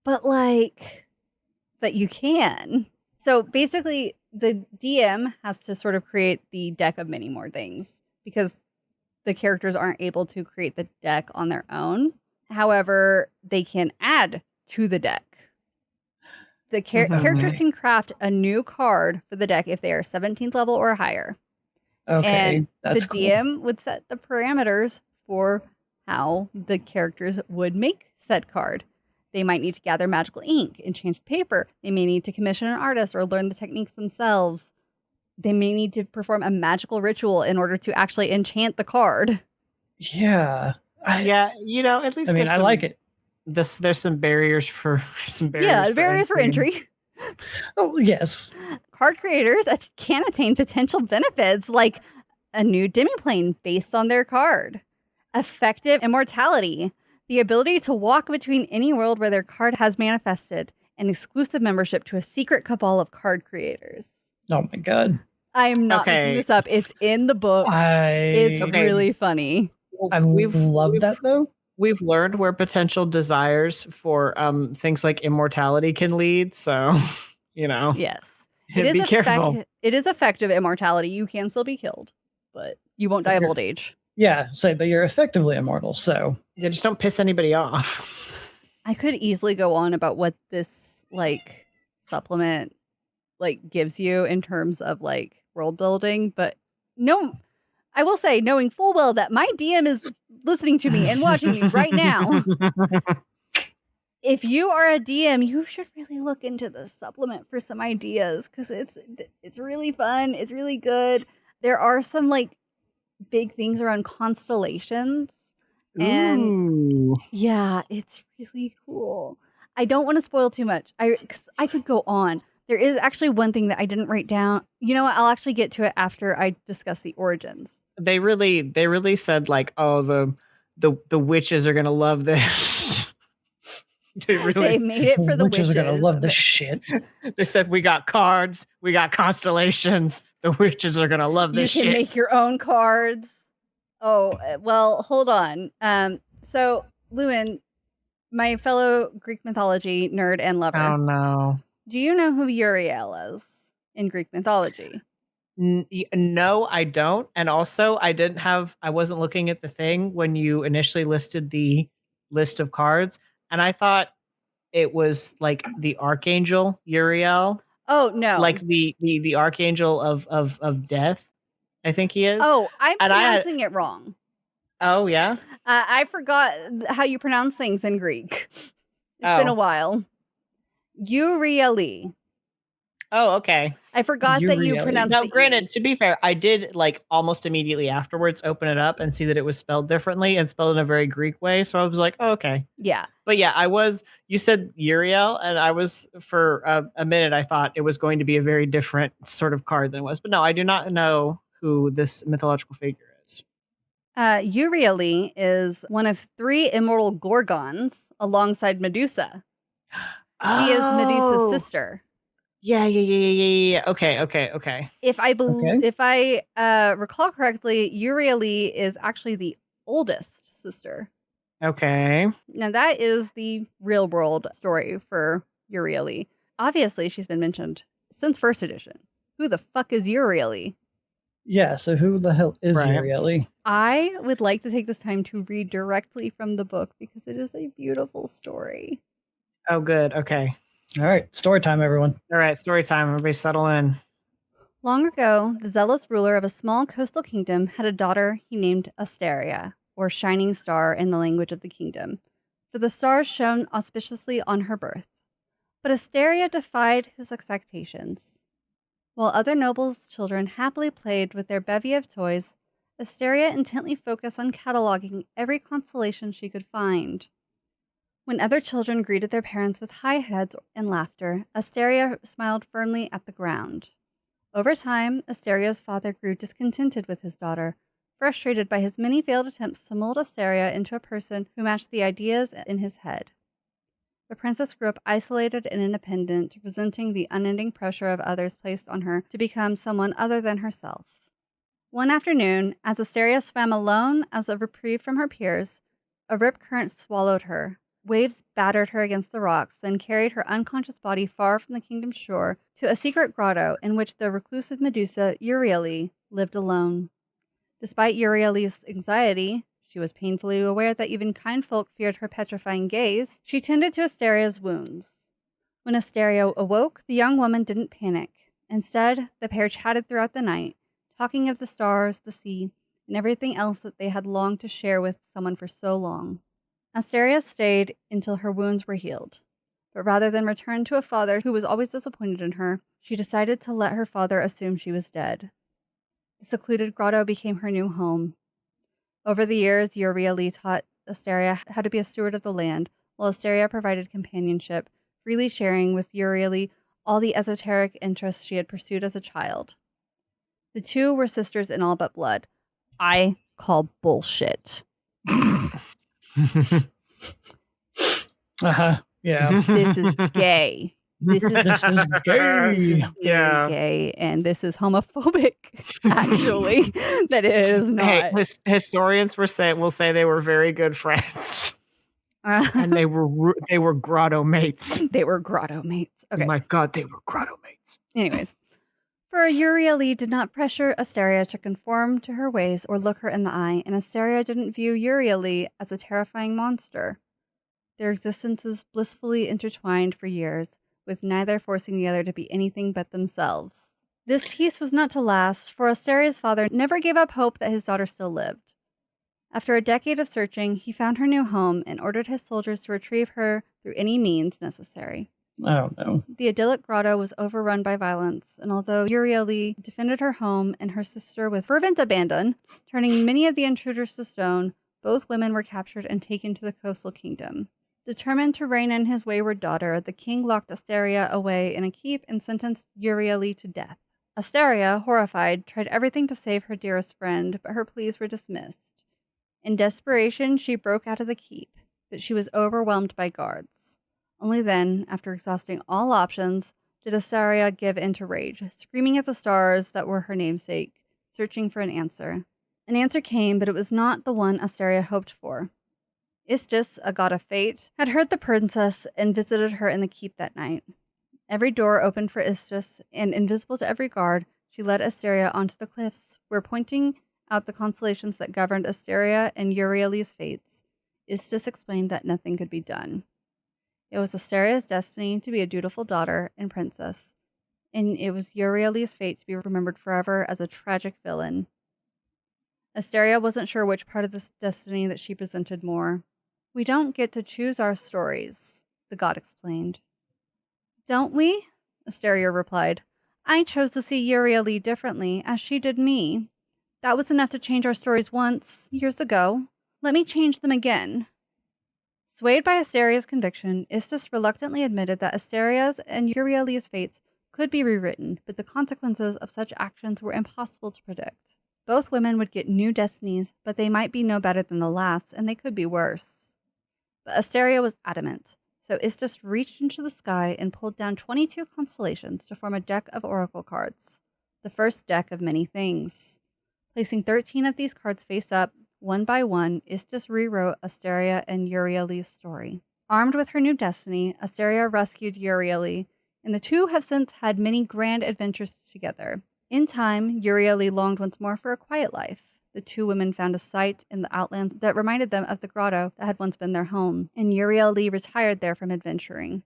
But you can. So basically the DM has to sort of create the deck of many more things because the characters aren't able to create the deck on their own. However, they can add to the deck. The characters can craft a new card for the deck if they are 17th level or higher. Okay, and that's the DM would set the parameters for how the characters would make said card. They might need to gather magical ink, enchant paper. They may need to commission an artist or learn the techniques themselves. They may need to perform a magical ritual in order to actually enchant the card. Yeah. At least I like it. There's some barriers for barriers for entry. Oh, yes. Card creators can attain potential benefits like a new demiplane based on their card, effective immortality, the ability to walk between any world where their card has manifested, and exclusive membership to a secret cabal of card creators. Oh my god. I am not making this up. It's in the book. It's really funny. I love that though. We've learned where potential desires for things like immortality can lead. So, Yes. Be careful. It is effective immortality. You can still be killed, but you won't die of old age. Yeah, but you're effectively immortal, so. Yeah, just don't piss anybody off. I could easily go on about what this, supplement, gives you in terms of, world building, but no, I will say, knowing full well that my DM is listening to me and watching me right now, if you are a DM, you should really look into this supplement for some ideas, because it's really fun, it's really good. There are some, big things around constellations. And yeah, it's really cool. I don't want to spoil too much. I could go on. There is actually one thing that I didn't write down. You know what? I'll actually get to it after I discuss the origins. They really said the witches are gonna love this. They made it for the witches. Are gonna love this shit. They said we got cards, we got constellations. The witches are gonna love this shit. You can make your own cards. Oh, well, hold on. So, Lewin, my fellow Greek mythology nerd and lover. Oh, no. Do you know who Uriel is in Greek mythology? No, I don't. And also, I wasn't looking at the thing when you initially listed the list of cards. And I thought it was the Archangel Uriel. Oh, no. Like the archangel of death, I think he is. Oh, I'm And pronouncing it wrong. Oh, yeah? I forgot how you pronounce things in Greek. It's been a while. Urieli. Oh, okay. I forgot that you pronounced Now, the granted, E. to be fair, I did like almost immediately afterwards open it up and see that it was spelled differently and spelled in a very Greek way. So I was like, oh, okay. Yeah. But yeah, you said Uriel, and I was, for a minute, I thought it was going to be a very different sort of card than it was. But no, I do not know who this mythological figure is. Urieli is one of 3 immortal Gorgons alongside Medusa. She is Medusa's sister. Yeah. Okay. If I recall correctly, Urieli is actually the oldest sister. Okay. Now that is the real world story for Urieli. Obviously, she's been mentioned since first edition. Who the fuck is Urieli? Yeah, so who the hell is Urieli? I would like to take this time to read directly from the book because it is a beautiful story. Oh, good. Okay. All right, story time, everyone. All right, story time. Everybody settle in. Long ago, the zealous ruler of a small coastal kingdom had a daughter he named Asteria, or Shining Star in the language of the kingdom, for the stars shone auspiciously on her birth. But Asteria defied his expectations. While other nobles' children happily played with their bevy of toys, Asteria intently focused on cataloging every constellation she could find. When other children greeted their parents with high heads and laughter, Asteria smiled firmly at the ground. Over time, Asteria's father grew discontented with his daughter, frustrated by his many failed attempts to mold Asteria into a person who matched the ideas in his head. The princess grew up isolated and independent, resenting the unending pressure of others placed on her to become someone other than herself. One afternoon, as Asteria swam alone as a reprieve from her peers, a rip current swallowed her. Waves battered her against the rocks, then carried her unconscious body far from the kingdom's shore to a secret grotto in which the reclusive Medusa, Urieli, lived alone. Despite Urieli's anxiety, she was painfully aware that even kind folk feared her petrifying gaze. She tended to Asteria's wounds. When Asteria awoke, the young woman didn't panic. Instead, the pair chatted throughout the night, talking of the stars, the sea, and everything else that they had longed to share with someone for so long. Asteria stayed until her wounds were healed, but rather than return to a father who was always disappointed in her, she decided to let her father assume she was dead. The secluded grotto became her new home. Over the years, Urieli taught Asteria how to be a steward of the land, while Asteria provided companionship, freely sharing with Urieli all the esoteric interests she had pursued as a child. The two were sisters in all but blood. I call bullshit. Yeah. This is gay. This is gay. This is very gay, and this is homophobic. Actually, that it is not. Hey, historians will say they were very good friends, and they were grotto mates. They were grotto mates. Okay. Oh my God, they were grotto mates. Anyways, for Urieli did not pressure Asteria to conform to her ways or look her in the eye, and Asteria didn't view Urieli as a terrifying monster. Their existences blissfully intertwined for years, with neither forcing the other to be anything but themselves. This peace was not to last, for Asteria's father never gave up hope that his daughter still lived. After a decade of searching, he found her new home and ordered his soldiers to retrieve her through any means necessary. Oh, no. The idyllic grotto was overrun by violence, and although Urieli defended her home and her sister with fervent abandon, turning many of the intruders to stone, both women were captured and taken to the coastal kingdom. Determined to rein in his wayward daughter, the king locked Asteria away in a keep and sentenced Urieli to death. Asteria, horrified, tried everything to save her dearest friend, but her pleas were dismissed. In desperation, she broke out of the keep, but she was overwhelmed by guards. Only then, after exhausting all options, did Asteria give in to rage, screaming at the stars that were her namesake, searching for an answer. An answer came, but it was not the one Asteria hoped for. Istis, a god of fate, had heard the princess and visited her in the keep that night. Every door opened for Istis, and invisible to every guard, she led Asteria onto the cliffs, where, pointing out the constellations that governed Asteria and Urieli's fates, Istis explained that nothing could be done. It was Asteria's destiny to be a dutiful daughter and princess, and it was Uriel's fate to be remembered forever as a tragic villain. Asteria wasn't sure which part of this destiny that she presented more. We don't get to choose our stories, the god explained. Don't we? Asteria replied. I chose to see Uriel differently, as she did me. That was enough to change our stories once, years ago. Let me change them again. Swayed by Asteria's conviction, Istis reluctantly admitted that Asteria's and Uriel's fates could be rewritten, but the consequences of such actions were impossible to predict. Both women would get new destinies, but they might be no better than the last, and they could be worse. But Asteria was adamant, so Istis reached into the sky and pulled down 22 constellations to form a deck of oracle cards, the first deck of many things. Placing 13 of these cards face up, one by one, Istis rewrote Asteria and Uriel's story. Armed with her new destiny, Asteria rescued Uriel, and the two have since had many grand adventures together. In time, Uriel longed once more for a quiet life. The two women found a site in the outlands that reminded them of the grotto that had once been their home, and Uriel retired there from adventuring.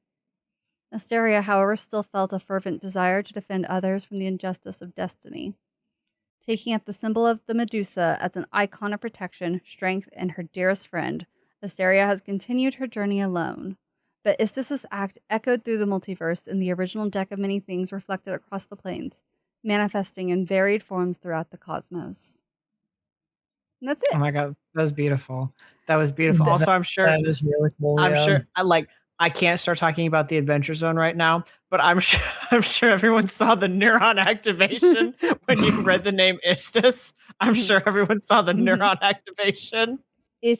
Asteria, however, still felt a fervent desire to defend others from the injustice of destiny. Taking up the symbol of the Medusa as an icon of protection, strength, and her dearest friend, Asteria has continued her journey alone. But Istis' act echoed through the multiverse, and the original deck of many things reflected across the planes, manifesting in varied forms throughout the cosmos. And that's it. Oh my god, that was beautiful. That was beautiful. Also, I'm sure that is really cool. I'm sure I can't start talking about the Adventure Zone right now, but I'm sure everyone saw the neuron activation when you read the name Istis. I'm sure everyone saw the neuron activation.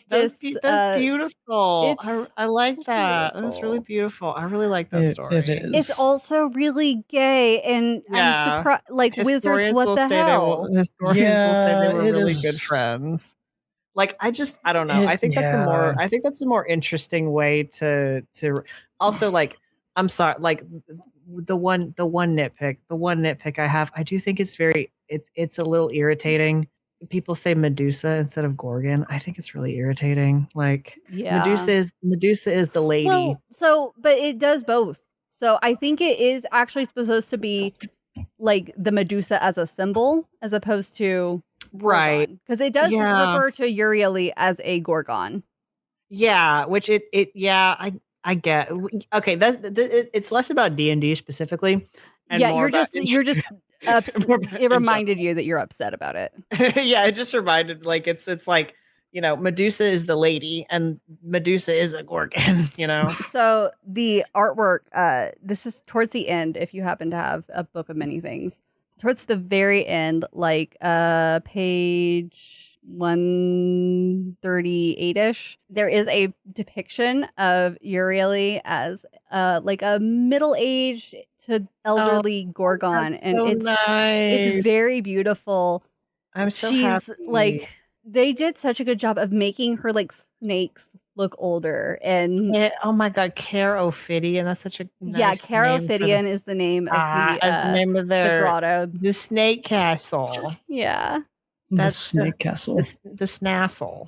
That's beautiful. I like that. Beautiful. That's really beautiful. I really like that story. It is. It's also really gay, and I'm surprised. Like wizards, what the hell? Historians will say they were really good friends. Like I don't know. I think that's a more interesting way to also like. I'm sorry. Like the one nitpick I have. I do think it's it's a little irritating. People say Medusa instead of Gorgon. I think it's really irritating. Like Medusa is the lady. Well, but it does both. So I think it is actually supposed to be like the Medusa as a symbol as opposed to right, because it does refer to Uriel as a Gorgon. Yeah, which I get. Okay, it's less about D&D specifically. And you're just it reminded you that you're upset about it. Yeah, it just reminded it's like, Medusa is the lady and Medusa is a Gorgon, So the artwork, this is towards the end, if you happen to have a book of many things. Towards the very end, like page 138-ish, there is a depiction of Uriel as like a middle-aged to elderly Gorgon, and it's very beautiful. I'm so happy. Like they did such a good job of making her like snakes look older, and oh my god, Care Ophidian, that's such a nice Care Ophidian is the name of the name of their the grotto, the snake castle. That's snake castle, the snassle,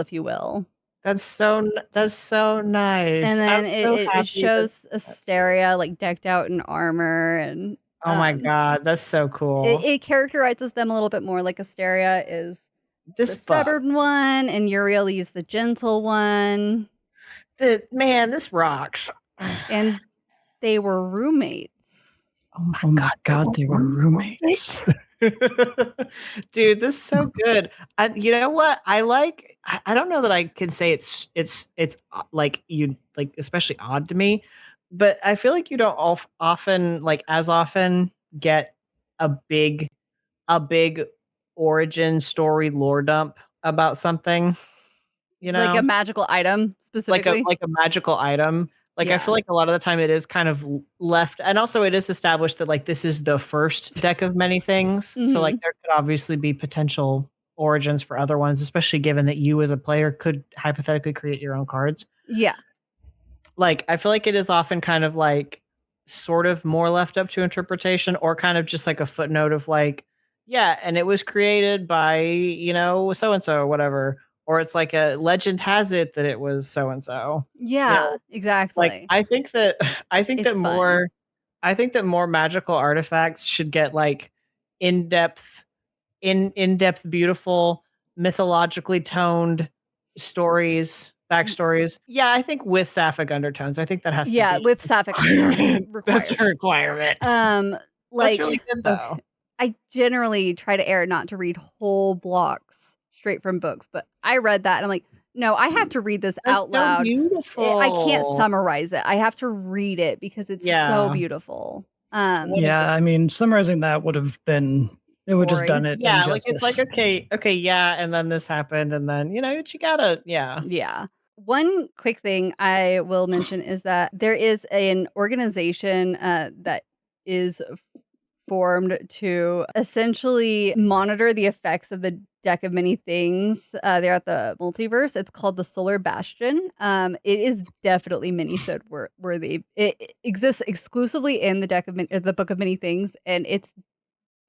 if you will. That's so nice. And then it shows Asteria like decked out in armor, and oh my god, that's so cool. It characterizes them a little bit more. Like Asteria is the stubborn one, and Uriel is the gentle one. This rocks. And they were roommates. Oh my god, they were roommates. Dude, this is so good. You know what? I don't know that I can say it's like especially odd to me, but I feel like you don't often get a big origin story lore dump about something. Like a magical item specifically. Like a magical item. I feel like a lot of the time it is kind of left, and also it is established that this is the first deck of many things. Mm-hmm. So there could obviously be potential origins for other ones, especially given that you as a player could hypothetically create your own cards. Yeah. I feel like it is often kind of sort of more left up to interpretation, or kind of just a footnote of and it was created by, so-and-so or whatever. Or it's a legend has it that it was so and so. Yeah, exactly. I think that fun. I think that more magical artifacts should get like in-depth, beautiful, mythologically toned stories, backstories. Yeah, I think with sapphic undertones. I think that has to be with sapphic requirement. That's a required. requirement. Like That's really good though. okay, I generally try to err not to read whole blocks straight from books, but I read that and I'm like, no, I have to read this That's out loud. so beautiful. I can't summarize it. I have to read it because it's so Yeah. beautiful. Yeah, I mean, summarizing that would have been, it would just Boring. done it Yeah, like it's injustice. like okay, yeah, and then this happened, and then you gotta, yeah. Yeah. One quick thing I will mention is that there is an organization that is formed to essentially monitor the effects of the Deck of Many Things there at the multiverse. It's called the Solar Bastion. It is definitely mini-sode worthy. It exists exclusively in the the Book of Many Things, and it's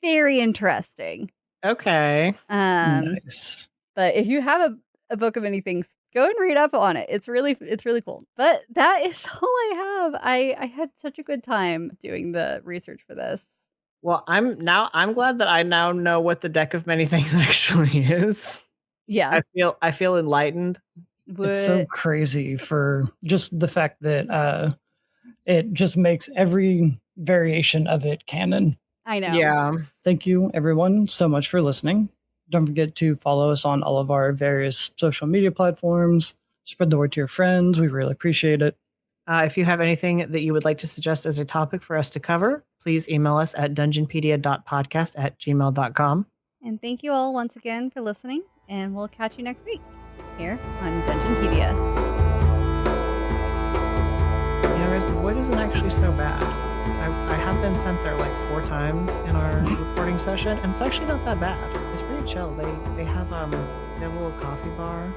very interesting. Okay. Nice. But if you have a Book of Many Things, go and read up on it. It's really cool. But that is all I have. I had such a good time doing the research for this. Well, I'm glad that I now know what the Deck of Many Things actually is. Yeah. I feel enlightened. It's so crazy for just the fact that it just makes every variation of it canon. I know. Yeah. Thank you, everyone, so much for listening. Don't forget to follow us on all of our various social media platforms. Spread the word to your friends. We really appreciate it. If you have anything that you would like to suggest as a topic for us to cover, please email us at dungeonpedia.podcast@gmail.com. And thank you all once again for listening, and we'll catch you next week here on Dungeonpedia. Yeah, Riz, the void isn't actually so bad. I have been sent there like 4 times in our recording session, and it's actually not that bad. It's pretty chill. They have a little coffee bar